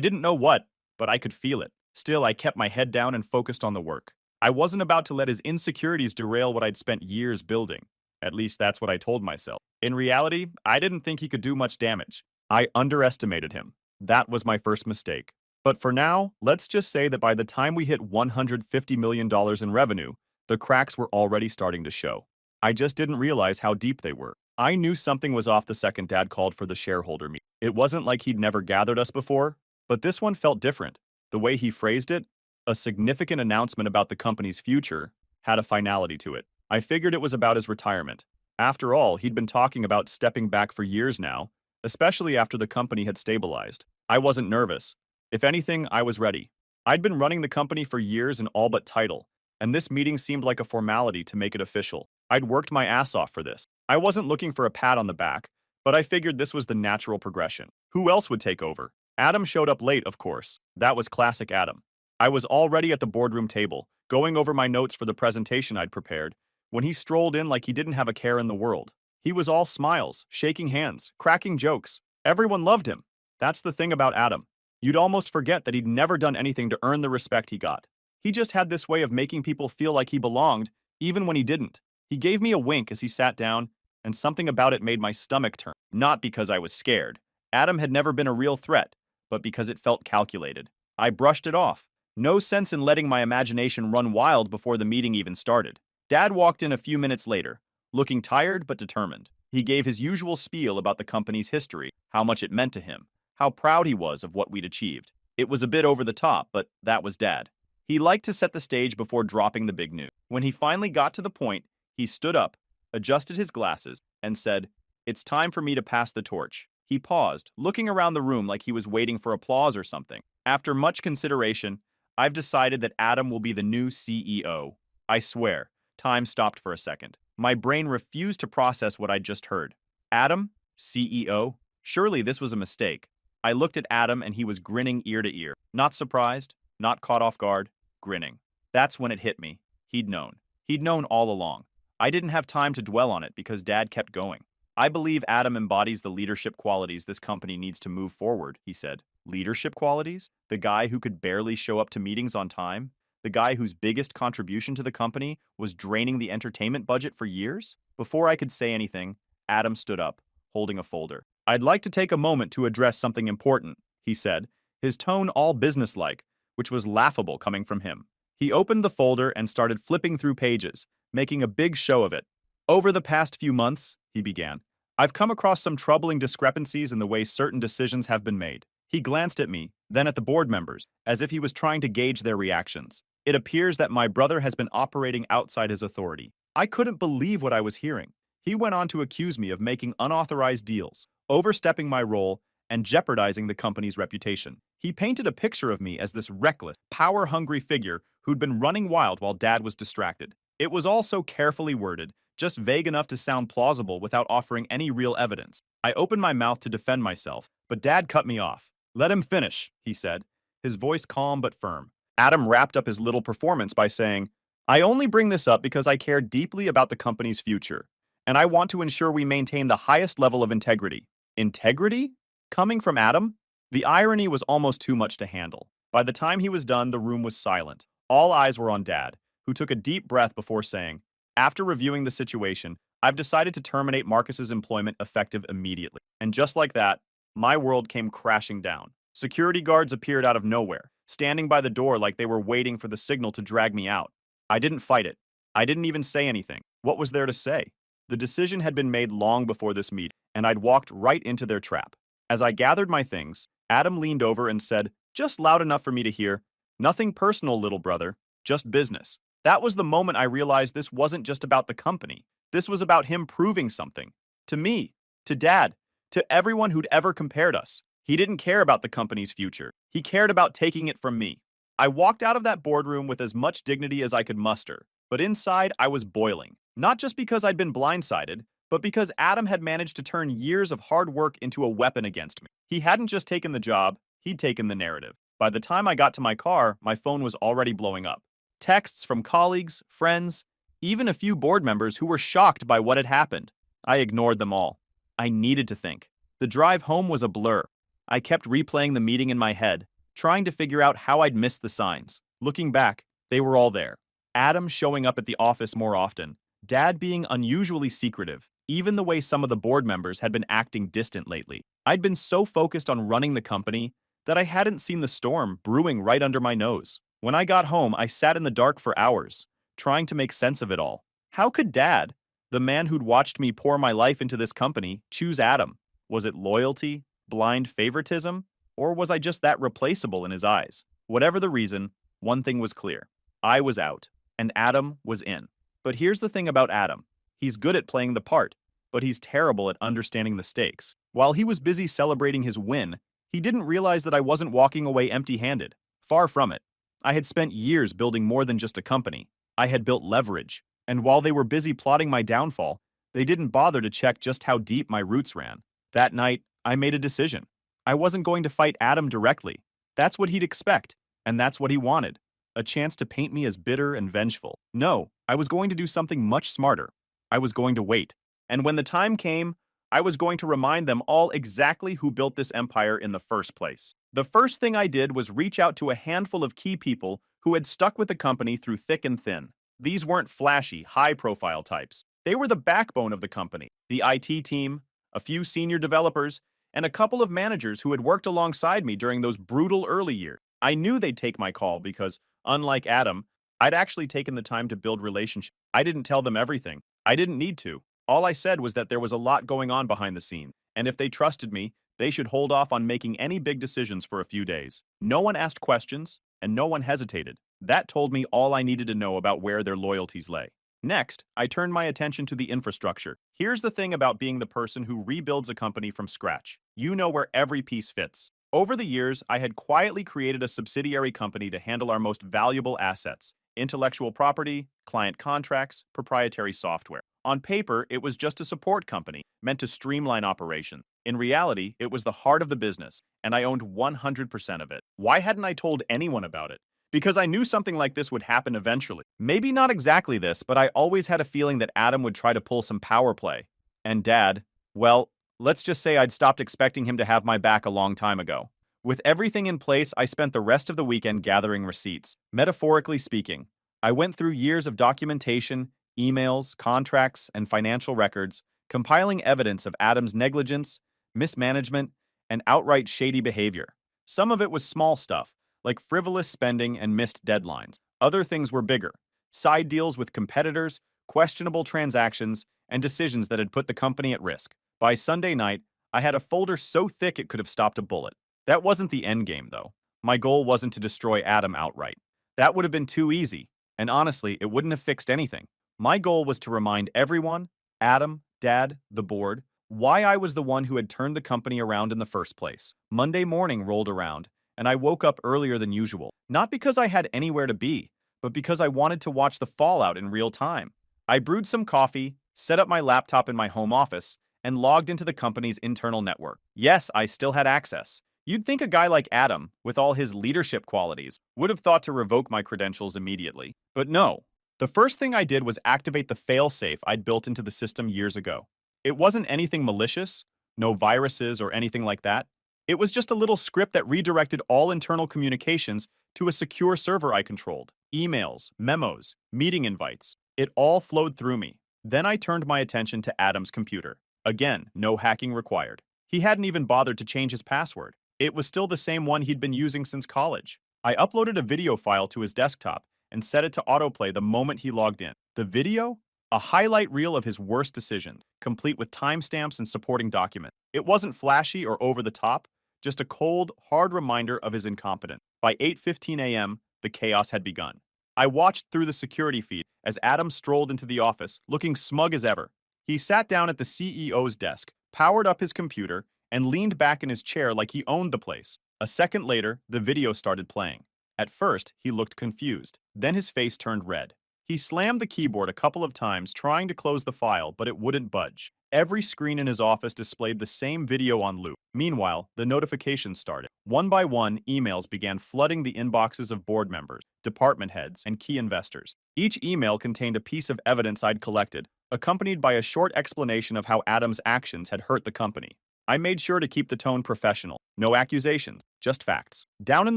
didn't know what, but I could feel it. Still, I kept my head down and focused on the work. I wasn't about to let his insecurities derail what I'd spent years building. At least that's what I told myself. In reality, I didn't think he could do much damage. I underestimated him. That was my first mistake. But for now, let's just say that by the time we hit $150 million in revenue, the cracks were already starting to show. I just didn't realize how deep they were. I knew something was off the second Dad called for the shareholder meeting. It wasn't like he'd never gathered us before, but this one felt different. The way he phrased it, a significant announcement about the company's future, had a finality to it. I figured it was about his retirement. After all, he'd been talking about stepping back for years now, especially after the company had stabilized. I wasn't nervous. If anything, I was ready. I'd been running the company for years in all but title, and this meeting seemed like a formality to make it official. I'd worked my ass off for this. I wasn't looking for a pat on the back, but I figured this was the natural progression. Who else would take over? Adam showed up late, of course. That was classic Adam. I was already at the boardroom table, going over my notes for the presentation I'd prepared, when he strolled in like he didn't have a care in the world. He was all smiles, shaking hands, cracking jokes. Everyone loved him. That's the thing about Adam. You'd almost forget that he'd never done anything to earn the respect he got. He just had this way of making people feel like he belonged, even when he didn't. He gave me a wink as he sat down, and something about it made my stomach turn. Not because I was scared. Adam had never been a real threat, but because it felt calculated. I brushed it off. No sense in letting my imagination run wild before the meeting even started. Dad walked in a few minutes later, looking tired but determined. He gave his usual spiel about the company's history, how much it meant to him, how proud he was of what we'd achieved. It was a bit over the top, but that was Dad. He liked to set the stage before dropping the big news. When he finally got to the point, he stood up, adjusted his glasses, and said, "It's time for me to pass the torch." He paused, looking around the room like he was waiting for applause or something. After much consideration, I've decided that Adam will be the new CEO. I swear, time stopped for a second. My brain refused to process what I'd just heard. Adam? CEO? Surely this was a mistake. I looked at Adam and he was grinning ear to ear. Not surprised, not caught off guard, grinning. That's when it hit me. He'd known. He'd known all along. I didn't have time to dwell on it because Dad kept going. I believe Adam embodies the leadership qualities this company needs to move forward, he said. Leadership qualities? The guy who could barely show up to meetings on time? The guy whose biggest contribution to the company was draining the entertainment budget for years? Before I could say anything, Adam stood up, holding a folder. "I'd like to take a moment to address something important," he said, his tone all businesslike, which was laughable coming from him. He opened the folder and started flipping through pages, making a big show of it. "Over the past few months," he began, "I've come across some troubling discrepancies in the way certain decisions have been made." He glanced at me, then at the board members, as if he was trying to gauge their reactions. "It appears that my brother has been operating outside his authority." I couldn't believe what I was hearing. He went on to accuse me of making unauthorized deals, overstepping my role, and jeopardizing the company's reputation. He painted a picture of me as this reckless, power-hungry figure who'd been running wild while Dad was distracted. It was all so carefully worded, just vague enough to sound plausible without offering any real evidence. I opened my mouth to defend myself, but Dad cut me off. "Let him finish," he said, his voice calm but firm. Adam wrapped up his little performance by saying, "I only bring this up because I care deeply about the company's future, and I want to ensure we maintain the highest level of integrity." Integrity? Coming from Adam? The irony was almost too much to handle. By the time he was done, the room was silent. All eyes were on Dad, who took a deep breath before saying, "After reviewing the situation, I've decided to terminate Marcus's employment effective immediately." And just like that, my world came crashing down. Security guards appeared out of nowhere, standing by the door like they were waiting for the signal to drag me out. I didn't fight it. I didn't even say anything. What was there to say? The decision had been made long before this meeting, and I'd walked right into their trap. As I gathered my things, Adam leaned over and said, just loud enough for me to hear, "Nothing personal, little brother, just business." That was the moment I realized this wasn't just about the company. This was about him proving something. To me, to Dad, to everyone who'd ever compared us. He didn't care about the company's future. He cared about taking it from me. I walked out of that boardroom with as much dignity as I could muster, but inside I was boiling. Not just because I'd been blindsided, but because Adam had managed to turn years of hard work into a weapon against me. He hadn't just taken the job, he'd taken the narrative. By the time I got to my car, my phone was already blowing up. Texts from colleagues, friends, even a few board members who were shocked by what had happened. I ignored them all. I needed to think. The drive home was a blur. I kept replaying the meeting in my head, trying to figure out how I'd missed the signs. Looking back, they were all there. Adam showing up at the office more often, Dad being unusually secretive, even the way some of the board members had been acting distant lately. I'd been so focused on running the company that I hadn't seen the storm brewing right under my nose. When I got home, I sat in the dark for hours, trying to make sense of it all. How could Dad, the man who'd watched me pour my life into this company, choose Adam? Was it loyalty, blind favoritism, or was I just that replaceable in his eyes? Whatever the reason, one thing was clear. I was out, and Adam was in. But here's the thing about Adam. He's good at playing the part, but he's terrible at understanding the stakes. While he was busy celebrating his win, he didn't realize that I wasn't walking away empty-handed. Far from it. I had spent years building more than just a company. I had built leverage, and while they were busy plotting my downfall, they didn't bother to check just how deep my roots ran. That night, I made a decision. I wasn't going to fight Adam directly. That's what he'd expect, and that's what he wanted. A chance to paint me as bitter and vengeful. No, I was going to do something much smarter. I was going to wait. And when the time came, I was going to remind them all exactly who built this empire in the first place. The first thing I did was reach out to a handful of key people who had stuck with the company through thick and thin. These weren't flashy, high-profile types. They were the backbone of the company. The IT team, a few senior developers, and a couple of managers who had worked alongside me during those brutal early years. I knew they'd take my call because, unlike Adam, I'd actually taken the time to build relationships. I didn't tell them everything. I didn't need to. All I said was that there was a lot going on behind the scenes, and if they trusted me, they should hold off on making any big decisions for a few days. No one asked questions, and no one hesitated. That told me all I needed to know about where their loyalties lay. Next, I turned my attention to the infrastructure. Here's the thing about being the person who rebuilds a company from scratch. You know where every piece fits. Over the years, I had quietly created a subsidiary company to handle our most valuable assets: intellectual property, client contracts, proprietary software. On paper, it was just a support company, meant to streamline operations. In reality, it was the heart of the business, and I owned 100% of it. Why hadn't I told anyone about it? Because I knew something like this would happen eventually. Maybe not exactly this, but I always had a feeling that Adam would try to pull some power play. And Dad, well, let's just say I'd stopped expecting him to have my back a long time ago. With everything in place, I spent the rest of the weekend gathering receipts. Metaphorically speaking, I went through years of documentation, emails, contracts, and financial records, compiling evidence of Adam's negligence, mismanagement, and outright shady behavior. Some of it was small stuff, like frivolous spending and missed deadlines. Other things were bigger: side deals with competitors, questionable transactions, and decisions that had put the company at risk. By Sunday night, I had a folder so thick it could have stopped a bullet. That wasn't the end game, though. My goal wasn't to destroy Adam outright. That would have been too easy, and honestly, it wouldn't have fixed anything. My goal was to remind everyone, Adam, Dad, the board, why I was the one who had turned the company around in the first place. Monday morning rolled around, and I woke up earlier than usual. Not because I had anywhere to be, but because I wanted to watch the fallout in real time. I brewed some coffee, set up my laptop in my home office, and logged into the company's internal network. Yes, I still had access. You'd think a guy like Adam, with all his leadership qualities, would have thought to revoke my credentials immediately. But no. The first thing I did was activate the failsafe I'd built into the system years ago. It wasn't anything malicious, no viruses or anything like that. It was just a little script that redirected all internal communications to a secure server I controlled. Emails, memos, meeting invites. It all flowed through me. Then I turned my attention to Adam's computer. Again, no hacking required. He hadn't even bothered to change his password. It was still the same one he'd been using since college. I uploaded a video file to his desktop and set it to autoplay the moment he logged in. The video? a highlight reel of his worst decisions, complete with timestamps and supporting documents. It wasn't flashy or over the top, just a cold, hard reminder of his incompetence. By 8:15 a.m., the chaos had begun. I watched through the security feed as Adam strolled into the office, looking smug as ever. He sat down at the CEO's desk, powered up his computer, and leaned back in his chair like he owned the place. A second later, the video started playing. At first, he looked confused. Then his face turned red. He slammed the keyboard a couple of times, trying to close the file, but it wouldn't budge. Every screen in his office displayed the same video on loop. Meanwhile, the notifications started. One by one, emails began flooding the inboxes of board members, department heads, and key investors. Each email contained a piece of evidence I'd collected, accompanied by a short explanation of how Adam's actions had hurt the company. I made sure to keep the tone professional. No accusations, just facts. Down in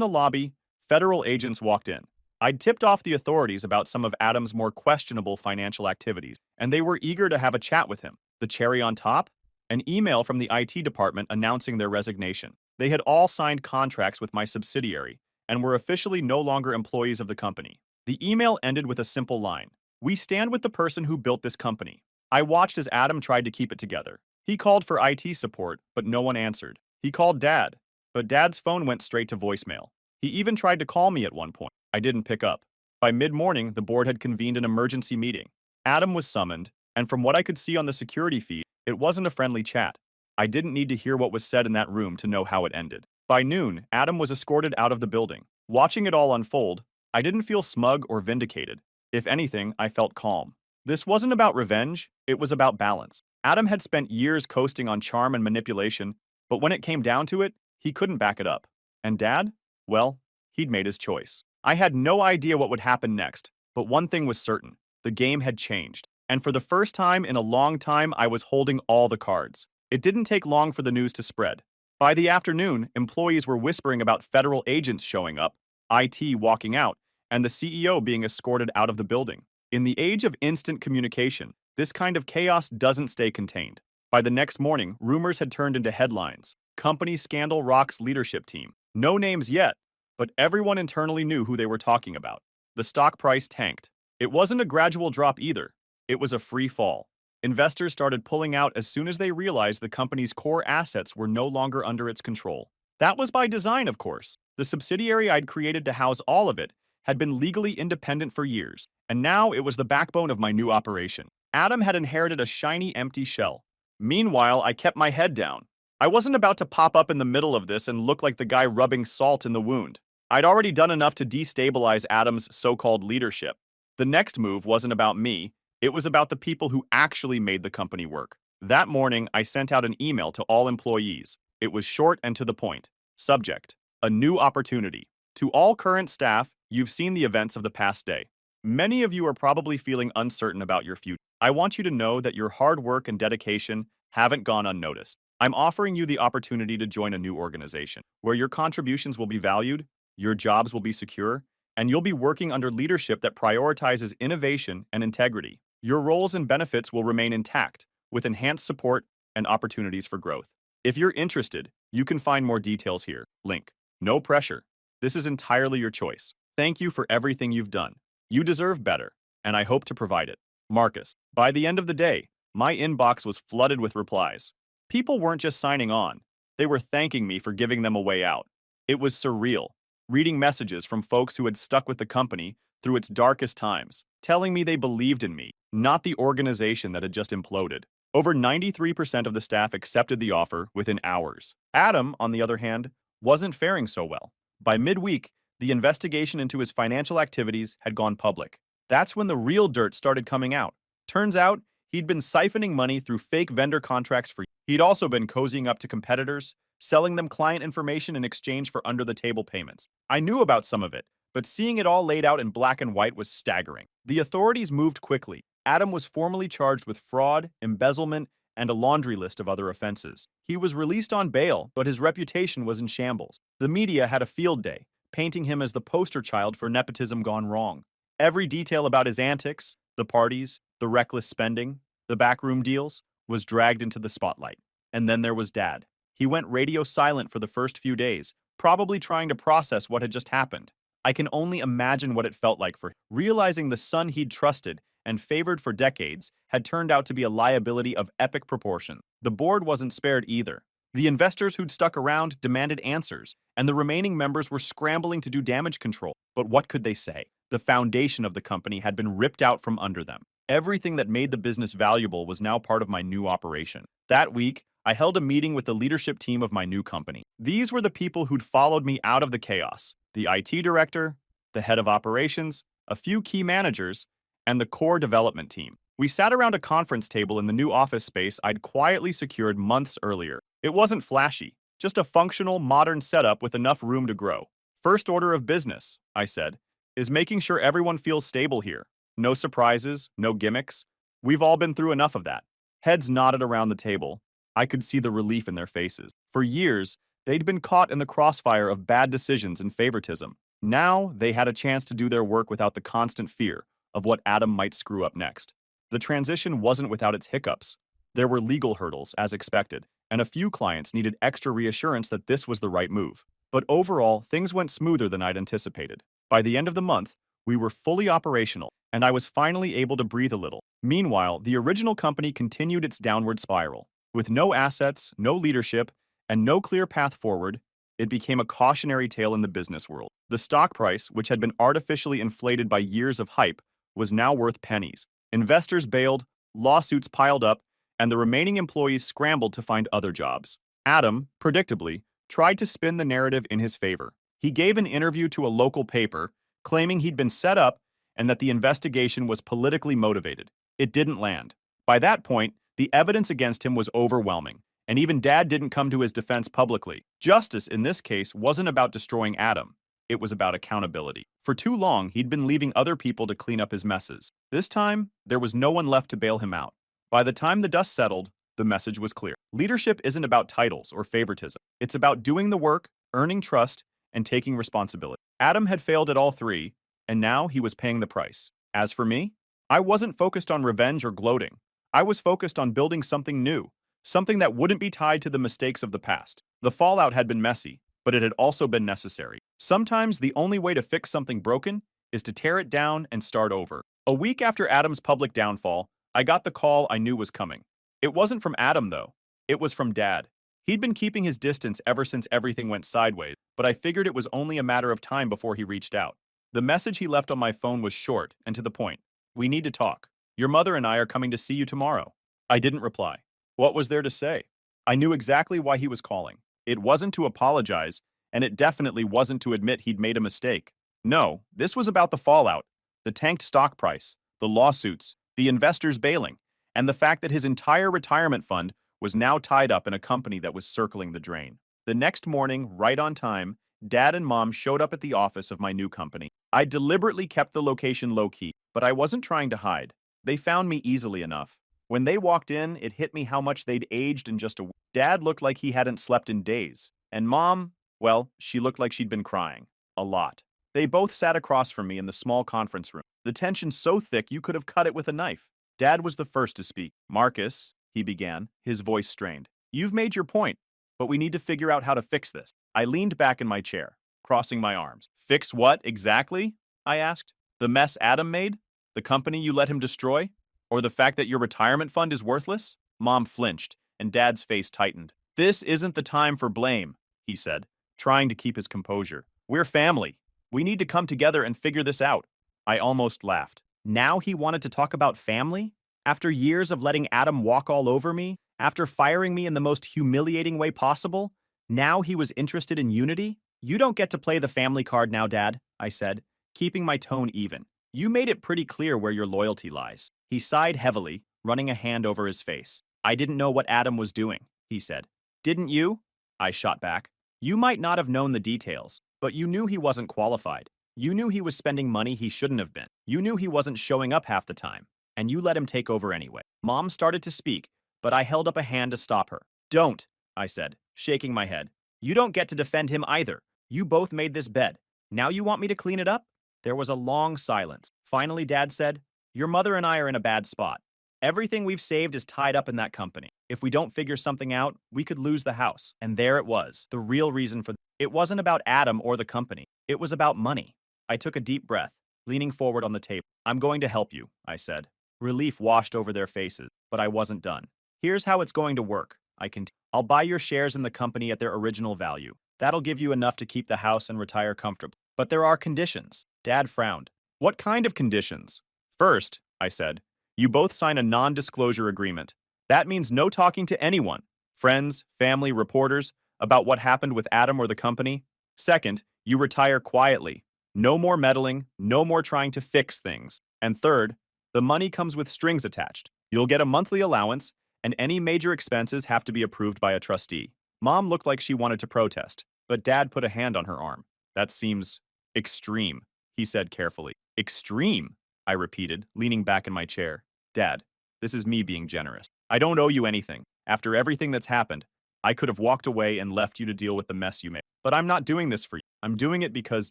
the lobby, federal agents walked in. I'd tipped off the authorities about some of Adam's more questionable financial activities, and they were eager to have a chat with him. The cherry on top? An email from the IT department announcing their resignation. They had all signed contracts with my subsidiary and were officially no longer employees of the company. The email ended with a simple line: "We stand with the person who built this company." I watched as Adam tried to keep it together. He called for IT support, but no one answered. He called Dad, but Dad's phone went straight to voicemail. He even tried to call me at one point. I didn't pick up. By mid-morning, the board had convened an emergency meeting. Adam was summoned, and from what I could see on the security feed, it wasn't a friendly chat. I didn't need to hear what was said in that room to know how it ended. By noon, Adam was escorted out of the building. Watching it all unfold, I didn't feel smug or vindicated. If anything, I felt calm. This wasn't about revenge, it was about balance. Adam had spent years coasting on charm and manipulation, but when it came down to it, he couldn't back it up. And Dad? Well, he'd made his choice. I had no idea what would happen next, but one thing was certain: the game had changed. And for the first time in a long time, I was holding all the cards. It didn't take long for the news to spread. By the afternoon, employees were whispering about federal agents showing up, IT walking out, and the CEO being escorted out of the building. In the age of instant communication, this kind of chaos doesn't stay contained. By the next morning, rumors had turned into headlines. Company scandal rocks leadership team. No names yet, but everyone internally knew who they were talking about. The stock price tanked. It wasn't a gradual drop either. It was a free fall. Investors started pulling out as soon as they realized the company's core assets were no longer under its control. That was by design, of course. The subsidiary I'd created to house all of it had been legally independent for years, and now it was the backbone of my new operation. Adam had inherited a shiny, empty shell. Meanwhile, I kept my head down. I wasn't about to pop up in the middle of this and look like the guy rubbing salt in the wound. I'd already done enough to destabilize Adam's so-called leadership. The next move wasn't about me. It was about the people who actually made the company work. That morning, I sent out an email to all employees. It was short and to the point. Subject: a new opportunity. To all current staff, you've seen the events of the past day. Many of you are probably feeling uncertain about your future. I want you to know that your hard work and dedication haven't gone unnoticed. I'm offering you the opportunity to join a new organization where your contributions will be valued, your jobs will be secure, and you'll be working under leadership that prioritizes innovation and integrity. Your roles and benefits will remain intact, with enhanced support and opportunities for growth. If you're interested, you can find more details here. Link. No pressure. This is entirely your choice. Thank you for everything you've done. You deserve better, and I hope to provide it. Marcus. By the end of the day, my inbox was flooded with replies. People weren't just signing on. They were thanking me for giving them a way out. It was surreal, reading messages from folks who had stuck with the company through its darkest times, telling me they believed in me, not the organization that had just imploded. Over 93% of the staff accepted the offer within hours. Adam, on the other hand, wasn't faring so well. By midweek, the investigation into his financial activities had gone public. That's when the real dirt started coming out. Turns out, he'd been siphoning money through fake vendor contracts for years. He'd also been cozying up to competitors, selling them client information in exchange for under-the-table payments. I knew about some of it, but seeing it all laid out in black and white was staggering. The authorities moved quickly. Adam was formally charged with fraud, embezzlement, and a laundry list of other offenses. He was released on bail, but his reputation was in shambles. The media had a field day, painting him as the poster child for nepotism gone wrong. Every detail about his antics, the parties, the reckless spending, the backroom deals, was dragged into the spotlight. And then there was Dad. He went radio silent for the first few days, probably trying to process what had just happened. I can only imagine what it felt like for him, realizing the son he'd trusted and favored for decades, had turned out to be a liability of epic proportion. The board wasn't spared either. The investors who'd stuck around demanded answers, and the remaining members were scrambling to do damage control. But what could they say? The foundation of the company had been ripped out from under them. Everything that made the business valuable was now part of my new operation. That week, I held a meeting with the leadership team of my new company. These were the people who'd followed me out of the chaos: the IT director, the head of operations, a few key managers, and the core development team. We sat around a conference table in the new office space I'd quietly secured months earlier. It wasn't flashy, just a functional, modern setup with enough room to grow. First order of business, I said, is making sure everyone feels stable here. No surprises, no gimmicks. We've all been through enough of that. Heads nodded around the table. I could see the relief in their faces. For years, they'd been caught in the crossfire of bad decisions and favoritism. Now, they had a chance to do their work without the constant fear of what Adam might screw up next. The transition wasn't without its hiccups. There were legal hurdles, as expected, and a few clients needed extra reassurance that this was the right move. But overall, things went smoother than I'd anticipated. By the end of the month, we were fully operational, and I was finally able to breathe a little. Meanwhile, the original company continued its downward spiral. With no assets, no leadership, and no clear path forward, it became a cautionary tale in the business world. The stock price, which had been artificially inflated by years of hype, was now worth pennies. Investors bailed, lawsuits piled up, and the remaining employees scrambled to find other jobs. Adam, predictably, tried to spin the narrative in his favor. He gave an interview to a local paper, claiming he'd been set up and that the investigation was politically motivated. It didn't land. By that point, the evidence against him was overwhelming, and even Dad didn't come to his defense publicly. Justice, in this case, wasn't about destroying Adam. It was about accountability. For too long, he'd been leaving other people to clean up his messes. This time, there was no one left to bail him out. By the time the dust settled, the message was clear. Leadership isn't about titles or favoritism. It's about doing the work, earning trust, and taking responsibility. Adam had failed at all three, and now he was paying the price. As for me, I wasn't focused on revenge or gloating. I was focused on building something new, something that wouldn't be tied to the mistakes of the past. The fallout had been messy, but it had also been necessary. Sometimes the only way to fix something broken is to tear it down and start over. A week after Adam's public downfall, I got the call I knew was coming. It wasn't from Adam, though. It was from Dad. He'd been keeping his distance ever since everything went sideways, but I figured it was only a matter of time before he reached out. The message he left on my phone was short and to the point. "We need to talk. Your mother and I are coming to see you tomorrow." I didn't reply. What was there to say? I knew exactly why he was calling. It wasn't to apologize, and it definitely wasn't to admit he'd made a mistake. No, this was about the fallout, the tanked stock price, the lawsuits, the investors bailing, and the fact that his entire retirement fund was now tied up in a company that was circling the drain. The next morning, right on time, Dad and Mom showed up at the office of my new company. I deliberately kept the location low-key, but I wasn't trying to hide. They found me easily enough. When they walked in, it hit me how much they'd aged in just a week. Dad looked like he hadn't slept in days, and Mom, well, she looked like she'd been crying. A lot. They both sat across from me in the small conference room, the tension so thick you could have cut it with a knife. Dad was the first to speak. "Marcus," he began, his voice strained. "You've made your point, but we need to figure out how to fix this." I leaned back in my chair, crossing my arms. "Fix what, exactly?" I asked. "The mess Adam made? The company you let him destroy? Or the fact that your retirement fund is worthless?" Mom flinched, and Dad's face tightened. "This isn't the time for blame," he said, trying to keep his composure. "We're family. We need to come together and figure this out." I almost laughed. Now he wanted to talk about family? After years of letting Adam walk all over me? After firing me in the most humiliating way possible? Now he was interested in unity? "You don't get to play the family card now, Dad," I said, keeping my tone even. "You made it pretty clear where your loyalty lies." He sighed heavily, running a hand over his face. "I didn't know what Adam was doing," he said. "Didn't you?" I shot back. "You might not have known the details, but you knew he wasn't qualified. You knew he was spending money he shouldn't have been. You knew he wasn't showing up half the time, and you let him take over anyway." Mom started to speak, but I held up a hand to stop her. "Don't," I said, shaking my head. "You don't get to defend him either. You both made this bed. Now you want me to clean it up?" There was a long silence. Finally, Dad said, "Your mother and I are in a bad spot. Everything we've saved is tied up in that company. If we don't figure something out, we could lose the house." And there it was, the real reason for it wasn't about Adam or the company. It was about money. I took a deep breath, leaning forward on the table. "I'm going to help you," I said. Relief washed over their faces, but I wasn't done. Here's how it's going to work, I continued. I'll buy your shares in the company at their original value. That'll give you enough to keep the house and retire comfortably. But there are conditions. Dad frowned. What kind of conditions? First, I said, you both sign a non-disclosure agreement. That means no talking to anyone, friends, family, reporters, about what happened with Adam or the company. Second, you retire quietly. No more meddling, no more trying to fix things. And third, the money comes with strings attached. You'll get a monthly allowance, and any major expenses have to be approved by a trustee. Mom looked like she wanted to protest, but Dad put a hand on her arm. That seems extreme, he said carefully. Extreme, I repeated, leaning back in my chair. Dad, this is me being generous. I don't owe you anything. After everything that's happened, I could have walked away and left you to deal with the mess you made. But I'm not doing this for you. I'm doing it because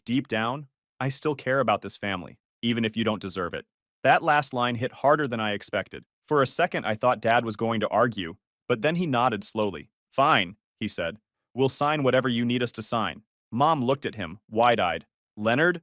deep down, I still care about this family, even if you don't deserve it. That last line hit harder than I expected. For a second, I thought Dad was going to argue, but then he nodded slowly. Fine, he said. We'll sign whatever you need us to sign. Mom looked at him, wide-eyed. Leonard?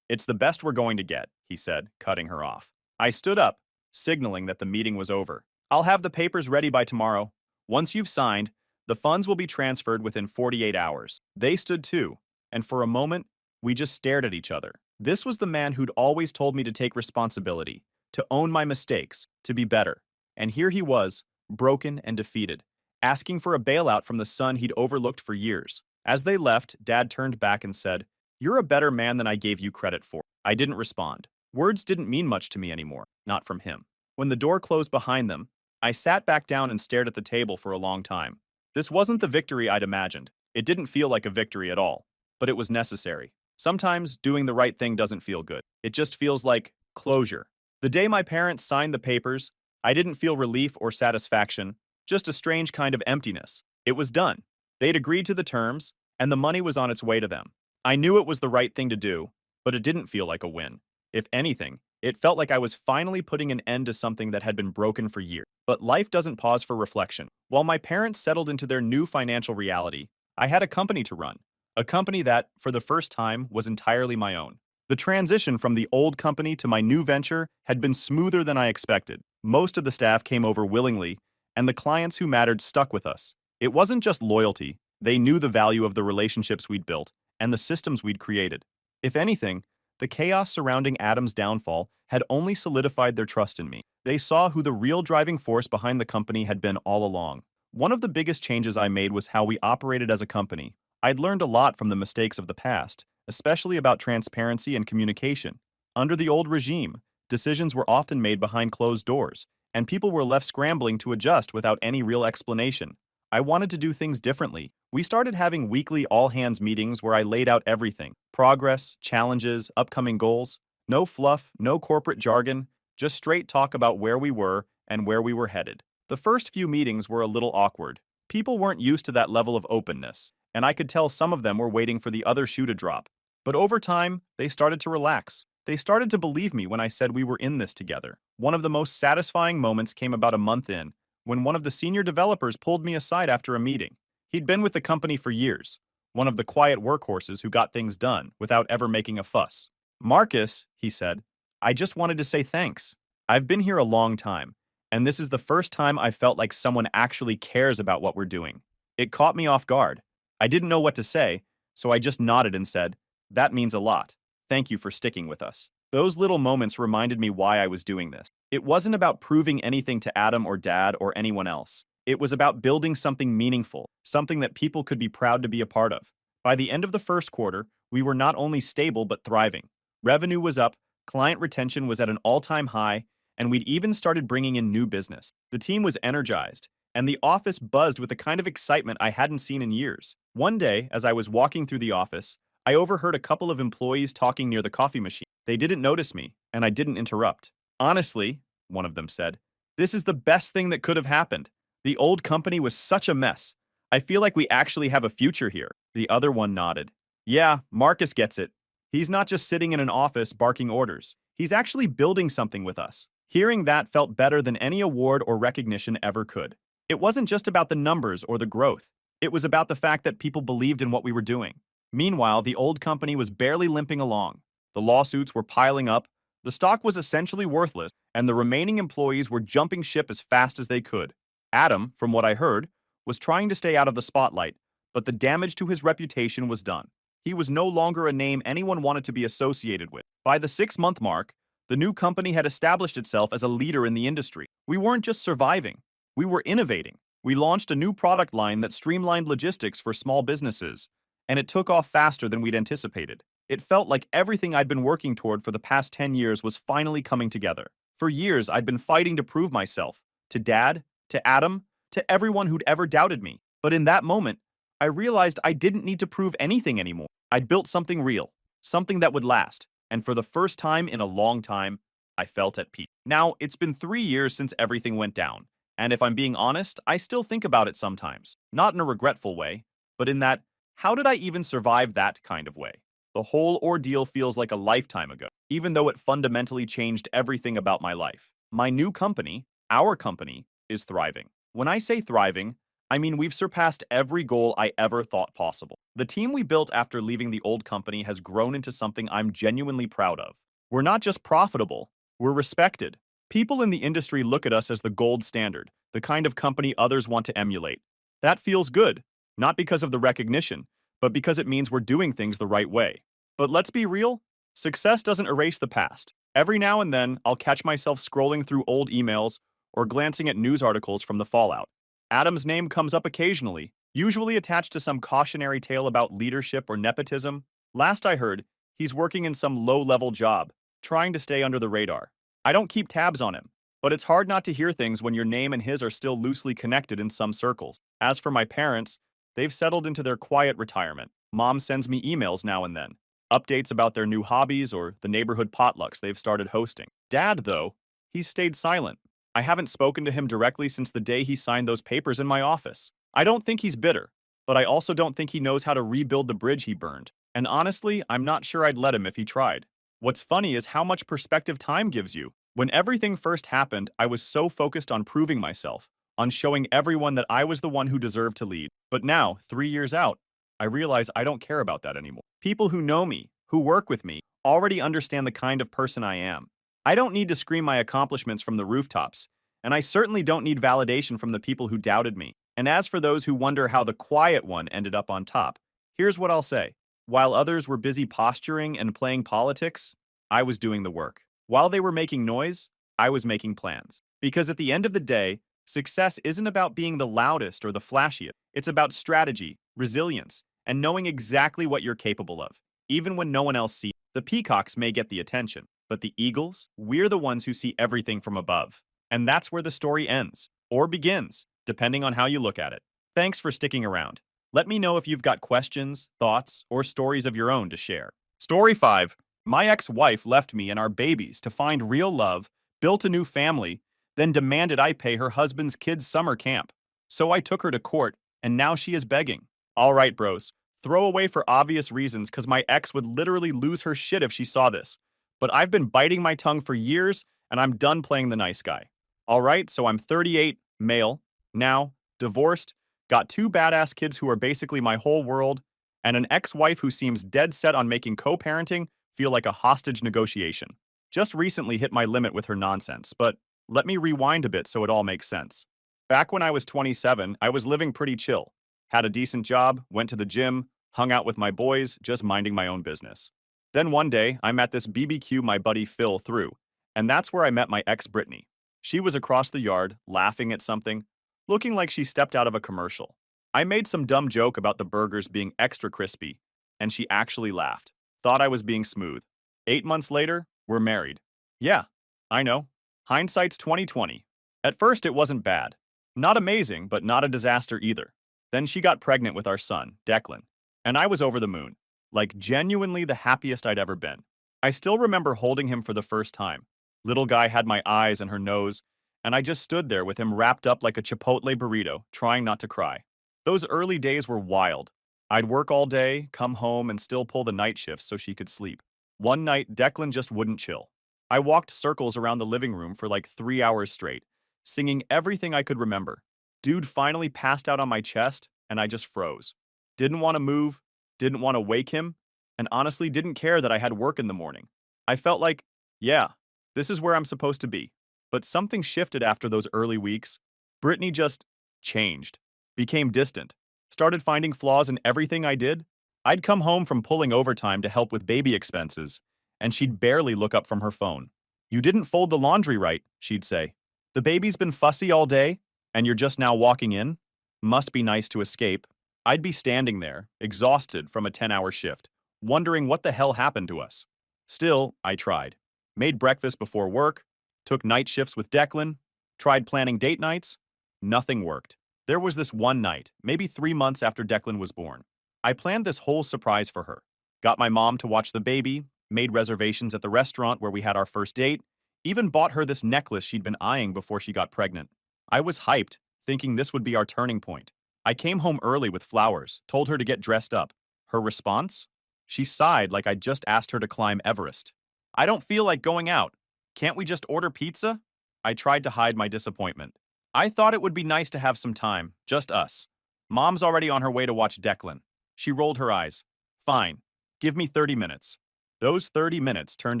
It's the best we're going to get, he said, cutting her off. I stood up, signaling that the meeting was over. I'll have the papers ready by tomorrow. Once you've signed, the funds will be transferred within 48 hours. They stood too, and for a moment, we just stared at each other. This was the man who'd always told me to take responsibility, to own my mistakes, to be better. And here he was, broken and defeated, asking for a bailout from the son he'd overlooked for years. As they left, Dad turned back and said, "You're a better man than I gave you credit for." I didn't respond. Words didn't mean much to me anymore, not from him. When the door closed behind them, I sat back down and stared at the table for a long time. This wasn't the victory I'd imagined. It didn't feel like a victory at all, but it was necessary. Sometimes doing the right thing doesn't feel good. It just feels like closure. The day my parents signed the papers, I didn't feel relief or satisfaction, just a strange kind of emptiness. It was done. They'd agreed to the terms, and the money was on its way to them. I knew it was the right thing to do, but it didn't feel like a win. If anything, it felt like I was finally putting an end to something that had been broken for years. But life doesn't pause for reflection. While my parents settled into their new financial reality, I had a company to run. A company that, for the first time, was entirely my own. The transition from the old company to my new venture had been smoother than I expected. Most of the staff came over willingly, and the clients who mattered stuck with us. It wasn't just loyalty. They knew the value of the relationships we'd built and the systems we'd created. If anything, the chaos surrounding Adam's downfall had only solidified their trust in me. They saw who the real driving force behind the company had been all along. One of the biggest changes I made was how we operated as a company. I'd learned a lot from the mistakes of the past, especially about transparency and communication. Under the old regime, decisions were often made behind closed doors, and people were left scrambling to adjust without any real explanation. I wanted to do things differently. We started having weekly all-hands meetings where I laid out everything: progress, challenges, upcoming goals. No fluff, no corporate jargon, just straight talk about where we were and where we were headed. The first few meetings were a little awkward. People weren't used to that level of openness, and I could tell some of them were waiting for the other shoe to drop. But over time, they started to relax. They started to believe me when I said we were in this together. One of the most satisfying moments came about a month in, when one of the senior developers pulled me aside after a meeting. He'd been with the company for years, one of the quiet workhorses who got things done without ever making a fuss. "Marcus," he said, "I just wanted to say thanks. I've been here a long time, and this is the first time I felt like someone actually cares about what we're doing." It caught me off guard. I didn't know what to say, so I just nodded and said, "That means a lot. Thank you for sticking with us." Those little moments reminded me why I was doing this. It wasn't about proving anything to Adam or Dad or anyone else. It was about building something meaningful, something that people could be proud to be a part of. By the end of the first quarter, we were not only stable but thriving. Revenue was up, client retention was at an all-time high, and we'd even started bringing in new business. The team was energized, and the office buzzed with the kind of excitement I hadn't seen in years. One day, as I was walking through the office, I overheard a couple of employees talking near the coffee machine. They didn't notice me, and I didn't interrupt. "Honestly," one of them said, "this is the best thing that could have happened. The old company was such a mess. I feel like we actually have a future here." The other one nodded. "Yeah, Marcus gets it. He's not just sitting in an office barking orders. He's actually building something with us." Hearing that felt better than any award or recognition ever could. It wasn't just about the numbers or the growth. It was about the fact that people believed in what we were doing. Meanwhile, the old company was barely limping along. The lawsuits were piling up, the stock was essentially worthless, and the remaining employees were jumping ship as fast as they could. Adam, from what I heard, was trying to stay out of the spotlight, but the damage to his reputation was done. He was no longer a name anyone wanted to be associated with. By the 6-month mark, the new company had established itself as a leader in the industry. We weren't just surviving, we were innovating. We launched a new product line that streamlined logistics for small businesses, and it took off faster than we'd anticipated. It felt like everything I'd been working toward for the past 10 years was finally coming together. For years, I'd been fighting to prove myself, to Dad, to Adam, to everyone who'd ever doubted me. But in that moment, I realized I didn't need to prove anything anymore. I'd built something real, something that would last, and for the first time in a long time, I felt at peace. Now, it's been 3 years since everything went down, and if I'm being honest, I still think about it sometimes. Not in a regretful way, but in that, how did I even survive that kind of way? The whole ordeal feels like a lifetime ago, even though it fundamentally changed everything about my life. My new company, our company, is thriving. When I say thriving, I mean we've surpassed every goal I ever thought possible. The team we built after leaving the old company has grown into something I'm genuinely proud of. We're not just profitable, we're respected. People in the industry look at us as the gold standard, the kind of company others want to emulate. That feels good, not because of the recognition, but because it means we're doing things the right way. But let's be real, success doesn't erase the past. Every now and then, I'll catch myself scrolling through old emails or glancing at news articles from the fallout. Adam's name comes up occasionally, usually attached to some cautionary tale about leadership or nepotism. Last I heard, he's working in some low-level job, trying to stay under the radar. I don't keep tabs on him, but it's hard not to hear things when your name and his are still loosely connected in some circles. As for my parents, they've settled into their quiet retirement. Mom sends me emails now and then, updates about their new hobbies or the neighborhood potlucks they've started hosting. Dad, though, he's stayed silent. I haven't spoken to him directly since the day he signed those papers in my office. I don't think he's bitter, but I also don't think he knows how to rebuild the bridge he burned. And honestly, I'm not sure I'd let him if he tried. What's funny is how much perspective time gives you. When everything first happened, I was so focused on proving myself, on showing everyone that I was the one who deserved to lead. But now, 3 years out, I realize I don't care about that anymore. People who know me, who work with me, already understand the kind of person I am. I don't need to scream my accomplishments from the rooftops, and I certainly don't need validation from the people who doubted me. And as for those who wonder how the quiet one ended up on top, here's what I'll say. While others were busy posturing and playing politics, I was doing the work. While they were making noise, I was making plans. Because at the end of the day, success isn't about being the loudest or the flashiest. It's about strategy, resilience, and knowing exactly what you're capable of, even when no one else sees. The peacocks may get the attention, but the eagles, we're the ones who see everything from above. And that's where the story ends, or begins, depending on how you look at it. Thanks for sticking around. Let me know if you've got questions, thoughts, or stories of your own to share. Story 5. My ex-wife left me and our babies to find real love, built a new family, then demanded I pay her husband's kids' summer camp. So I took her to court, and now she is begging. All right, bros. Throw away for obvious reasons because my ex would literally lose her shit if she saw this. But I've been biting my tongue for years, and I'm done playing the nice guy. All right, so I'm 38, male, now, divorced, got 2 badass kids who are basically my whole world, and an ex-wife who seems dead set on making co-parenting feel like a hostage negotiation. Just recently hit my limit with her nonsense, but let me rewind a bit so it all makes sense. Back when I was 27, I was living pretty chill. Had a decent job, went to the gym, hung out with my boys, just minding my own business. Then one day, I'm at this BBQ my buddy Phil threw, and that's where I met my ex Brittany. She was across the yard, laughing at something, looking like she stepped out of a commercial. I made some dumb joke about the burgers being extra crispy, and she actually laughed. Thought I was being smooth. 8 months later, we're married. Yeah, I know. Hindsight's 2020. At first, it wasn't bad. Not amazing, but not a disaster either. Then she got pregnant with our son, Declan, and I was over the moon. Like, genuinely the happiest I'd ever been. I still remember holding him for the first time. Little guy had my eyes and her nose, and I just stood there with him wrapped up like a Chipotle burrito, trying not to cry. Those early days were wild. I'd work all day, come home, and still pull the night shifts so she could sleep. One night, Declan just wouldn't chill. I walked circles around the living room for like 3 hours straight, singing everything I could remember. Dude finally passed out on my chest, and I just froze. Didn't want to move, didn't want to wake him, and honestly didn't care that I had work in the morning. I felt like, yeah, this is where I'm supposed to be. But something shifted after those early weeks. Brittany just changed, became distant, started finding flaws in everything I did. I'd come home from pulling overtime to help with baby expenses, and she'd barely look up from her phone. "You didn't fold the laundry right," she'd say. "The baby's been fussy all day, and you're just now walking in? Must be nice to escape." I'd be standing there, exhausted from a 10-hour shift, wondering what the hell happened to us. Still, I tried. Made breakfast before work, took night shifts with Declan, tried planning date nights. Nothing worked. There was this one night, maybe 3 months after Declan was born. I planned this whole surprise for her. Got my mom to watch the baby, made reservations at the restaurant where we had our first date, even bought her this necklace she'd been eyeing before she got pregnant. I was hyped, thinking this would be our turning point. I came home early with flowers, told her to get dressed up. Her response? She sighed like I'd just asked her to climb Everest. "I don't feel like going out. Can't we just order pizza?" I tried to hide my disappointment. I thought it would be nice to have some time, just us. Mom's already on her way to watch Declan. She rolled her eyes. "Fine. Give me 30 minutes. Those 30 minutes turned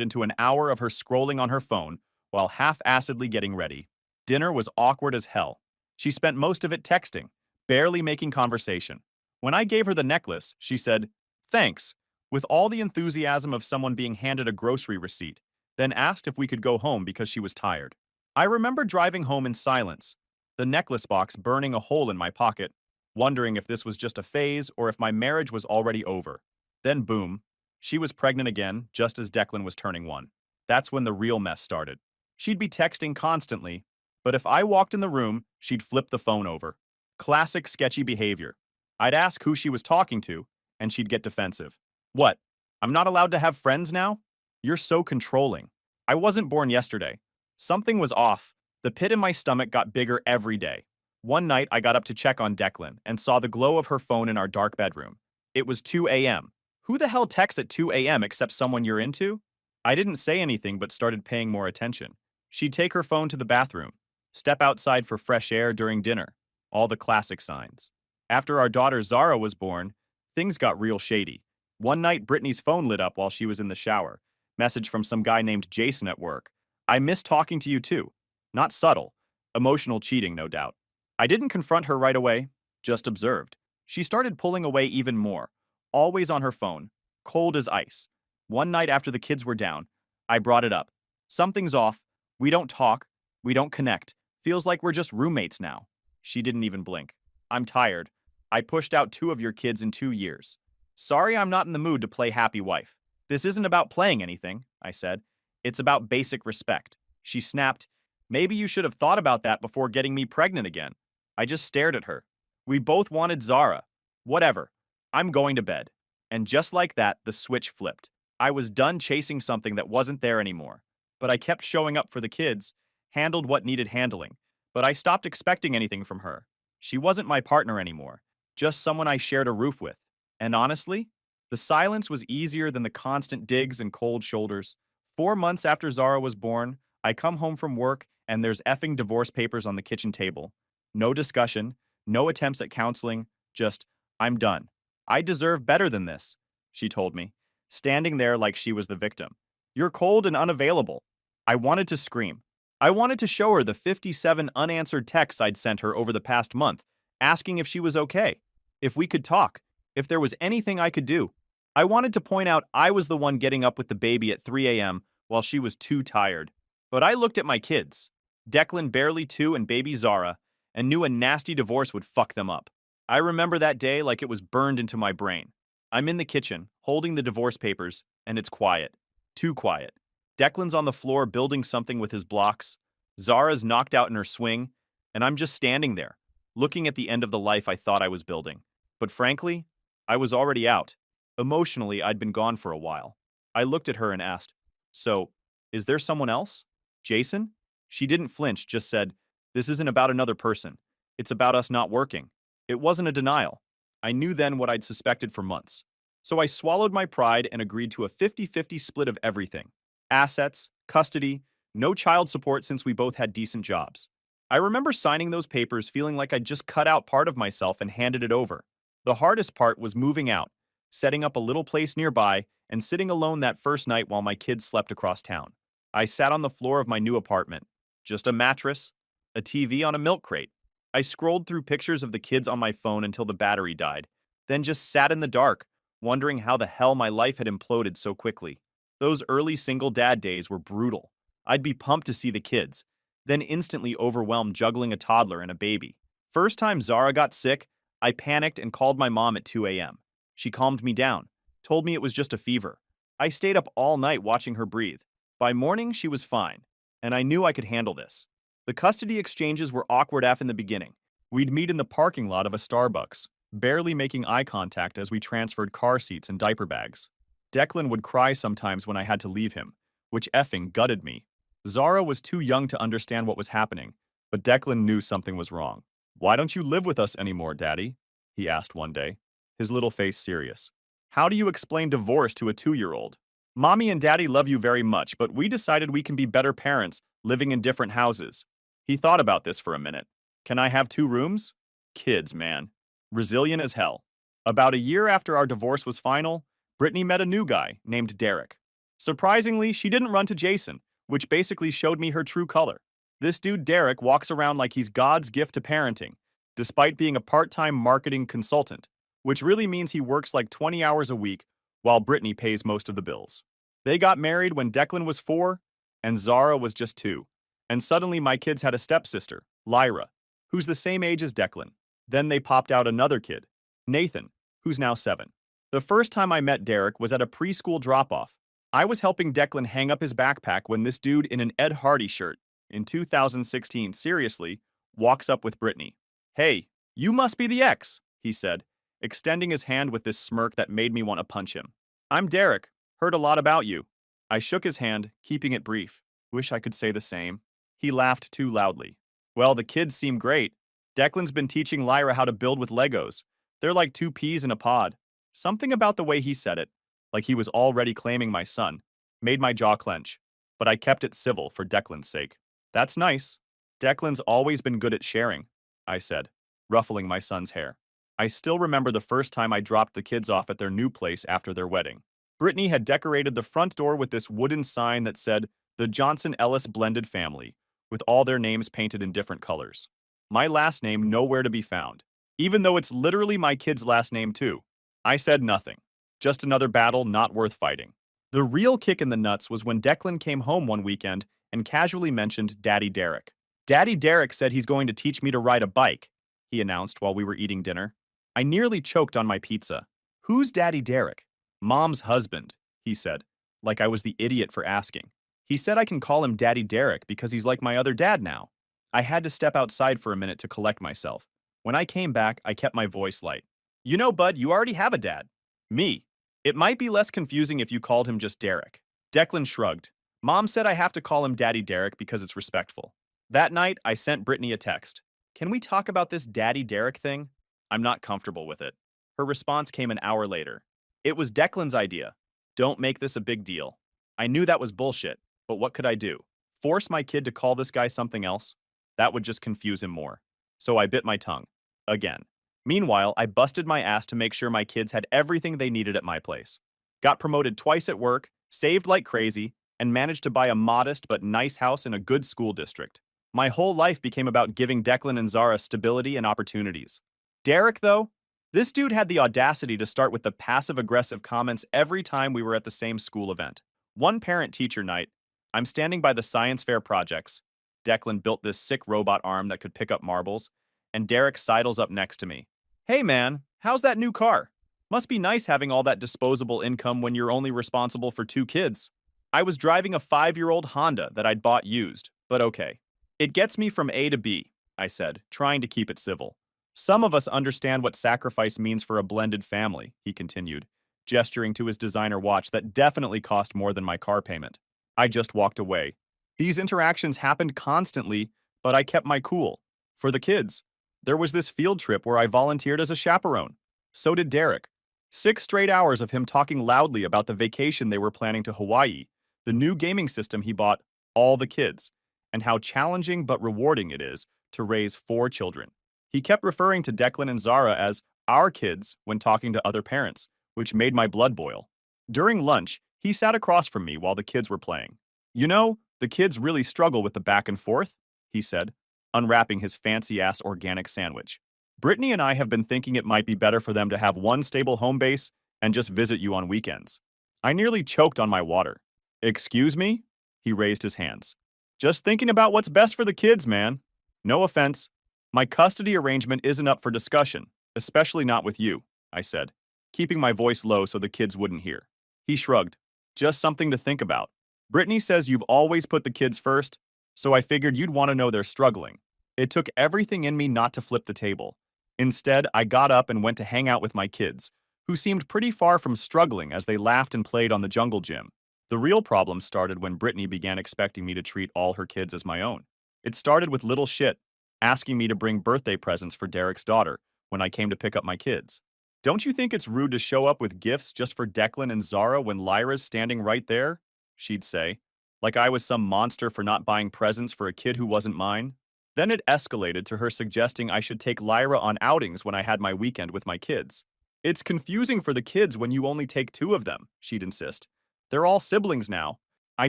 into an hour of her scrolling on her phone while half-assedly getting ready. Dinner was awkward as hell. She spent most of it texting, barely making conversation. When I gave her the necklace, she said, "Thanks," with all the enthusiasm of someone being handed a grocery receipt, then asked if we could go home because she was tired. I remember driving home in silence, the necklace box burning a hole in my pocket, wondering if this was just a phase or if my marriage was already over. Then boom, she was pregnant again just as Declan was turning 1. That's when the real mess started. She'd be texting constantly, but if I walked in the room, she'd flip the phone over. Classic sketchy behavior. I'd ask who she was talking to, and she'd get defensive. "What? I'm not allowed to have friends now? You're so controlling." I wasn't born yesterday. Something was off. The pit in my stomach got bigger every day. One night, I got up to check on Declan and saw the glow of her phone in our dark bedroom. It was 2 a.m. Who the hell texts at 2 a.m. except someone you're into? I didn't say anything but started paying more attention. She'd take her phone to the bathroom, step outside for fresh air during dinner. All the classic signs. After our daughter Zara was born, things got real shady. One night, Brittany's phone lit up while she was in the shower. Message from some guy named Jason at work. "I miss talking to you too." Not subtle. Emotional cheating, no doubt. I didn't confront her right away, just observed. She started pulling away even more, always on her phone, cold as ice. One night after the kids were down, I brought it up. "Something's off. We don't talk. We don't connect. Feels like we're just roommates now." She didn't even blink. "I'm tired. I pushed out 2 of your kids in 2 years. Sorry, I'm not in the mood to play happy wife." "This isn't about playing anything," I said. "It's about basic respect." She snapped, "Maybe you should have thought about that before getting me pregnant again." I just stared at her. "We both wanted Zara. Whatever. I'm going to bed." And just like that, the switch flipped. I was done chasing something that wasn't there anymore. But I kept showing up for the kids, handled what needed handling. But I stopped expecting anything from her. She wasn't my partner anymore, just someone I shared a roof with. And honestly, the silence was easier than the constant digs and cold shoulders. 4 months after Zara was born, I come home from work and there's effing divorce papers on the kitchen table. No discussion, no attempts at counseling, just, "I'm done. I deserve better than this," she told me, standing there like she was the victim. "You're cold and unavailable." I wanted to scream. I wanted to show her the 57 unanswered texts I'd sent her over the past month, asking if she was okay, if we could talk, if there was anything I could do. I wanted to point out I was the one getting up with the baby at 3 a.m. while she was too tired. But I looked at my kids, Declan barely 2 and baby Zara, and knew a nasty divorce would fuck them up. I remember that day like it was burned into my brain. I'm in the kitchen, holding the divorce papers, and it's quiet. Too quiet. Declan's on the floor building something with his blocks. Zara's knocked out in her swing, and I'm just standing there, looking at the end of the life I thought I was building. But frankly, I was already out. Emotionally, I'd been gone for a while. I looked at her and asked, "So, is there someone else? Jason?" She didn't flinch, just said, "This isn't about another person. It's about us not working." It wasn't a denial. I knew then what I'd suspected for months. So I swallowed my pride and agreed to a 50-50 split of everything. Assets, custody, no child support since we both had decent jobs. I remember signing those papers feeling like I'd just cut out part of myself and handed it over. The hardest part was moving out, setting up a little place nearby, and sitting alone that first night while my kids slept across town. I sat on the floor of my new apartment, Just a mattress, a TV on a milk crate. I scrolled through pictures of the kids on my phone until the battery died, then just sat in the dark, wondering how the hell my life had imploded so quickly. Those early single dad days were brutal. I'd be pumped to see the kids, then instantly overwhelmed juggling a toddler and a baby. First time Zara got sick, I panicked and called my mom at 2 a.m. She calmed me down, told me it was just a fever. I stayed up all night watching her breathe. By morning, she was fine, and I knew I could handle this. The custody exchanges were awkward af in the beginning. We'd meet in the parking lot of a Starbucks, barely making eye contact as we transferred car seats and diaper bags. Declan would cry sometimes when I had to leave him, which effing gutted me. Zara was too young to understand what was happening, but Declan knew something was wrong. "Why don't you live with us anymore, Daddy?" he asked one day, his little face serious. "How do you explain divorce to a 2-year-old? Mommy and Daddy love you very much, but we decided we can be better parents living in different houses." He thought about this for a minute. "Can I have 2 rooms?" Kids, man. Resilient as hell. About a year after our divorce was final, Brittany met a new guy named Derek. Surprisingly, she didn't run to Jason, which basically showed me her true color. This dude Derek walks around like he's God's gift to parenting, despite being a part-time marketing consultant, which really means he works like 20 hours a week while Brittany pays most of the bills. They got married when Declan was 4 and Zara was just 2. And suddenly my kids had a stepsister, Lyra, who's the same age as Declan. Then they popped out another kid, Nathan, who's now 7. The first time I met Derek was at a preschool drop-off. I was helping Declan hang up his backpack when this dude in an Ed Hardy shirt, in 2016, seriously, walks up with Brittany. "Hey, you must be the ex," he said, extending his hand with this smirk that made me want to punch him. "I'm Derek. Heard a lot about you." I shook his hand, keeping it brief. Wish I could say the same. He laughed too loudly. "Well, the kids seem great. Declan's been teaching Lyra how to build with Legos. They're like 2 peas in a pod." Something about the way he said it, like he was already claiming my son, made my jaw clench. But I kept it civil for Declan's sake. "That's nice. Declan's always been good at sharing," I said, ruffling my son's hair. I still remember the first time I dropped the kids off at their new place after their wedding. Brittany had decorated the front door with this wooden sign that said, "The Johnson-Ellis Blended Family," with all their names painted in different colors. My last name nowhere to be found, even though it's literally my kid's last name too. I said nothing. Just another battle not worth fighting. The real kick in the nuts was when Declan came home one weekend and casually mentioned Daddy Derek. "Daddy Derek said he's going to teach me to ride a bike," he announced while we were eating dinner. I nearly choked on my pizza. "Who's Daddy Derek?" "Mom's husband," he said, like I was the idiot for asking. "He said I can call him Daddy Derek because he's like my other dad now." I had to step outside for a minute to collect myself. When I came back, I kept my voice light. "You know, bud, you already have a dad." "Me. It might be less confusing if you called him just Derek." Declan shrugged. "Mom said I have to call him Daddy Derek because it's respectful." That night, I sent Brittany a text. "Can we talk about this Daddy Derek thing? I'm not comfortable with it." Her response came an hour later. "It was Declan's idea. Don't make this a big deal." I knew that was bullshit, but what could I do? Force my kid to call this guy something else? That would just confuse him more. So I bit my tongue. Again. Meanwhile, I busted my ass to make sure my kids had everything they needed at my place. Got promoted twice at work, saved like crazy, and managed to buy a modest but nice house in a good school district. My whole life became about giving Declan and Zara stability and opportunities. Derek, though? This dude had the audacity to start with the passive-aggressive comments every time we were at the same school event. One parent-teacher night, I'm standing by the science fair projects. Declan built this sick robot arm that could pick up marbles, and Derek sidles up next to me. "Hey man, how's that new car? Must be nice having all that disposable income when you're only responsible for 2 kids." I was driving a 5-year-old Honda that I'd bought used, but okay. "It gets me from A to B," I said, trying to keep it civil. "Some of us understand what sacrifice means for a blended family," he continued, gesturing to his designer watch that definitely cost more than my car payment. I just walked away. These interactions happened constantly, but I kept my cool. For the kids. There was this field trip where I volunteered as a chaperone. So did Derek. 6 straight hours of him talking loudly about the vacation they were planning to Hawaii, the new gaming system he bought all the kids, and how challenging but rewarding it is to raise 4 children. He kept referring to Declan and Zara as our kids when talking to other parents, which made my blood boil. During lunch, he sat across from me while the kids were playing. "You know, The kids really struggle with the back and forth, he said, unwrapping his fancy-ass organic sandwich. Brittany and I have been thinking it might be better for them to have one stable home base and just visit you on weekends. I nearly choked on my water. Excuse me? He raised his hands. Just thinking about what's best for the kids, man. No offense. My custody arrangement isn't up for discussion, especially not with you, I said, keeping my voice low so the kids wouldn't hear. He shrugged. Just something to think about. Brittany says you've always put the kids first, so I figured you'd want to know they're struggling. It took everything in me not to flip the table. Instead, I got up and went to hang out with my kids, who seemed pretty far from struggling as they laughed and played on the jungle gym. The real problem started when Brittany began expecting me to treat all her kids as my own. It started with little shit, asking me to bring birthday presents for Derek's daughter when I came to pick up my kids. Don't you think it's rude to show up with gifts just for Declan and Zara when Lyra's standing right there? She'd say, like I was some monster for not buying presents for a kid who wasn't mine. Then it escalated to her suggesting I should take Lyra on outings when I had my weekend with my kids. It's confusing for the kids when you only take two of them, she'd insist. They're all siblings now. I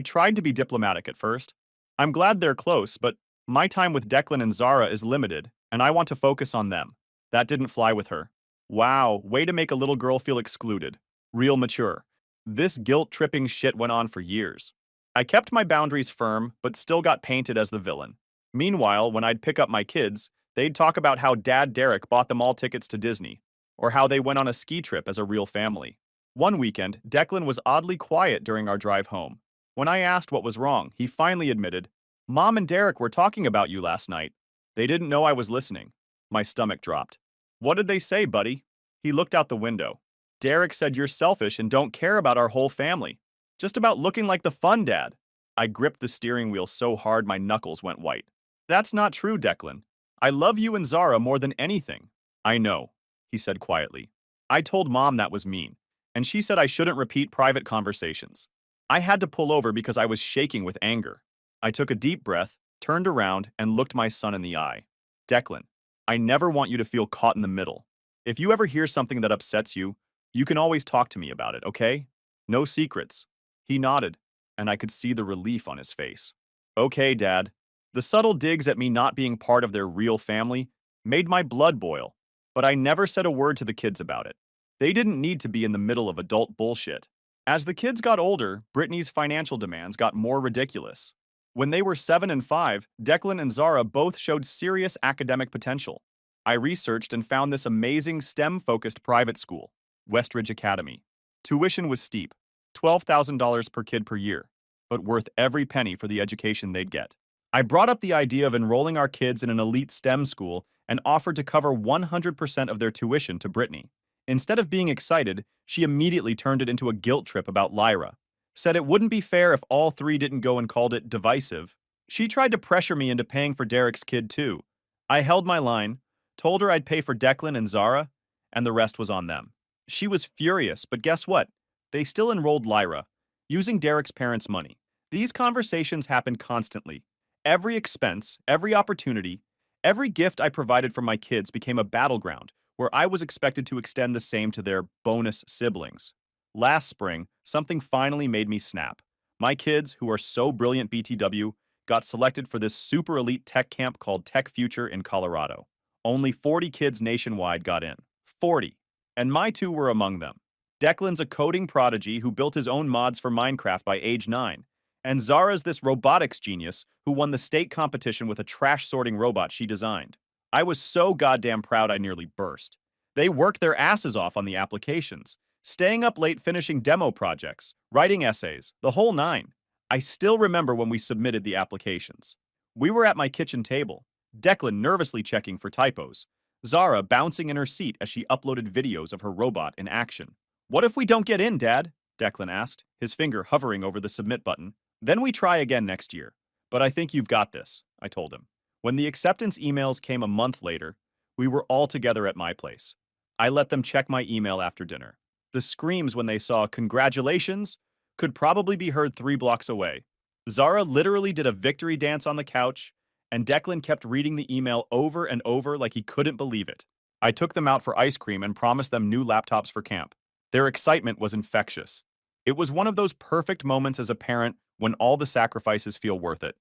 tried to be diplomatic at first. I'm glad they're close, but my time with Declan and Zara is limited, and I want to focus on them. That didn't fly with her. Wow, way to make a little girl feel excluded. Real mature. This guilt-tripping shit went on for years. I kept my boundaries firm, but still got painted as the villain. Meanwhile, when I'd pick up my kids, they'd talk about how Dad Derek bought them all tickets to Disney, or how they went on a ski trip as a real family. One weekend, Declan was oddly quiet during our drive home. When I asked what was wrong, he finally admitted, "Mom and Derek were talking about you last night. They didn't know I was listening." My stomach dropped. "What did they say, buddy?" He looked out the window. "Derek said you're selfish and don't care about our whole family. Just about looking like the fun dad." I gripped the steering wheel so hard my knuckles went white. "That's not true, Declan. I love you and Zara more than anything." "I know," he said quietly. "I told Mom that was mean, and she said I shouldn't repeat private conversations." I had to pull over because I was shaking with anger. I took a deep breath, turned around, and looked my son in the eye. "Declan, I never want you to feel caught in the middle. If you ever hear something that upsets you, you can always talk to me about it, okay? No secrets." He nodded, and I could see the relief on his face. "Okay, Dad." The subtle digs at me not being part of their real family made my blood boil, but I never said a word to the kids about it. They didn't need to be in the middle of adult bullshit. As the kids got older, Brittany's financial demands got more ridiculous. When they were 7 and 5, Declan and Zara both showed serious academic potential. I researched and found this amazing STEM-focused private school, Westridge Academy. Tuition was steep, $12,000 per kid per year, but worth every penny for the education they'd get. I brought up the idea of enrolling our kids in an elite STEM school and offered to cover 100% of their tuition to Brittany. Instead of being excited, she immediately turned it into a guilt trip about Lyra. Said it wouldn't be fair if all three didn't go and called it divisive. She tried to pressure me into paying for Derek's kid too. I held my line, told her I'd pay for Declan and Zara, and the rest was on them. She was furious, but guess what? They still enrolled Lyra, using Derek's parents' money. These conversations happened constantly. Every expense, every opportunity, every gift I provided for my kids became a battleground where I was expected to extend the same to their bonus siblings. Last spring, something finally made me snap. My kids, who are so brilliant BTW, got selected for this super elite tech camp called Tech Future in Colorado. Only 40 kids nationwide got in. 40. And my two were among them. Declan's a coding prodigy who built his own mods for Minecraft by age 9. And Zara's this robotics genius who won the state competition with a trash-sorting robot she designed. I was so goddamn proud I nearly burst. They worked their asses off on the applications, staying up late finishing demo projects, writing essays, the whole nine. I still remember when we submitted the applications. We were at my kitchen table, Declan nervously checking for typos, Zara bouncing in her seat as she uploaded videos of her robot in action. "What if we don't get in, Dad?" Declan asked, his finger hovering over the submit button. "Then we try again next year. But I think you've got this," I told him. When the acceptance emails came a month later, we were all together at my place. I let them check my email after dinner. The screams when they saw "congratulations" could probably be heard 3 blocks away. Zara literally did a victory dance on the couch, and Declan kept reading the email over and over like he couldn't believe it. I took them out for ice cream and promised them new laptops for camp. Their excitement was infectious. It was one of those perfect moments as a parent when all the sacrifices feel worth it.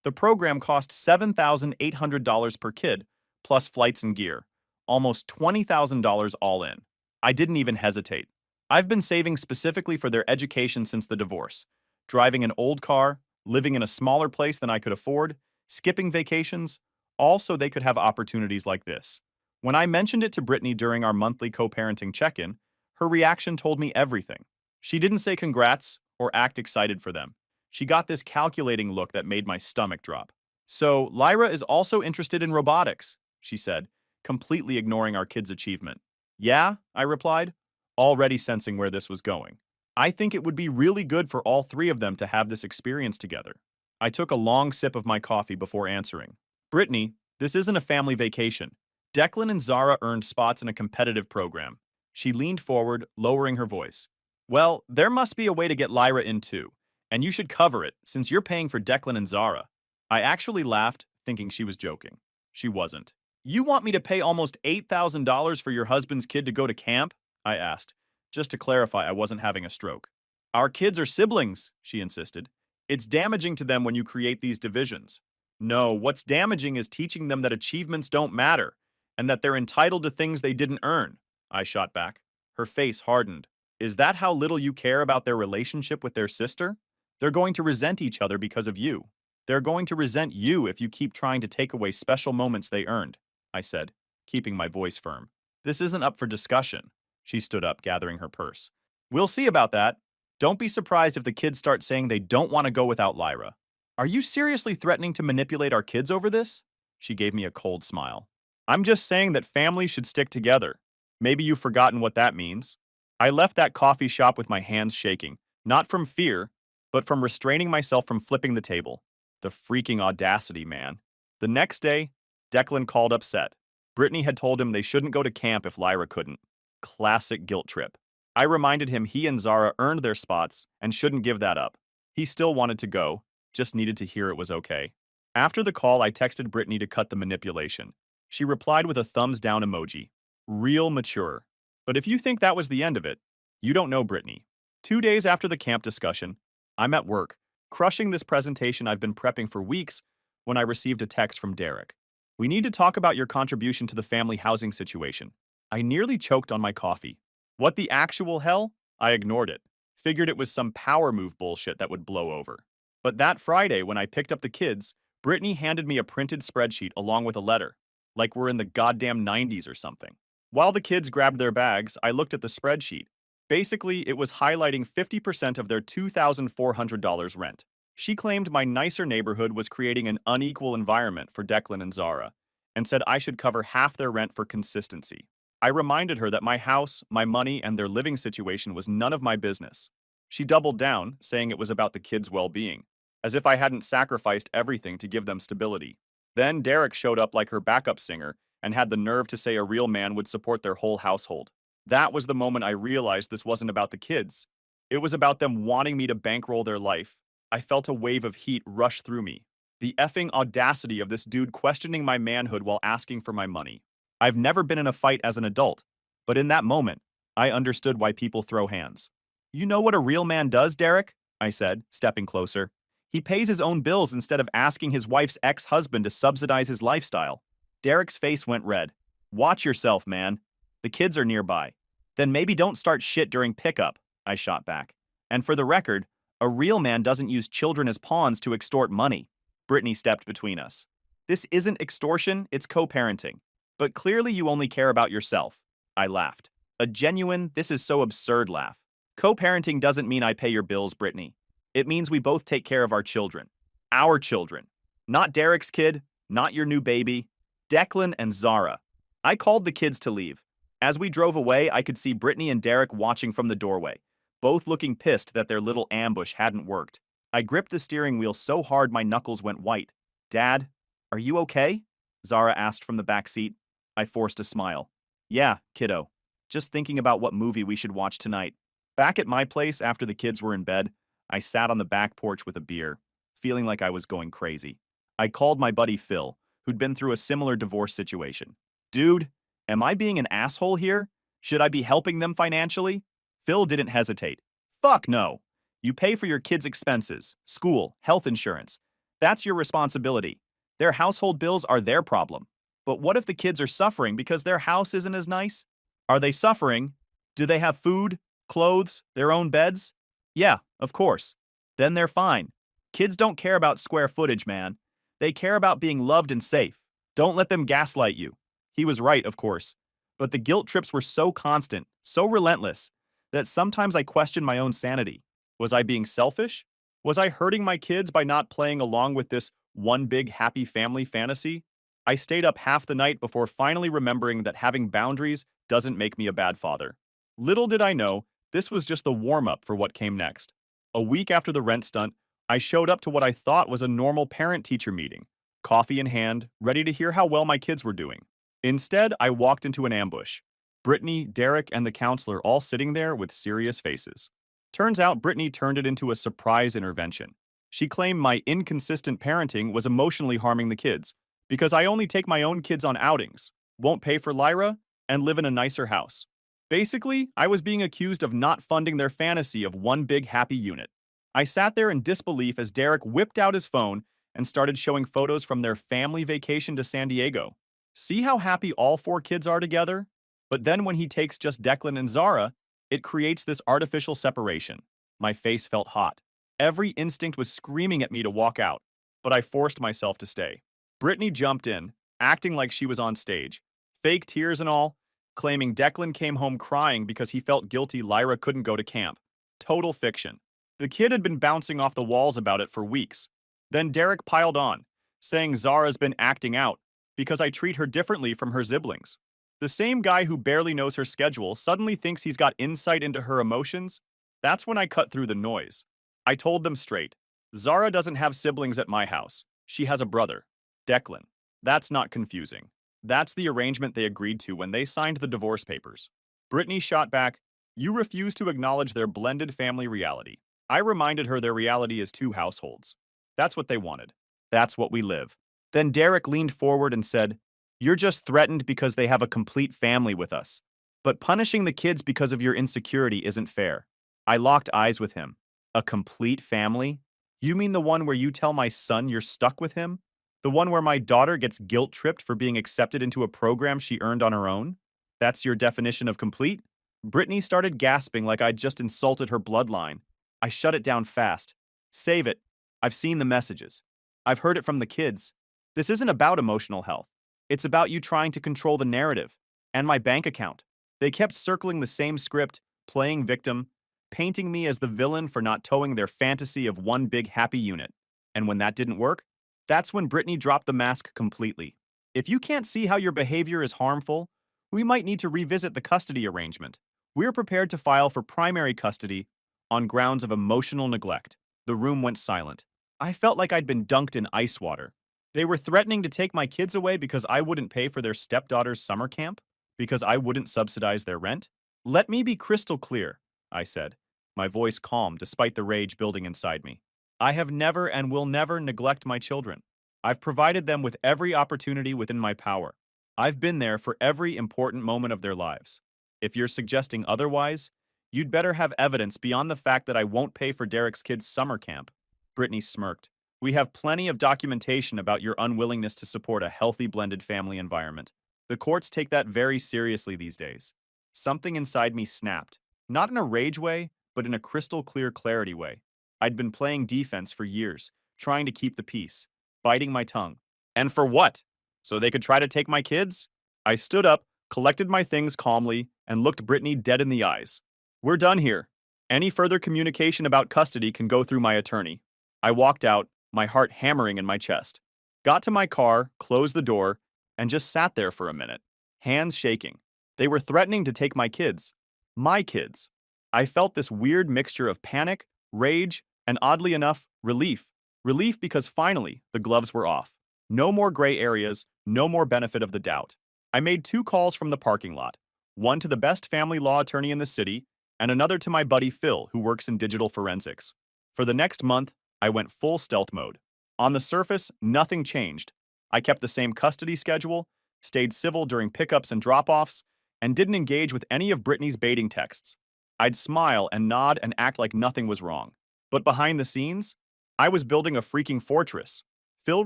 The program cost $7,800 per kid, plus flights and gear, almost $20,000 all in. I didn't even hesitate. I've been saving specifically for their education since the divorce, driving an old car, living in a smaller place than I could afford, skipping vacations, all so they could have opportunities like this. When I mentioned it to Brittany during our monthly co-parenting check-in, her reaction told me everything. She didn't say congrats or act excited for them. She got this calculating look that made my stomach drop. So, Lyra is also interested in robotics, she said, completely ignoring our kid's achievement. Yeah, I replied, already sensing where this was going. I think it would be really good for all three of them to have this experience together. I took a long sip of my coffee before answering. Brittany, this isn't a family vacation. Declan and Zara earned spots in a competitive program. She leaned forward, lowering her voice. Well, there must be a way to get Lyra in too. And you should cover it, since you're paying for Declan and Zara. I actually laughed, thinking she was joking. She wasn't. You want me to pay almost $8,000 for your husband's kid to go to camp? I asked, just to clarify I wasn't having a stroke. Our kids are siblings, she insisted. It's damaging to them when you create these divisions. No, what's damaging is teaching them that achievements don't matter, and that they're entitled to things they didn't earn, I shot back. Her face hardened. Is that how little you care about their relationship with their sister? They're going to resent each other because of you. They're going to resent you if you keep trying to take away special moments they earned, I said, keeping my voice firm. This isn't up for discussion. She stood up, gathering her purse. We'll see about that. Don't be surprised if the kids start saying they don't want to go without Lyra. Are you seriously threatening to manipulate our kids over this? She gave me a cold smile. I'm just saying that families should stick together. Maybe you've forgotten what that means. I left that coffee shop with my hands shaking, not from fear, but from restraining myself from flipping the table. The freaking audacity, man. The next day, Declan called upset. Brittany had told him they shouldn't go to camp if Lyra couldn't. Classic guilt trip. I reminded him he and Zara earned their spots and shouldn't give that up. He still wanted to go, just needed to hear it was okay. After the call, I texted Brittany to cut the manipulation. She replied with a thumbs down emoji. Real mature. But if you think that was the end of it, you don't know Brittany. 2 days after the camp discussion, I'm at work, crushing this presentation I've been prepping for weeks when I received a text from Derek. We need to talk about your contribution to the family housing situation. I nearly choked on my coffee. What the actual hell? I ignored it. Figured it was some power move bullshit that would blow over. But that Friday, when I picked up the kids, Brittany handed me a printed spreadsheet along with a letter. Like we're in the goddamn 90s or something. While the kids grabbed their bags, I looked at the spreadsheet. Basically, it was highlighting 50% of their $2,400 rent. She claimed my nicer neighborhood was creating an unequal environment for Declan and Zara, and said I should cover half their rent for consistency. I reminded her that my house, my money, and their living situation was none of my business. She doubled down, saying it was about the kids' well-being, as if I hadn't sacrificed everything to give them stability. Then Derek showed up like her backup singer and had the nerve to say a real man would support their whole household. That was the moment I realized this wasn't about the kids. It was about them wanting me to bankroll their life. I felt a wave of heat rush through me. The effing audacity of this dude questioning my manhood while asking for my money. I've never been in a fight as an adult, but in that moment, I understood why people throw hands. You know what a real man does, Derek? I said, stepping closer. He pays his own bills instead of asking his wife's ex-husband to subsidize his lifestyle. Derek's face went red. Watch yourself, man. The kids are nearby. Then maybe don't start shit during pickup, I shot back. And for the record, a real man doesn't use children as pawns to extort money. Brittany stepped between us. This isn't extortion, it's co-parenting. But clearly you only care about yourself. I laughed. A genuine, this is so absurd laugh. Co-parenting doesn't mean I pay your bills, Brittany. It means we both take care of our children. Our children. Not Derek's kid, not your new baby. Declan and Zara. I called the kids to leave. As we drove away, I could see Brittany and Derek watching from the doorway, both looking pissed that their little ambush hadn't worked. I gripped the steering wheel so hard my knuckles went white. Dad, are you okay? Zara asked from the back seat. I forced a smile. Yeah, kiddo. Just thinking about what movie we should watch tonight. Back at my place after the kids were in bed, I sat on the back porch with a beer, feeling like I was going crazy. I called my buddy Phil, who'd been through a similar divorce situation. Dude, am I being an asshole here? Should I be helping them financially? Phil didn't hesitate. Fuck no. You pay for your kids' expenses, school, health insurance. That's your responsibility. Their household bills are their problem. But what if the kids are suffering because their house isn't as nice? Are they suffering? Do they have food, clothes, their own beds? Yeah, of course. Then they're fine. Kids don't care about square footage, man. They care about being loved and safe. Don't let them gaslight you. He was right, of course. But the guilt trips were so constant, so relentless, that sometimes I questioned my own sanity. Was I being selfish? Was I hurting my kids by not playing along with this one big happy family fantasy? I stayed up half the night before finally remembering that having boundaries doesn't make me a bad father. Little did I know, this was just the warm-up for what came next. A week after the rent stunt, I showed up to what I thought was a normal parent-teacher meeting, coffee in hand, ready to hear how well my kids were doing. Instead, I walked into an ambush. Brittany, Derek, and the counselor all sitting there with serious faces. Turns out Brittany turned it into a surprise intervention. She claimed my inconsistent parenting was emotionally harming the kids, because I only take my own kids on outings, won't pay for Lyra, and live in a nicer house. Basically, I was being accused of not funding their fantasy of one big happy unit. I sat there in disbelief as Derek whipped out his phone and started showing photos from their family vacation to San Diego. See how happy all four kids are together? But then when he takes just Declan and Zara, it creates this artificial separation. My face felt hot. Every instinct was screaming at me to walk out, but I forced myself to stay. Brittany jumped in, acting like she was on stage, fake tears and all, claiming Declan came home crying because he felt guilty Lyra couldn't go to camp. Total fiction. The kid had been bouncing off the walls about it for weeks. Then Derek piled on, saying Zara's been acting out because I treat her differently from her siblings. The same guy who barely knows her schedule suddenly thinks he's got insight into her emotions. That's when I cut through the noise. I told them straight. Zara doesn't have siblings at my house. She has a brother, Declan. That's not confusing. That's the arrangement they agreed to when they signed the divorce papers. Brittany shot back, "You refuse to acknowledge their blended family reality." I reminded her their reality is two households. That's what they wanted. That's what we live. Then Derek leaned forward and said, "You're just threatened because they have a complete family with us. But punishing the kids because of your insecurity isn't fair." I locked eyes with him. A complete family? You mean the one where you tell my son you're stuck with him? The one where my daughter gets guilt-tripped for being accepted into a program she earned on her own? That's your definition of complete? Brittany started gasping like I'd just insulted her bloodline. I shut it down fast. Save it. I've seen the messages. I've heard it from the kids. This isn't about emotional health. It's about you trying to control the narrative. And my bank account. They kept circling the same script, playing victim, painting me as the villain for not towing their fantasy of one big happy unit. And when that didn't work, that's when Brittany dropped the mask completely. If you can't see how your behavior is harmful, we might need to revisit the custody arrangement. We're prepared to file for primary custody on grounds of emotional neglect. The room went silent. I felt like I'd been dunked in ice water. They were threatening to take my kids away because I wouldn't pay for their stepdaughter's summer camp? Because I wouldn't subsidize their rent? Let me be crystal clear, I said, my voice calm despite the rage building inside me. I have never and will never neglect my children. I've provided them with every opportunity within my power. I've been there for every important moment of their lives. If you're suggesting otherwise, you'd better have evidence beyond the fact that I won't pay for Derek's kids' summer camp. Brittany smirked. We have plenty of documentation about your unwillingness to support a healthy blended family environment. The courts take that very seriously these days. Something inside me snapped. Not in a rage way, but in a crystal clear clarity way. I'd been playing defense for years, trying to keep the peace, biting my tongue. And for what? So they could try to take my kids? I stood up, collected my things calmly, and looked Brittany dead in the eyes. We're done here. Any further communication about custody can go through my attorney. I walked out, my heart hammering in my chest. Got to my car, closed the door, and just sat there for a minute, hands shaking. They were threatening to take my kids. My kids. I felt this weird mixture of panic, rage, and oddly enough, relief. Relief because finally, the gloves were off. No more gray areas, no more benefit of the doubt. I made 2 calls from the parking lot, one to the best family law attorney in the city, and another to my buddy Phil, who works in digital forensics. For the next month, I went full stealth mode. On the surface, nothing changed. I kept the same custody schedule, stayed civil during pickups and drop-offs, and didn't engage with any of Brittany's baiting texts. I'd smile and nod and act like nothing was wrong. But behind the scenes, I was building a freaking fortress. Phil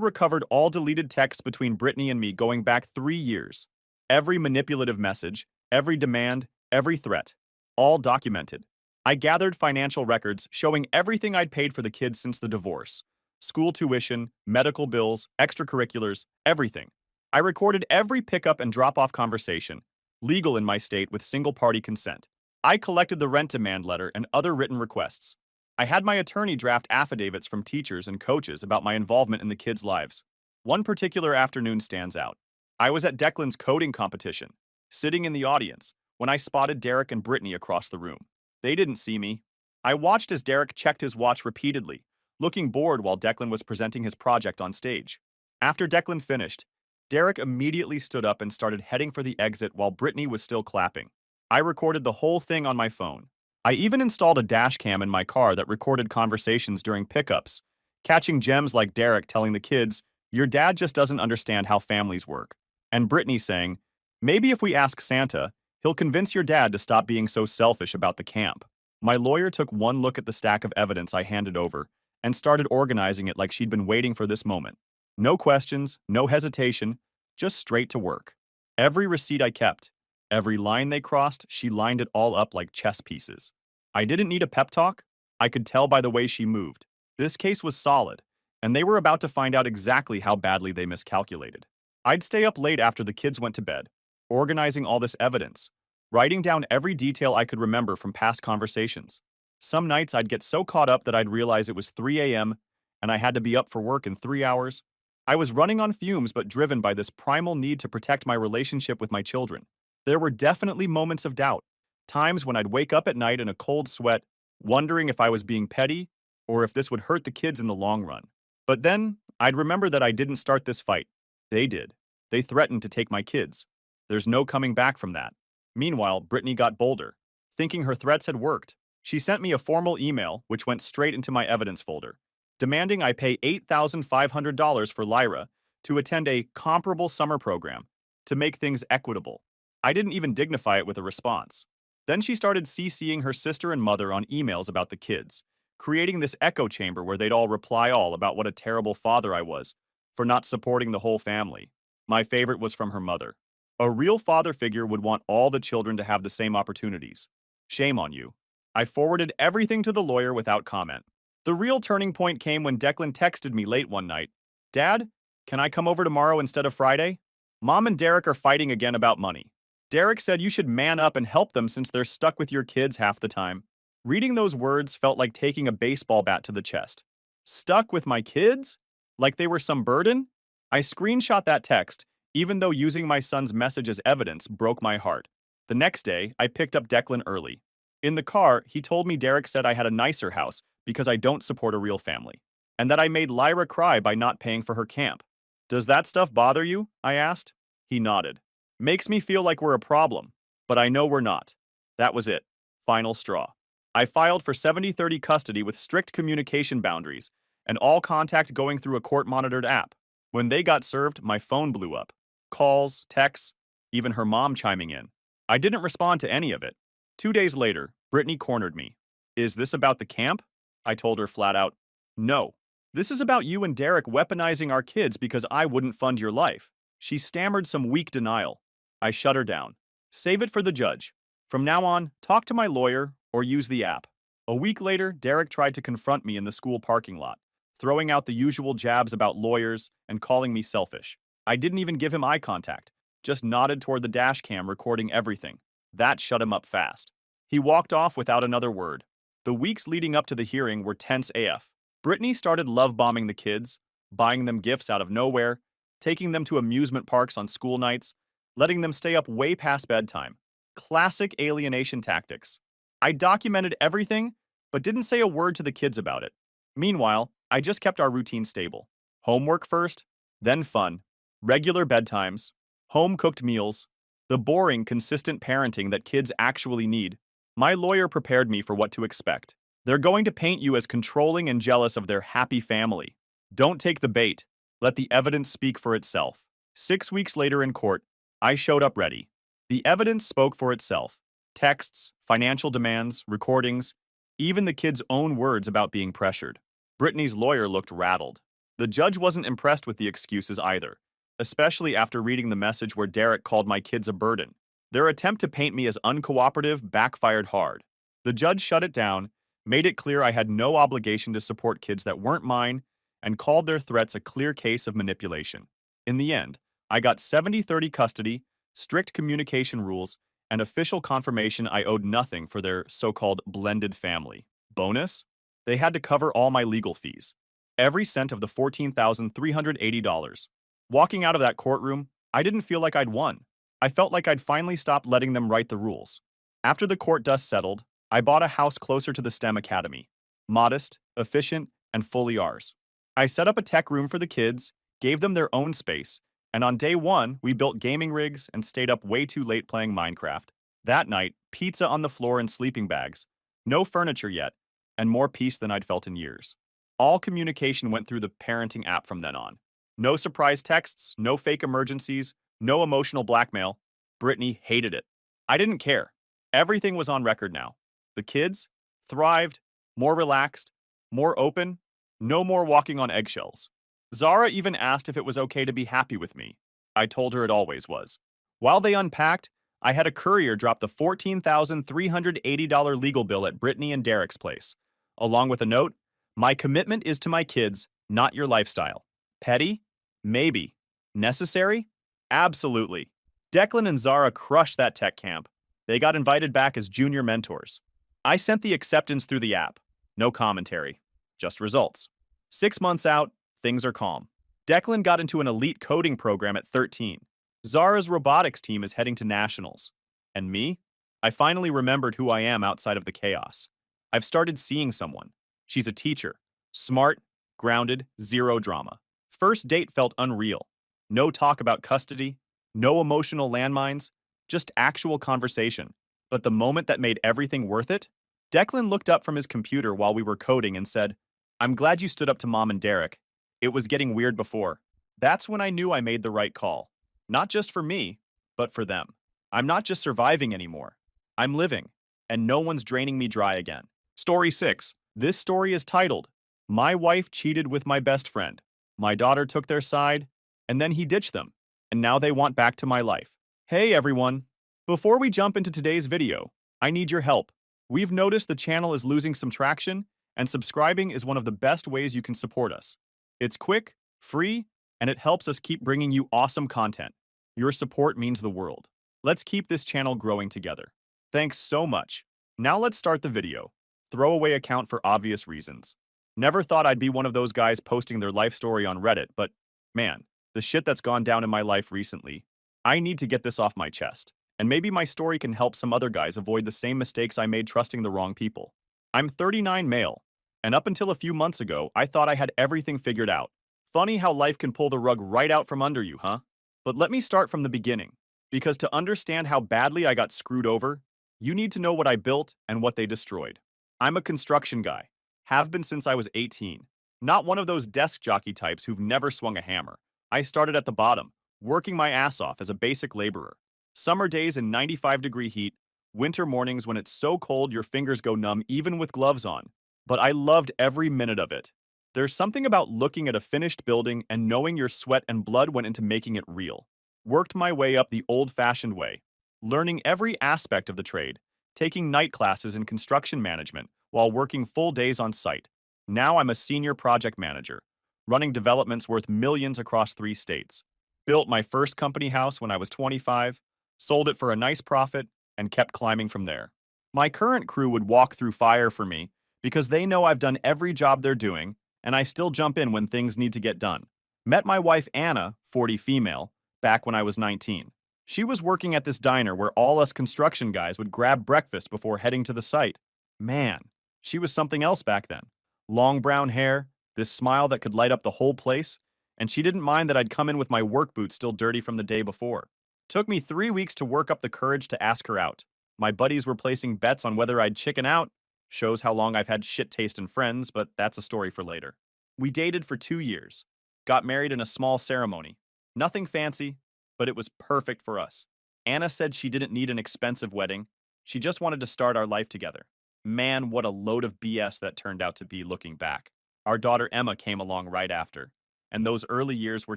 recovered all deleted texts between Brittany and me going back 3 years. Every manipulative message, every demand, every threat. All documented. I gathered financial records showing everything I'd paid for the kids since the divorce. School tuition, medical bills, extracurriculars, everything. I recorded every pickup and drop-off conversation, legal in my state with single-party consent. I collected the rent demand letter and other written requests. I had my attorney draft affidavits from teachers and coaches about my involvement in the kids' lives. One particular afternoon stands out. I was at Declan's coding competition, sitting in the audience, when I spotted Derek and Brittany across the room. They didn't see me. I watched as Derek checked his watch repeatedly, looking bored while Declan was presenting his project on stage. After Declan finished, Derek immediately stood up and started heading for the exit while Brittany was still clapping. I recorded the whole thing on my phone. I even installed a dash cam in my car that recorded conversations during pickups, catching gems like Derek telling the kids, "Your dad just doesn't understand how families work," and Brittany saying, "Maybe if we ask Santa, he'll convince your dad to stop being so selfish about the camp." My lawyer took one look at the stack of evidence I handed over and started organizing it like she'd been waiting for this moment. No questions, no hesitation, just straight to work. Every receipt I kept, every line they crossed, she lined it all up like chess pieces. I didn't need a pep talk. I could tell by the way she moved. This case was solid, and they were about to find out exactly how badly they miscalculated. I'd stay up late after the kids went to bed, organizing all this evidence, writing down every detail I could remember from past conversations. Some nights I'd get so caught up that I'd realize it was 3 a.m. and I had to be up for work in 3 hours. I was running on fumes but driven by this primal need to protect my relationship with my children. There were definitely moments of doubt, times when I'd wake up at night in a cold sweat, wondering if I was being petty or if this would hurt the kids in the long run. But then I'd remember that I didn't start this fight. They did. They threatened to take my kids. There's no coming back from that. Meanwhile, Brittany got bolder, thinking her threats had worked. She sent me a formal email, which went straight into my evidence folder, demanding I pay $8,500 for Lyra to attend a comparable summer program to make things equitable. I didn't even dignify it with a response. Then she started CCing her sister and mother on emails about the kids, creating this echo chamber where they'd all reply all about what a terrible father I was for not supporting the whole family. My favorite was from her mother. A real father figure would want all the children to have the same opportunities. Shame on you. I forwarded everything to the lawyer without comment. The real turning point came when Declan texted me late one night. "Dad, can I come over tomorrow instead of Friday? Mom and Derek are fighting again about money. Derek said you should man up and help them since they're stuck with your kids half the time." Reading those words felt like taking a baseball bat to the chest. Stuck with my kids? Like they were some burden? I screenshot that text, even though using my son's message as evidence broke my heart. The next day, I picked up Declan early. In the car, he told me Derek said I had a nicer house because I don't support a real family, and that I made Lyra cry by not paying for her camp. "Does that stuff bother you?" I asked. He nodded. "Makes me feel like we're a problem, but I know we're not." That was it. Final straw. I filed for 70-30 custody with strict communication boundaries, and all contact going through a court-monitored app. When they got served, my phone blew up. Calls, texts, even her mom chiming in. I didn't respond to any of it. 2 days later, Brittany cornered me. "Is this about the camp?" I told her flat out. "No. This is about you and Derek weaponizing our kids because I wouldn't fund your life." She stammered some weak denial. I shut her down. "Save it for the judge. From now on, talk to my lawyer or use the app." A week later, Derek tried to confront me in the school parking lot, throwing out the usual jabs about lawyers and calling me selfish. I didn't even give him eye contact, just nodded toward the dash cam recording everything. That shut him up fast. He walked off without another word. The weeks leading up to the hearing were tense AF. Brittany started love-bombing the kids, buying them gifts out of nowhere, taking them to amusement parks on school nights, letting them stay up way past bedtime. Classic alienation tactics. I documented everything, but didn't say a word to the kids about it. Meanwhile, I just kept our routine stable. Homework first, then fun, regular bedtimes, home-cooked meals, the boring, consistent parenting that kids actually need. My lawyer prepared me for what to expect. They're going to paint you as controlling and jealous of their happy family. Don't take the bait. Let the evidence speak for itself. 6 weeks later in court, I showed up ready. The evidence spoke for itself. Texts, financial demands, recordings, Even the kid's own words about being pressured. Brittany's lawyer looked rattled. The judge wasn't impressed with the excuses either, especially after reading the message where Derek called my kids a burden. Their attempt to paint me as uncooperative backfired hard. The judge shut it down, made it clear I had no obligation to support kids that weren't mine, and called their threats a clear case of manipulation. In the end, I got 70-30 custody, strict communication rules, and official confirmation I owed nothing for their so-called blended family. Bonus? They had to cover all my legal fees. Every cent of the $14,380. Walking out of that courtroom, I didn't feel like I'd won. I felt like I'd finally stopped letting them write the rules. After the court dust settled, I bought a house closer to the STEM Academy. Modest, efficient, and fully ours. I set up a tech room for the kids, gave them their own space, and on day one, we built gaming rigs and stayed up way too late playing Minecraft. That night, pizza on the floor and sleeping bags. No furniture yet, and more peace than I'd felt in years. All communication went through the parenting app from then on. No surprise texts, no fake emergencies, no emotional blackmail. Brittany hated it. I didn't care. Everything was on record now. The kids thrived, more relaxed, more open, no more walking on eggshells. Zara even asked if it was okay to be happy with me. I told her it always was. While they unpacked, I had a courier drop the $14,380 legal bill at Brittany and Derek's place, along with a note, "My commitment is to my kids, not your lifestyle." Petty? Maybe. Necessary? Absolutely. Declan and Zara crushed that tech camp. They got invited back as junior mentors. I sent the acceptance through the app. No commentary. Just results. 6 months out, things are calm. Declan got into an elite coding program at 13. Zara's robotics team is heading to nationals. And me? I finally remembered who I am outside of the chaos. I've started seeing someone. She's a teacher. Smart, grounded, zero drama. First date felt unreal. No talk about custody, no emotional landmines, just actual conversation. But the moment that made everything worth it, Declan looked up from his computer while we were coding and said, "I'm glad you stood up to Mom and Derek. It was getting weird before." That's when I knew I made the right call. Not just for me, but for them. I'm not just surviving anymore. I'm living, and no one's draining me dry again. Story 6. This story is titled, "My Wife Cheated with My Best Friend. My daughter took their side, and then he ditched them, and now they want back to my life." Hey everyone! Before we jump into today's video, I need your help. We've noticed the channel is losing some traction, and subscribing is one of the best ways you can support us. It's quick, free, and it helps us keep bringing you awesome content. Your support means the world. Let's keep this channel growing together. Thanks so much. Now let's start the video. Throwaway account for obvious reasons. Never thought I'd be one of those guys posting their life story on Reddit, but man, the shit that's gone down in my life recently. I need to get this off my chest. And maybe my story can help some other guys avoid the same mistakes I made trusting the wrong people. I'm 39 male, and up until a few months ago, I thought I had everything figured out. Funny how life can pull the rug right out from under you, huh? But let me start from the beginning, because to understand how badly I got screwed over, you need to know what I built and what they destroyed. I'm a construction guy, have been since I was 18. Not one of those desk jockey types who've never swung a hammer. I started at the bottom, working my ass off as a basic laborer. Summer days in 95-degree heat, winter mornings when it's so cold your fingers go numb even with gloves on. But I loved every minute of it. There's something about looking at a finished building and knowing your sweat and blood went into making it real. Worked my way up the old-fashioned way, learning every aspect of the trade, taking night classes in construction management while working full days on site. Now I'm a senior project manager, running developments worth millions across 3 states. Built my first company house when I was 25, sold it for a nice profit, and kept climbing from there. My current crew would walk through fire for me because they know I've done every job they're doing, and I still jump in when things need to get done. Met my wife Anna, 40 female, back when I was 19. She was working at this diner where all us construction guys would grab breakfast before heading to the site. Man, she was something else back then. Long brown hair, this smile that could light up the whole place, and she didn't mind that I'd come in with my work boots still dirty from the day before. Took me 3 weeks to work up the courage to ask her out. My buddies were placing bets on whether I'd chicken out. Shows how long I've had shit taste in friends, but that's a story for later. We dated for 2 years. Got married in a small ceremony. Nothing fancy, but it was perfect for us. Anna said she didn't need an expensive wedding. She just wanted to start our life together. Man, what a load of BS that turned out to be looking back. Our daughter Emma came along right after. And those early years were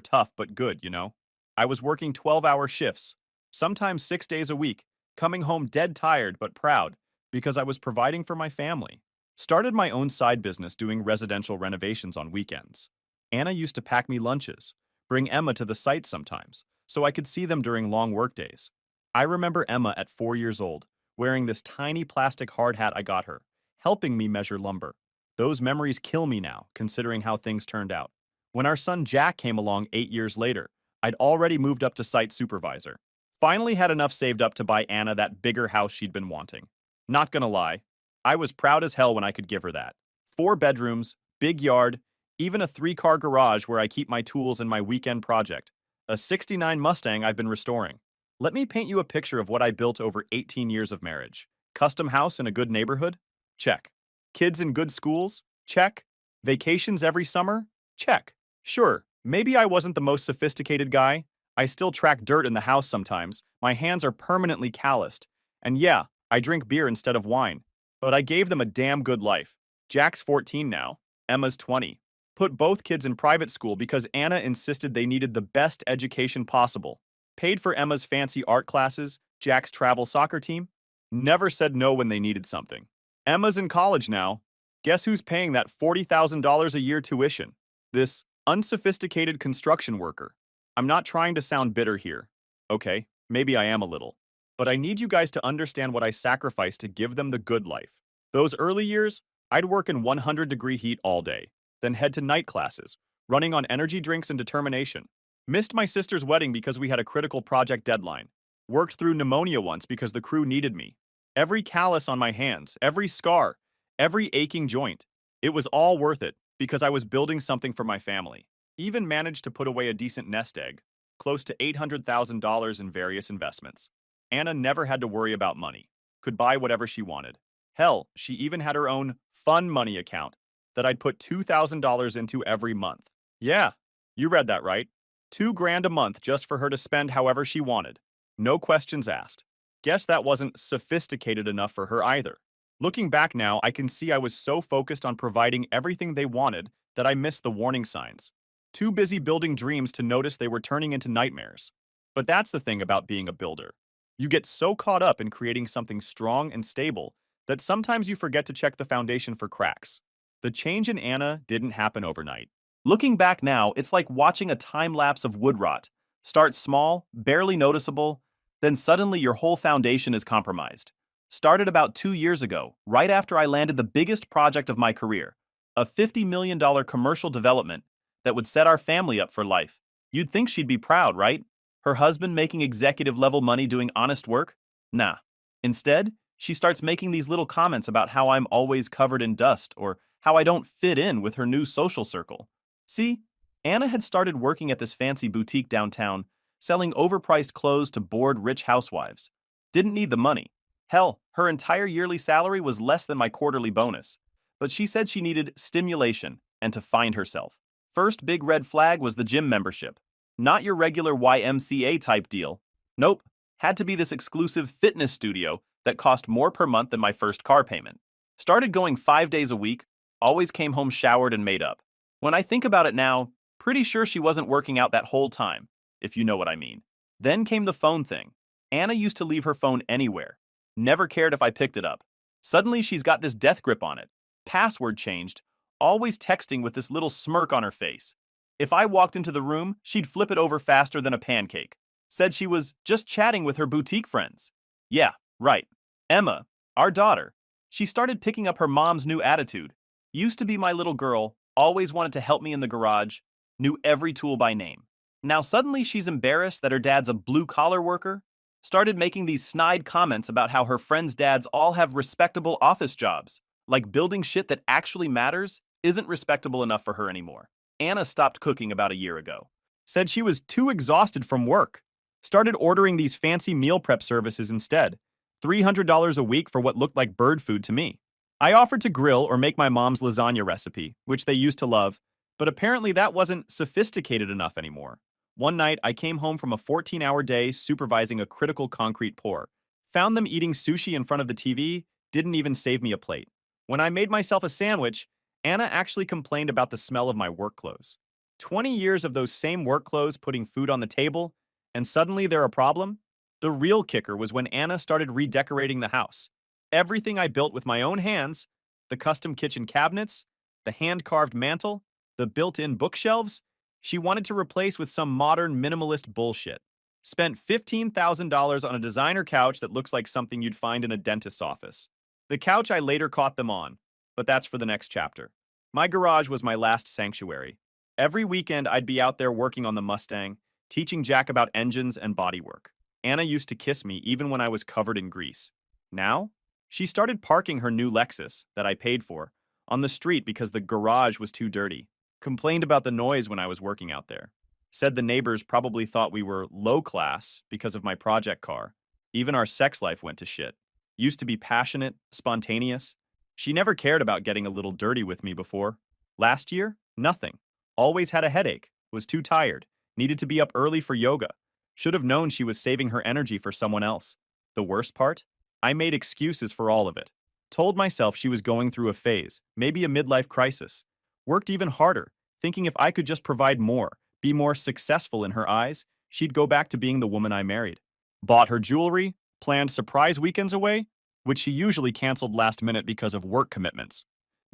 tough but good, you know? I was working 12-hour shifts, sometimes 6 days a week, coming home dead tired but proud because I was providing for my family. Started my own side business doing residential renovations on weekends. Anna used to pack me lunches, bring Emma to the site sometimes, so I could see them during long workdays. I remember Emma at 4 years old, wearing this tiny plastic hard hat I got her, helping me measure lumber. Those memories kill me now, considering how things turned out. When our son Jack came along 8 years later, I'd already moved up to site supervisor. Finally had enough saved up to buy Anna that bigger house she'd been wanting. Not gonna lie, I was proud as hell when I could give her that. 4 bedrooms, big yard, even a 3-car garage where I keep my tools and my weekend project. A '69 Mustang I've been restoring. Let me paint you a picture of what I built over 18 years of marriage. Custom house in a good neighborhood? Check. Kids in good schools? Check. Vacations every summer? Check. Sure, maybe I wasn't the most sophisticated guy. I still track dirt in the house sometimes. My hands are permanently calloused. And yeah, I drink beer instead of wine. But I gave them a damn good life. Jack's 14 now. Emma's 20. Put both kids in private school because Anna insisted they needed the best education possible. Paid for Emma's fancy art classes, Jack's travel soccer team. Never said no when they needed something. Emma's in college now. Guess who's paying that $40,000 a year tuition? This unsophisticated construction worker. I'm not trying to sound bitter here. Okay, maybe I am a little. But I need you guys to understand what I sacrificed to give them the good life. Those early years, I'd work in 100-degree heat all day, then head to night classes, running on energy drinks and determination. Missed my sister's wedding because we had a critical project deadline. Worked through pneumonia once because the crew needed me. Every callus on my hands, every scar, every aching joint. It was all worth it because I was building something for my family. Even managed to put away a decent nest egg, close to $800,000 in various investments. Anna never had to worry about money, could buy whatever she wanted. Hell, she even had her own fun money account that I'd put $2,000 into every month. Yeah, you read that right. $2,000 a month just for her to spend however she wanted. No questions asked. Guess that wasn't sophisticated enough for her either. Looking back now, I can see I was so focused on providing everything they wanted that I missed the warning signs. Too busy building dreams to notice they were turning into nightmares. But that's the thing about being a builder. You get so caught up in creating something strong and stable that sometimes you forget to check the foundation for cracks. The change in Anna didn't happen overnight. Looking back now, it's like watching a time lapse of wood rot. Start small, barely noticeable, then suddenly your whole foundation is compromised. Started about 2 years ago, right after I landed the biggest project of my career, a $50 million commercial development that would set our family up for life. You'd think she'd be proud, right? Her husband making executive-level money doing honest work? Nah. Instead, she starts making these little comments about how I'm always covered in dust or how I don't fit in with her new social circle. See, Anna had started working at this fancy boutique downtown, selling overpriced clothes to bored rich housewives. Didn't need the money. Hell, her entire yearly salary was less than my quarterly bonus. But she said she needed stimulation and to find herself. First big red flag was the gym membership. Not your regular YMCA type deal. Nope, had to be this exclusive fitness studio that cost more per month than my first car payment. Started going 5 days a week, always came home showered and made up. When I think about it now, pretty sure she wasn't working out that whole time, if you know what I mean. Then came the phone thing. Anna used to leave her phone anywhere. Never cared if I picked it up. Suddenly she's got this death grip on it. Password changed, always texting with this little smirk on her face. If I walked into the room, she'd flip it over faster than a pancake. Said she was just chatting with her boutique friends. Yeah, right. Emma, our daughter. She started picking up her mom's new attitude. Used to be my little girl, always wanted to help me in the garage, knew every tool by name. Now suddenly she's embarrassed that her dad's a blue-collar worker. Started making these snide comments about how her friends' dads all have respectable office jobs. Like building shit that actually matters isn't respectable enough for her anymore. Anna stopped cooking about a year ago. Said she was too exhausted from work. Started ordering these fancy meal prep services instead. $300 a week for what looked like bird food to me. I offered to grill or make my mom's lasagna recipe, which they used to love, but apparently that wasn't sophisticated enough anymore. One night, I came home from a 14-hour day supervising a critical concrete pour. Found them eating sushi in front of the TV, Didn't even save me a plate. When I made myself a sandwich, Anna actually complained about the smell of my work clothes. 20 years of those same work clothes putting food on the table, and suddenly they're a problem? The real kicker was when Anna started redecorating the house. Everything I built with my own hands, the custom kitchen cabinets, the hand-carved mantle, the built-in bookshelves, she wanted to replace with some modern minimalist bullshit. Spent $15,000 on a designer couch that looks like something you'd find in a dentist's office. The couch I later caught them on, but that's for the next chapter. My garage was my last sanctuary. Every weekend I'd be out there working on the Mustang, teaching Jack about engines and bodywork. Anna used to kiss me even when I was covered in grease. Now, she started parking her new Lexus, that I paid for, on the street because the garage was too dirty. Complained about the noise when I was working out there. Said the neighbors probably thought we were low class because of my project car. Even our sex life went to shit. Used to be passionate, spontaneous. She never cared about getting a little dirty with me before. Last year, nothing. Always had a headache, was too tired, needed to be up early for yoga. Should have known she was saving her energy for someone else. The worst part? I made excuses for all of it. Told myself she was going through a phase, maybe a midlife crisis. Worked even harder, thinking if I could just provide more, be more successful in her eyes, she'd go back to being the woman I married. Bought her jewelry, planned surprise weekends away, which she usually canceled last minute because of work commitments.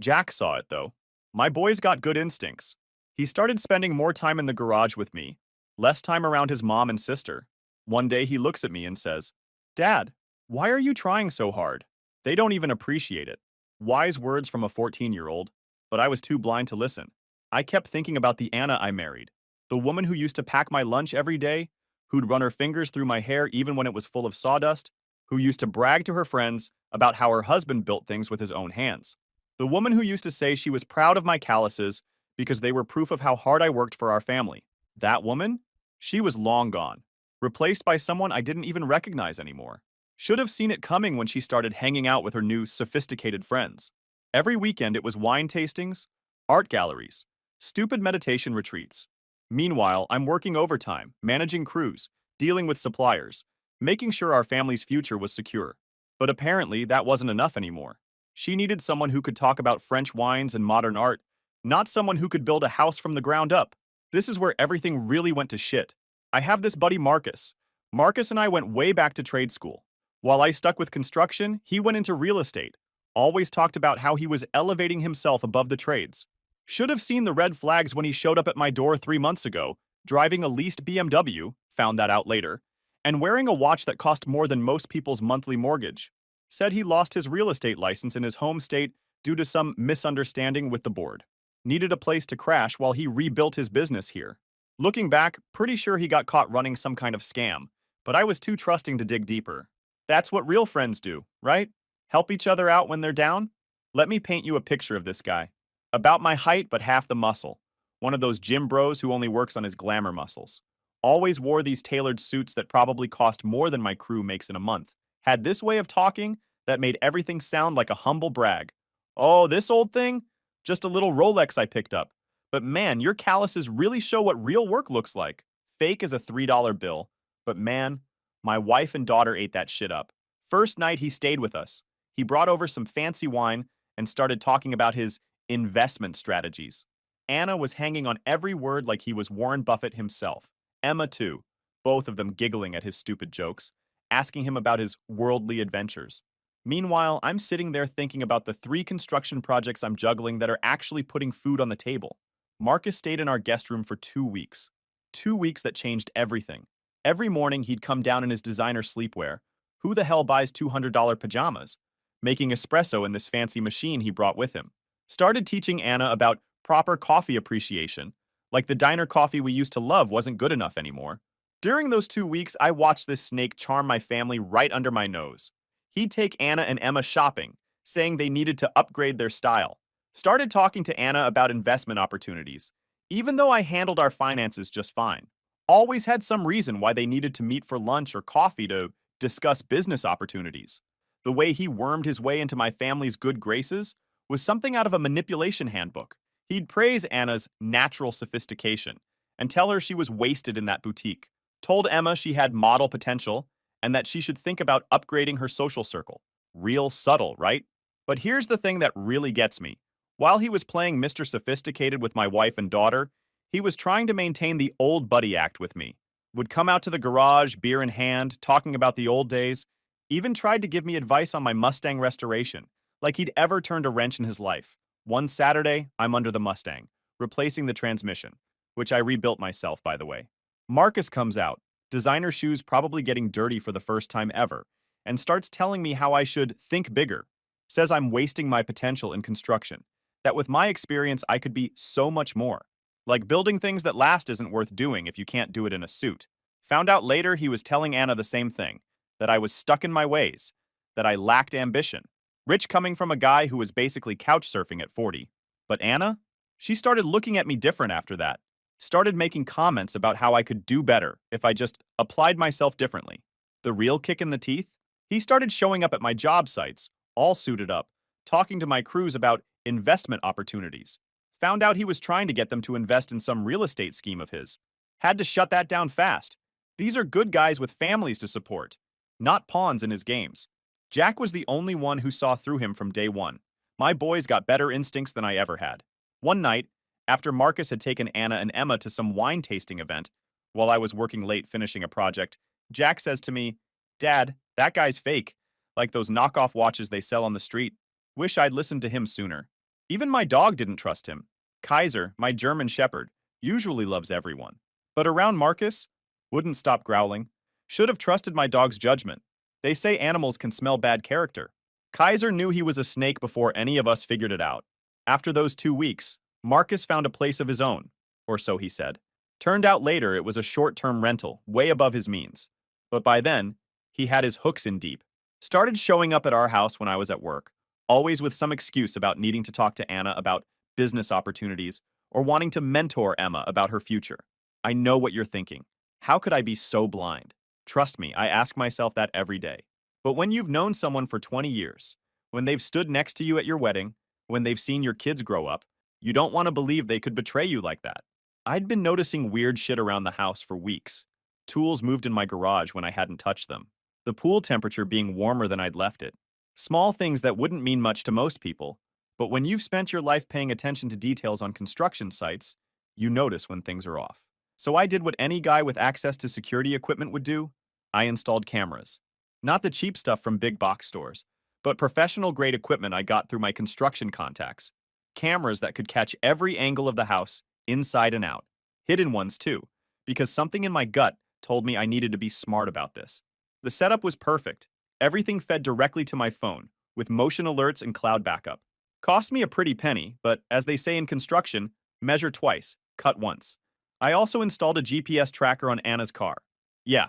Jack saw it, though. My boy's got good instincts. He started spending more time in the garage with me, less time around his mom and sister. One day he looks at me and says, "Dad, why are you trying so hard?" They don't even appreciate it. Wise words from a 14-year-old, but I was too blind to listen. I kept thinking about the Anna I married, the woman who used to pack my lunch every day, who'd run her fingers through my hair even when it was full of sawdust, who used to brag to her friends about how her husband built things with his own hands. The woman who used to say she was proud of my calluses because they were proof of how hard I worked for our family. That woman? She was long gone, replaced by someone I didn't even recognize anymore. Should have seen it coming when she started hanging out with her new sophisticated friends. Every weekend it was wine tastings, art galleries, stupid meditation retreats. Meanwhile, I'm working overtime, managing crews, dealing with suppliers, making sure our family's future was secure. But apparently that wasn't enough anymore. She needed someone who could talk about French wines and modern art, not someone who could build a house from the ground up. This is where everything really went to shit. I have this buddy Marcus. Marcus and I went way back to trade school. While I stuck with construction, he went into real estate. Always talked about how he was elevating himself above the trades. Should have seen the red flags when he showed up at my door 3 months ago, driving a leased BMW, found that out later, and wearing a watch that cost more than most people's monthly mortgage. Said he lost his real estate license in his home state due to some misunderstanding with the board. Needed a place to crash while he rebuilt his business here. Looking back, pretty sure he got caught running some kind of scam, but I was too trusting to dig deeper. That's what real friends do, right? Help each other out when they're down? Let me paint you a picture of this guy. About my height, but half the muscle. One of those gym bros who only works on his glamour muscles. Always wore these tailored suits that probably cost more than my crew makes in a month. Had this way of talking that made everything sound like a humble brag. "Oh, this old thing? Just a little Rolex I picked up. But man, your calluses really show what real work looks like. Fake as a $3 bill. But man, my wife and daughter ate that shit up. First night he stayed with us. He brought over some fancy wine and started talking about his investment strategies. Anna was hanging on every word like he was Warren Buffett himself. Emma too, both of them giggling at his stupid jokes, asking him about his worldly adventures. Meanwhile, I'm sitting there thinking about the 3 construction projects I'm juggling that are actually putting food on the table. Marcus stayed in our guest room for 2 weeks. 2 weeks that changed everything. Every morning he'd come down in his designer sleepwear. Who the hell buys $200 pajamas? Making espresso in this fancy machine he brought with him. Started teaching Anna about proper coffee appreciation, like the diner coffee we used to love wasn't good enough anymore. During those 2 weeks, I watched this snake charm my family right under my nose. He'd take Anna and Emma shopping, saying they needed to upgrade their style. Started talking to Anna about investment opportunities, even though I handled our finances just fine. Always had some reason why they needed to meet for lunch or coffee to discuss business opportunities. The way he wormed his way into my family's good graces was something out of a manipulation handbook. He'd praise Anna's natural sophistication and tell her she was wasted in that boutique. Told Emma she had model potential and that she should think about upgrading her social circle. Real subtle, right? But here's the thing that really gets me. While he was playing Mr. Sophisticated with my wife and daughter, he was trying to maintain the old buddy act with me. Would come out to the garage, beer in hand, talking about the old days, even tried to give me advice on my Mustang restoration, like he'd ever turned a wrench in his life. One Saturday, I'm under the Mustang, replacing the transmission, which I rebuilt myself, by the way. Marcus comes out, designer shoes probably getting dirty for the first time ever, and starts telling me how I should think bigger. Says I'm wasting my potential in construction, that with my experience I could be so much more. Like building things that last isn't worth doing if you can't do it in a suit. Found out later he was telling Anna the same thing, that I was stuck in my ways, that I lacked ambition. Rich coming from a guy who was basically couch surfing at 40. But Anna? She started looking at me different after that. Started making comments about how I could do better if I just applied myself differently. The real kick in the teeth? He started showing up at my job sites, all suited up, talking to my crews about investment opportunities. Found out he was trying to get them to invest in some real estate scheme of his. Had to shut that down fast. These are good guys with families to support, not pawns in his games. Jack was the only one who saw through him from day one. My boys got better instincts than I ever had. One night, after Marcus had taken Anna and Emma to some wine tasting event, while I was working late finishing a project, Jack says to me, "Dad, that guy's fake, like those knockoff watches they sell on the street. Wish I'd listened to him sooner." Even my dog didn't trust him. Kaiser, my German shepherd, usually loves everyone. But around Marcus, wouldn't stop growling. Should have trusted my dog's judgment. They say animals can smell bad character. Kaiser knew he was a snake before any of us figured it out. After those 2 weeks, Marcus found a place of his own, or so he said. Turned out later it was a short-term rental, way above his means. But by then, he had his hooks in deep. Started showing up at our house when I was at work, always with some excuse about needing to talk to Anna about business opportunities or wanting to mentor Emma about her future. I know what you're thinking. How could I be so blind? Trust me, I ask myself that every day. But when you've known someone for 20 years, when they've stood next to you at your wedding, when they've seen your kids grow up, you don't want to believe they could betray you like that. I'd been noticing weird shit around the house for weeks. Tools moved in my garage when I hadn't touched them. The pool temperature being warmer than I'd left it. Small things that wouldn't mean much to most people, but when you've spent your life paying attention to details on construction sites, you notice when things are off. So I did what any guy with access to security equipment would do. I installed cameras. Not the cheap stuff from big box stores, but professional-grade equipment I got through my construction contacts. Cameras that could catch every angle of the house, inside and out. Hidden ones, too, because something in my gut told me I needed to be smart about this. The setup was perfect. Everything fed directly to my phone, with motion alerts and cloud backup. Cost me a pretty penny, but as they say in construction, measure twice, cut once. I also installed a GPS tracker on Anna's car. Yeah,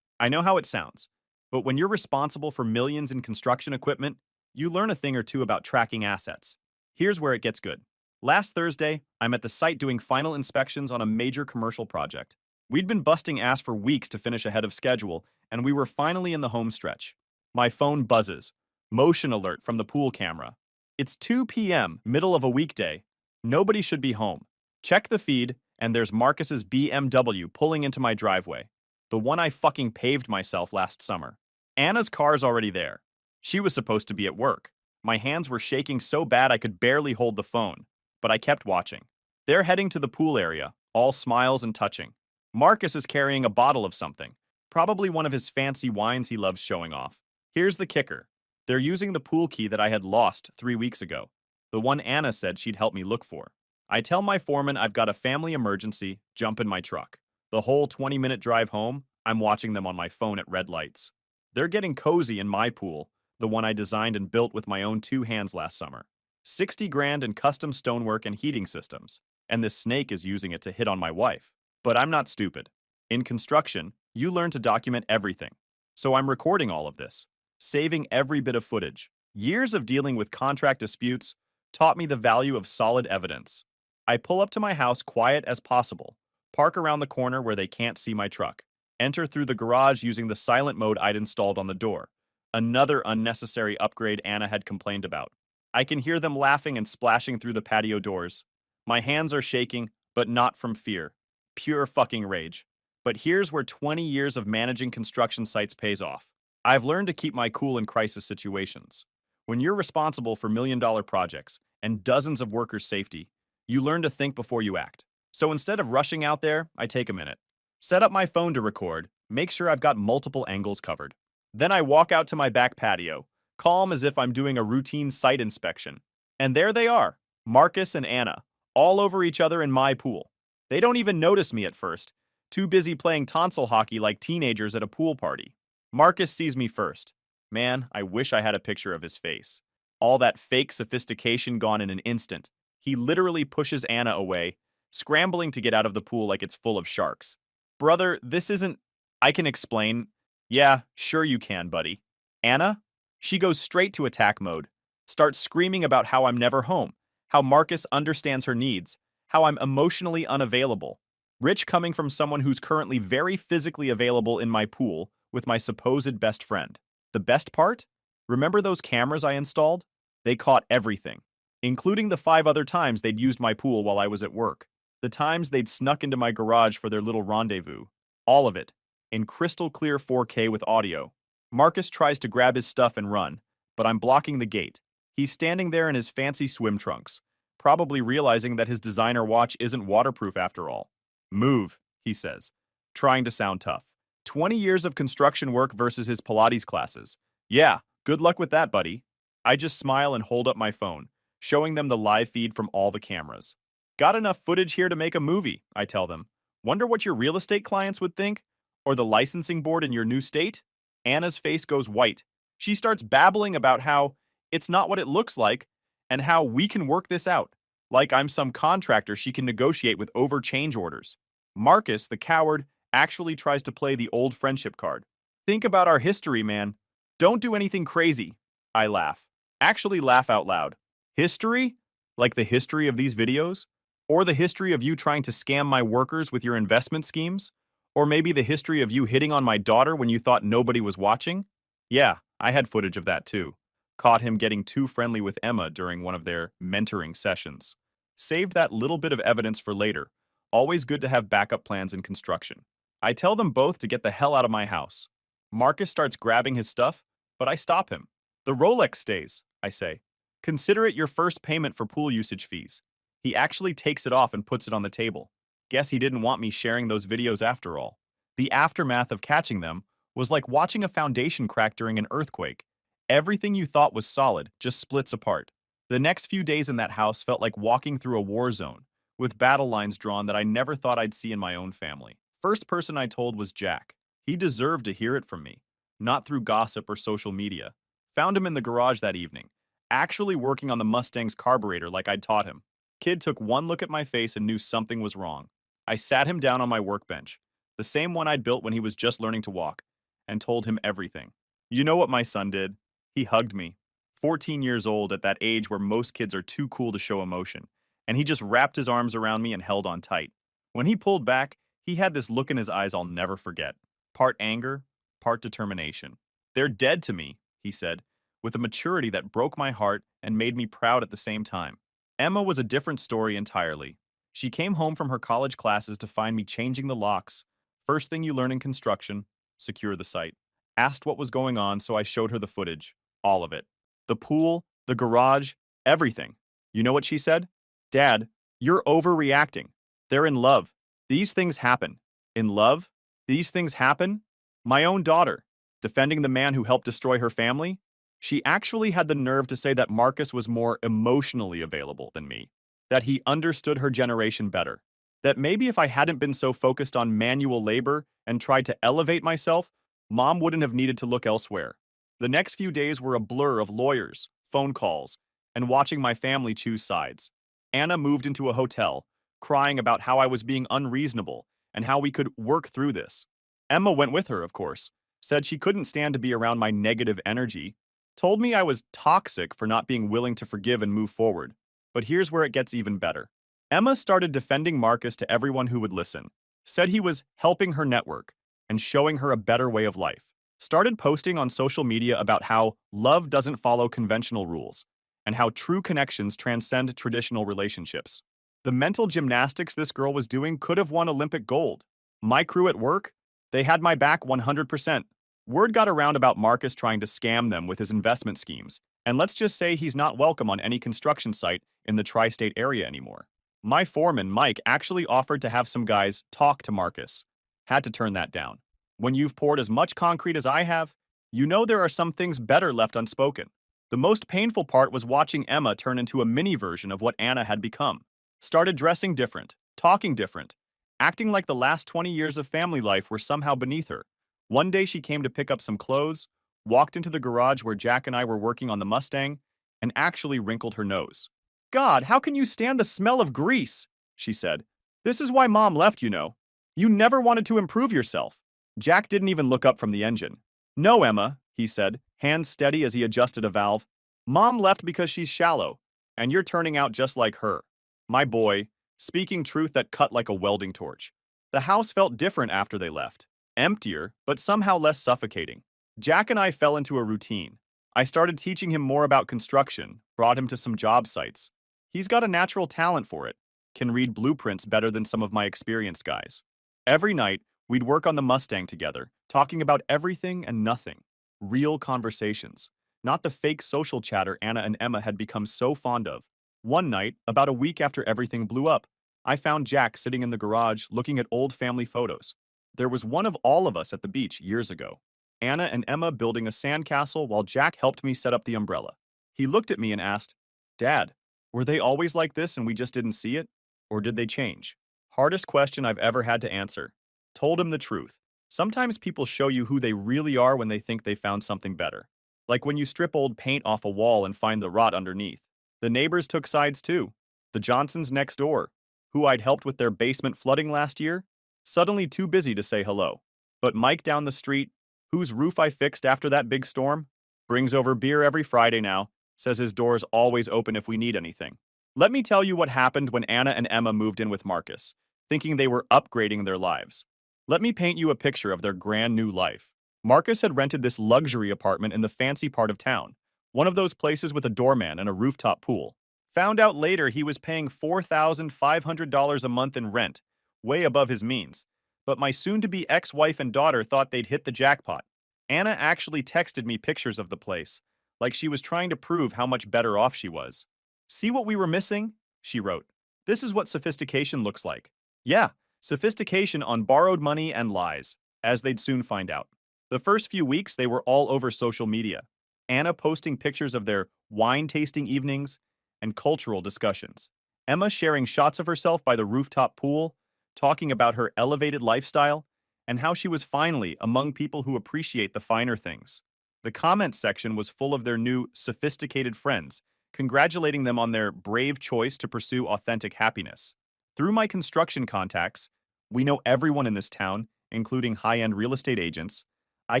I know how it sounds. But when you're responsible for millions in construction equipment, you learn a thing or two about tracking assets. Here's where it gets good. Last Thursday, I'm at the site doing final inspections on a major commercial project. We'd been busting ass for weeks to finish ahead of schedule, and we were finally in the home stretch. My phone buzzes. Motion alert from the pool camera. It's 2 p.m., middle of a weekday. Nobody should be home. Check the feed, and there's Marcus's BMW pulling into my driveway. The one I fucking paved myself last summer. Anna's car's already there. She was supposed to be at work. My hands were shaking so bad I could barely hold the phone, but I kept watching. They're heading to the pool area, all smiles and touching. Marcus is carrying a bottle of something, probably one of his fancy wines he loves showing off. Here's the kicker. They're using the pool key that I had lost 3 weeks ago, the one Anna said she'd help me look for. I tell my foreman I've got a family emergency, jump in my truck. The whole 20-minute drive home, I'm watching them on my phone at red lights. They're getting cozy in my pool, the one I designed and built with my own 2 hands last summer. 60 grand in custom stonework and heating systems, and this snake is using it to hit on my wife. But I'm not stupid. In construction, you learn to document everything. So I'm recording all of this, saving every bit of footage. Years of dealing with contract disputes taught me the value of solid evidence. I pull up to my house quiet as possible, park around the corner where they can't see my truck, enter through the garage using the silent mode I'd installed on the door. Another unnecessary upgrade Anna had complained about. I can hear them laughing and splashing through the patio doors. My hands are shaking, but not from fear. Pure fucking rage. But here's where 20 years of managing construction sites pays off. I've learned to keep my cool in crisis situations. When you're responsible for million-dollar projects and dozens of workers' safety, you learn to think before you act. So instead of rushing out there, I take a minute. Set up my phone to record, make sure I've got multiple angles covered. Then I walk out to my back patio, calm as if I'm doing a routine site inspection. And there they are, Marcus and Anna, all over each other in my pool. They don't even notice me at first, too busy playing tonsil hockey like teenagers at a pool party. Marcus sees me first. Man, I wish I had a picture of his face. All that fake sophistication gone in an instant. He literally pushes Anna away, scrambling to get out of the pool like it's full of sharks. Brother, this isn't... I can explain. Yeah, sure you can, buddy. Anna? She goes straight to attack mode. Starts screaming about how I'm never home, how Marcus understands her needs, how I'm emotionally unavailable. Rich coming from someone who's currently very physically available in my pool with my supposed best friend. The best part? Remember those cameras I installed? They caught everything, including the 5 other times they'd used my pool while I was at work. The times they'd snuck into my garage for their little rendezvous. All of it, in crystal clear 4K with audio. Marcus tries to grab his stuff and run, but I'm blocking the gate. He's standing there in his fancy swim trunks, probably realizing that his designer watch isn't waterproof after all. Move, he says, trying to sound tough. 20 years of construction work versus his Pilates classes. Yeah, good luck with that, buddy. I just smile and hold up my phone, showing them the live feed from all the cameras. Got enough footage here to make a movie, I tell them. Wonder what your real estate clients would think? Or the licensing board in your new state? Anna's face goes white. She starts babbling about how it's not what it looks like and how we can work this out. Like I'm some contractor she can negotiate with over change orders. Marcus, the coward, actually tries to play the old friendship card. Think about our history, man. Don't do anything crazy. I laugh. Actually laugh out loud. History? Like the history of these videos? Or the history of you trying to scam my workers with your investment schemes? Or maybe the history of you hitting on my daughter when you thought nobody was watching? Yeah, I had footage of that too. Caught him getting too friendly with Emma during one of their mentoring sessions. Saved that little bit of evidence for later. Always good to have backup plans in construction. I tell them both to get the hell out of my house. Marcus starts grabbing his stuff, but I stop him. The Rolex stays, I say. Consider it your first payment for pool usage fees. He actually takes it off and puts it on the table. Guess he didn't want me sharing those videos after all. The aftermath of catching them was like watching a foundation crack during an earthquake. Everything you thought was solid just splits apart. The next few days in that house felt like walking through a war zone, with battle lines drawn that I never thought I'd see in my own family. First person I told was Jack. He deserved to hear it from me, not through gossip or social media. Found him in the garage that evening, actually working on the Mustang's carburetor like I'd taught him. Kid took one look at my face and knew something was wrong. I sat him down on my workbench, the same one I'd built when he was just learning to walk, and told him everything. You know what my son did? He hugged me. 14 years old at that age where most kids are too cool to show emotion, and he just wrapped his arms around me and held on tight. When he pulled back, he had this look in his eyes I'll never forget. Part anger, part determination. They're dead to me, he said, with a maturity that broke my heart and made me proud at the same time. Emma was a different story entirely. She came home from her college classes to find me changing the locks. First thing you learn in construction, secure the site. Asked what was going on, so I showed her the footage. All of it. The pool, the garage, everything. You know what she said? Dad, you're overreacting. They're in love. These things happen. In love? These things happen? My own daughter, defending the man who helped destroy her family? She actually had the nerve to say that Marcus was more emotionally available than me, that he understood her generation better, that maybe if I hadn't been so focused on manual labor and tried to elevate myself, Mom wouldn't have needed to look elsewhere. The next few days were a blur of lawyers, phone calls, and watching my family choose sides. Anna moved into a hotel, crying about how I was being unreasonable and how we could work through this. Emma went with her, of course, said she couldn't stand to be around my negative energy, told me I was toxic for not being willing to forgive and move forward. But here's where it gets even better. Emma started defending Marcus to everyone who would listen, said he was helping her network and showing her a better way of life. Started posting on social media about how love doesn't follow conventional rules and how true connections transcend traditional relationships. The mental gymnastics this girl was doing could have won Olympic gold. My crew at work, they had my back 100%. Word got around about Marcus trying to scam them with his investment schemes, and let's just say he's not welcome on any construction site in the tri-state area anymore. My foreman, Mike, actually offered to have some guys talk to Marcus. Had to turn that down. When you've poured as much concrete as I have, you know there are some things better left unspoken. The most painful part was watching Emma turn into a mini version of what Anna had become. Started dressing different, talking different, acting like the last 20 years of family life were somehow beneath her. One day she came to pick up some clothes, walked into the garage where Jack and I were working on the Mustang, and actually wrinkled her nose. God, how can you stand the smell of grease? She said. This is why Mom left, you know. You never wanted to improve yourself. Jack didn't even look up from the engine. No, Emma, he said, hands steady as he adjusted a valve. Mom left because she's shallow, and you're turning out just like her. My boy, speaking truth that cut like a welding torch. The house felt different after they left. Emptier, but somehow less suffocating. Jack and I fell into a routine. I started teaching him more about construction, brought him to some job sites. He's got a natural talent for it, can read blueprints better than some of my experienced guys. Every night, we'd work on the Mustang together, talking about everything and nothing. Real conversations, not the fake social chatter Anna and Emma had become so fond of. One night, about a week after everything blew up, I found Jack sitting in the garage looking at old family photos. There was one of all of us at the beach years ago. Anna and Emma building a sandcastle while Jack helped me set up the umbrella. He looked at me and asked, Dad, were they always like this and we just didn't see it? Or did they change? Hardest question I've ever had to answer. Told him the truth. Sometimes people show you who they really are when they think they found something better. Like when you strip old paint off a wall and find the rot underneath. The neighbors took sides too. The Johnsons next door, who I'd helped with their basement flooding last year, suddenly too busy to say hello. But Mike down the street, whose roof I fixed after that big storm, brings over beer every Friday now, says his door's always open if we need anything. Let me tell you what happened when Anna and Emma moved in with Marcus, thinking they were upgrading their lives. Let me paint you a picture of their grand new life. Marcus had rented this luxury apartment in the fancy part of town, one of those places with a doorman and a rooftop pool. Found out later he was paying $4,500 a month in rent, way above his means. But my soon-to-be ex-wife and daughter thought they'd hit the jackpot. Anna actually texted me pictures of the place, like she was trying to prove how much better off she was. See what we were missing? She wrote. This is what sophistication looks like. Yeah, sophistication on borrowed money and lies, as they'd soon find out. The first few weeks, they were all over social media. Anna posting pictures of their wine-tasting evenings and cultural discussions. Emma sharing shots of herself by the rooftop pool, talking about her elevated lifestyle, and how she was finally among people who appreciate the finer things. The comments section was full of their new, sophisticated friends, congratulating them on their brave choice to pursue authentic happiness. Through my construction contacts, we know everyone in this town, including high-end real estate agents. I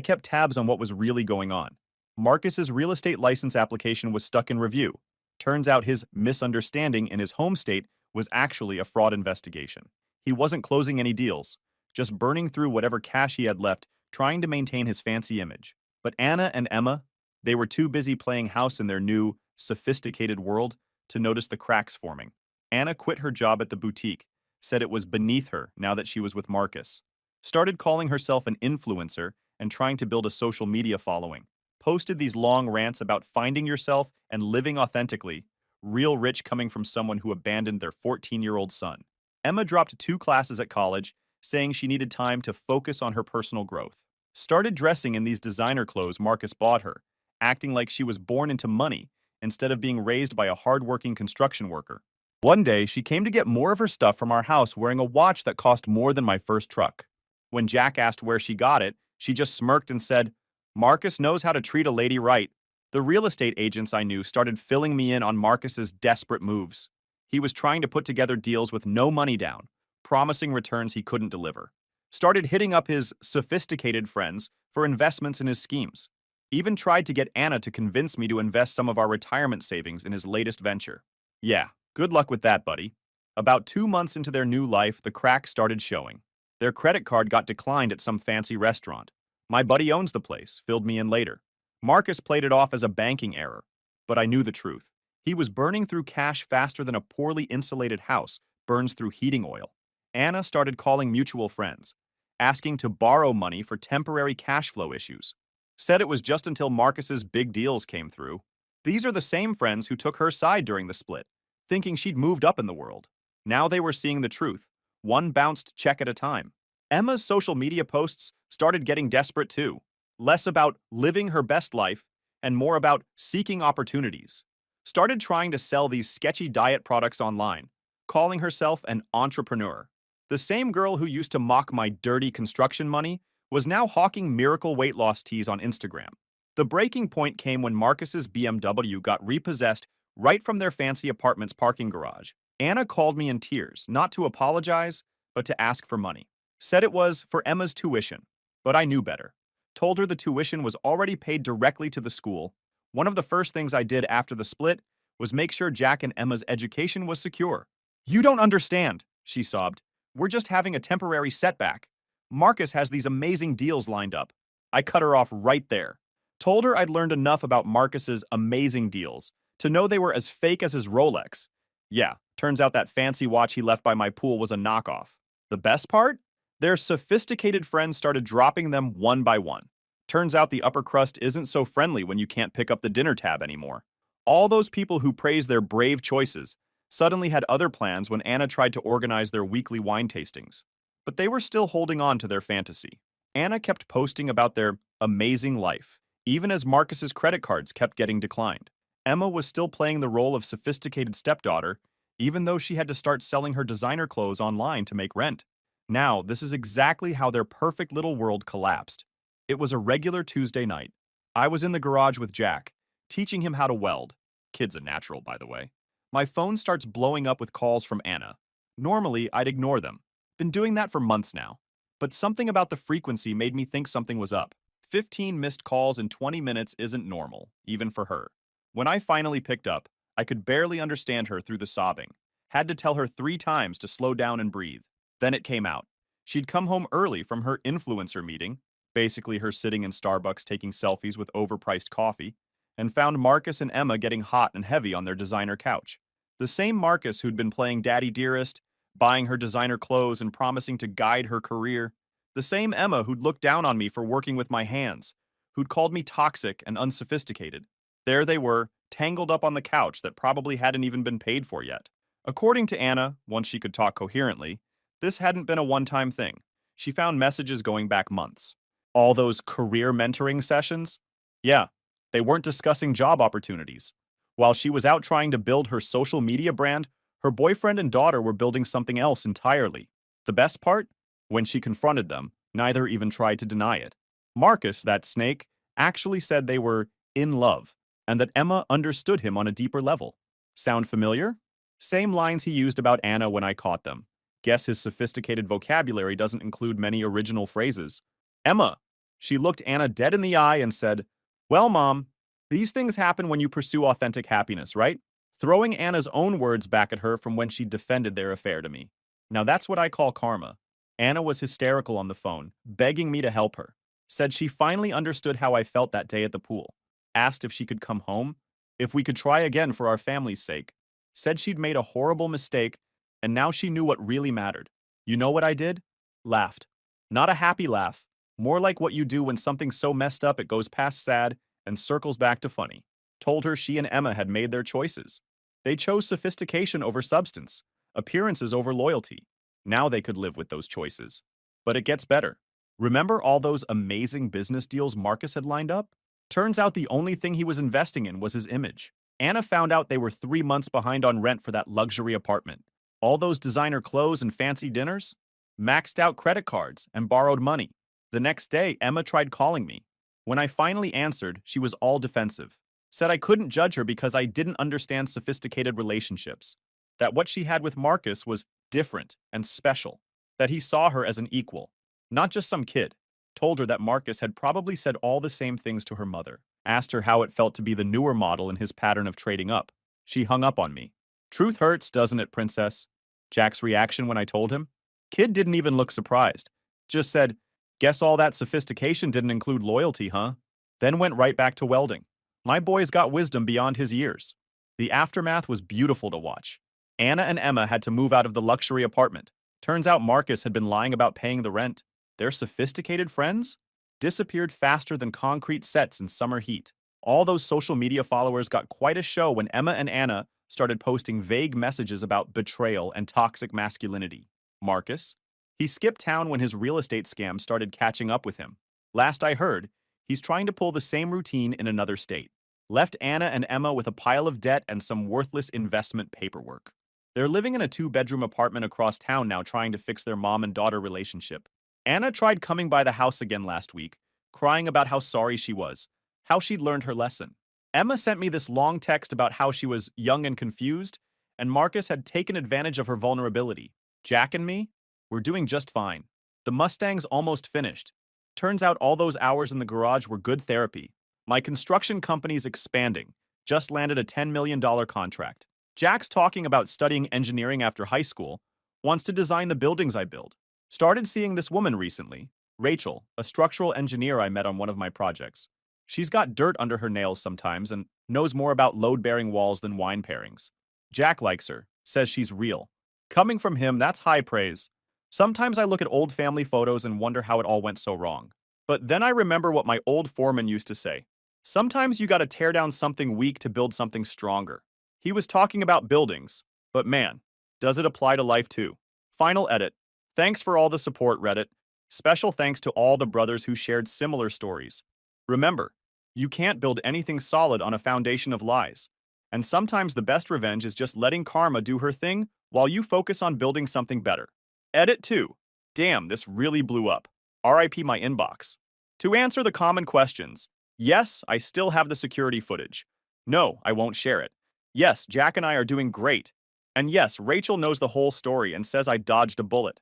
kept tabs on what was really going on. Marcus's real estate license application was stuck in review. Turns out his misunderstanding in his home state was actually a fraud investigation. He wasn't closing any deals, just burning through whatever cash he had left, trying to maintain his fancy image. But Anna and Emma, they were too busy playing house in their new, sophisticated world to notice the cracks forming. Anna quit her job at the boutique, said it was beneath her now that she was with Marcus. Started calling herself an influencer and trying to build a social media following. Posted these long rants about finding yourself and living authentically, real rich coming from someone who abandoned their 14-year-old son. Emma dropped 2 classes at college, saying she needed time to focus on her personal growth. Started dressing in these designer clothes Marcus bought her, acting like she was born into money instead of being raised by a hardworking construction worker. One day, she came to get more of her stuff from our house wearing a watch that cost more than my first truck. When Jack asked where she got it, she just smirked and said, Marcus knows how to treat a lady right. The real estate agents I knew started filling me in on Marcus's desperate moves. He was trying to put together deals with no money down, promising returns he couldn't deliver. Started hitting up his sophisticated friends for investments in his schemes. Even tried to get Anna to convince me to invest some of our retirement savings in his latest venture. Yeah, good luck with that, buddy. About 2 months into their new life, the cracks started showing. Their credit card got declined at some fancy restaurant. My buddy owns the place, filled me in later. Marcus played it off as a banking error, but I knew the truth. He was burning through cash faster than a poorly insulated house burns through heating oil. Anna started calling mutual friends, asking to borrow money for temporary cash flow issues. Said it was just until Marcus's big deals came through. These are the same friends who took her side during the split, thinking she'd moved up in the world. Now they were seeing the truth, one bounced check at a time. Emma's social media posts started getting desperate too, less about living her best life and more about seeking opportunities. Started trying to sell these sketchy diet products online, calling herself an entrepreneur. The same girl who used to mock my dirty construction money was now hawking miracle weight loss teas on Instagram. The breaking point came when Marcus's BMW got repossessed right from their fancy apartment's parking garage. Anna called me in tears, not to apologize, but to ask for money. Said it was for Emma's tuition, but I knew better. Told her the tuition was already paid directly to the school. One of the first things I did after the split was make sure Jack and Emma's education was secure. "You don't understand," she sobbed. "We're just having a temporary setback. Marcus has these amazing deals lined up." I cut her off right there. Told her I'd learned enough about Marcus's amazing deals to know they were as fake as his Rolex. Yeah, turns out that fancy watch he left by my pool was a knockoff. The best part? Their sophisticated friends started dropping them one by one. Turns out the upper crust isn't so friendly when you can't pick up the dinner tab anymore. All those people who praised their brave choices suddenly had other plans when Anna tried to organize their weekly wine tastings. But they were still holding on to their fantasy. Anna kept posting about their amazing life, even as Marcus's credit cards kept getting declined. Emma was still playing the role of sophisticated stepdaughter, even though she had to start selling her designer clothes online to make rent. Now, this is exactly how their perfect little world collapsed. It was a regular Tuesday night. I was in the garage with Jack, teaching him how to weld. Kid's a natural, by the way. My phone starts blowing up with calls from Anna. Normally, I'd ignore them. Been doing that for months now. But something about the frequency made me think something was up. 15 missed calls in 20 minutes isn't normal, even for her. When I finally picked up, I could barely understand her through the sobbing. Had to tell her 3 times to slow down and breathe. Then it came out. She'd come home early from her influencer meeting, basically her sitting in Starbucks taking selfies with overpriced coffee, and found Marcus and Emma getting hot and heavy on their designer couch. The same Marcus who'd been playing Daddy Dearest, buying her designer clothes and promising to guide her career. The same Emma who'd looked down on me for working with my hands, who'd called me toxic and unsophisticated. There they were, tangled up on the couch that probably hadn't even been paid for yet. According to Anna, once she could talk coherently, this hadn't been a one-time thing. She found messages going back months. All those career mentoring sessions? Yeah, they weren't discussing job opportunities. While she was out trying to build her social media brand, her boyfriend and daughter were building something else entirely. The best part? When she confronted them, neither even tried to deny it. Marcus, that snake, actually said they were in love, and that Emma understood him on a deeper level. Sound familiar? Same lines he used about Anna when I caught them. Guess his sophisticated vocabulary doesn't include many original phrases. "Emma." She looked Anna dead in the eye and said, "Well, Mom, these things happen when you pursue authentic happiness, right?" Throwing Anna's own words back at her from when she defended their affair to me. Now that's what I call karma. Anna was hysterical on the phone, begging me to help her. Said she finally understood how I felt that day at the pool. Asked if she could come home, if we could try again for our family's sake. Said she'd made a horrible mistake, and now she knew what really mattered. You know what I did? Laughed. Not a happy laugh. More like what you do when something's so messed up it goes past sad and circles back to funny. Told her she and Emma had made their choices. They chose sophistication over substance, appearances over loyalty. Now they could live with those choices. But it gets better. Remember all those amazing business deals Marcus had lined up? Turns out the only thing he was investing in was his image. Anna found out they were 3 months behind on rent for that luxury apartment. All those designer clothes and fancy dinners? Maxed out credit cards and borrowed money. The next day, Emma tried calling me. When I finally answered, she was all defensive. Said I couldn't judge her because I didn't understand sophisticated relationships. That what she had with Marcus was different and special. That he saw her as an equal, not just some kid. Told her that Marcus had probably said all the same things to her mother. Asked her how it felt to be the newer model in his pattern of trading up. She hung up on me. Truth hurts, doesn't it, princess? Jack's reaction when I told him? Kid didn't even look surprised. Just said, "Guess all that sophistication didn't include loyalty, huh?" Then went right back to welding. My boy's got wisdom beyond his years. The aftermath was beautiful to watch. Anna and Emma had to move out of the luxury apartment. Turns out Marcus had been lying about paying the rent. Their sophisticated friends disappeared faster than concrete sets in summer heat. All those social media followers got quite a show when Emma and Anna started posting vague messages about betrayal and toxic masculinity. Marcus? He skipped town when his real estate scam started catching up with him. Last I heard, he's trying to pull the same routine in another state. Left Anna and Emma with a pile of debt and some worthless investment paperwork. They're living in a two-bedroom apartment across town now trying to fix their mom and daughter relationship. Anna tried coming by the house again last week, crying about how sorry she was, how she'd learned her lesson. Emma sent me this long text about how she was young and confused, and Marcus had taken advantage of her vulnerability. Jack and me? We're doing just fine. The Mustang's almost finished. Turns out all those hours in the garage were good therapy. My construction company's expanding. Just landed a $10 million contract. Jack's talking about studying engineering after high school, wants to design the buildings I build. Started seeing this woman recently, Rachel, a structural engineer I met on one of my projects. She's got dirt under her nails sometimes and knows more about load-bearing walls than wine pairings. Jack likes her, says she's real. Coming from him, that's high praise. Sometimes I look at old family photos and wonder how it all went so wrong. But then I remember what my old foreman used to say. Sometimes you gotta tear down something weak to build something stronger. He was talking about buildings, but man, does it apply to life too? Final edit. Thanks for all the support, Reddit. Special thanks to all the brothers who shared similar stories. Remember, you can't build anything solid on a foundation of lies. And sometimes the best revenge is just letting karma do her thing while you focus on building something better. Edit 2. Damn, this really blew up. RIP my inbox. To answer the common questions, yes, I still have the security footage. No, I won't share it. Yes, Jack and I are doing great. And yes, Rachel knows the whole story and says I dodged a bullet.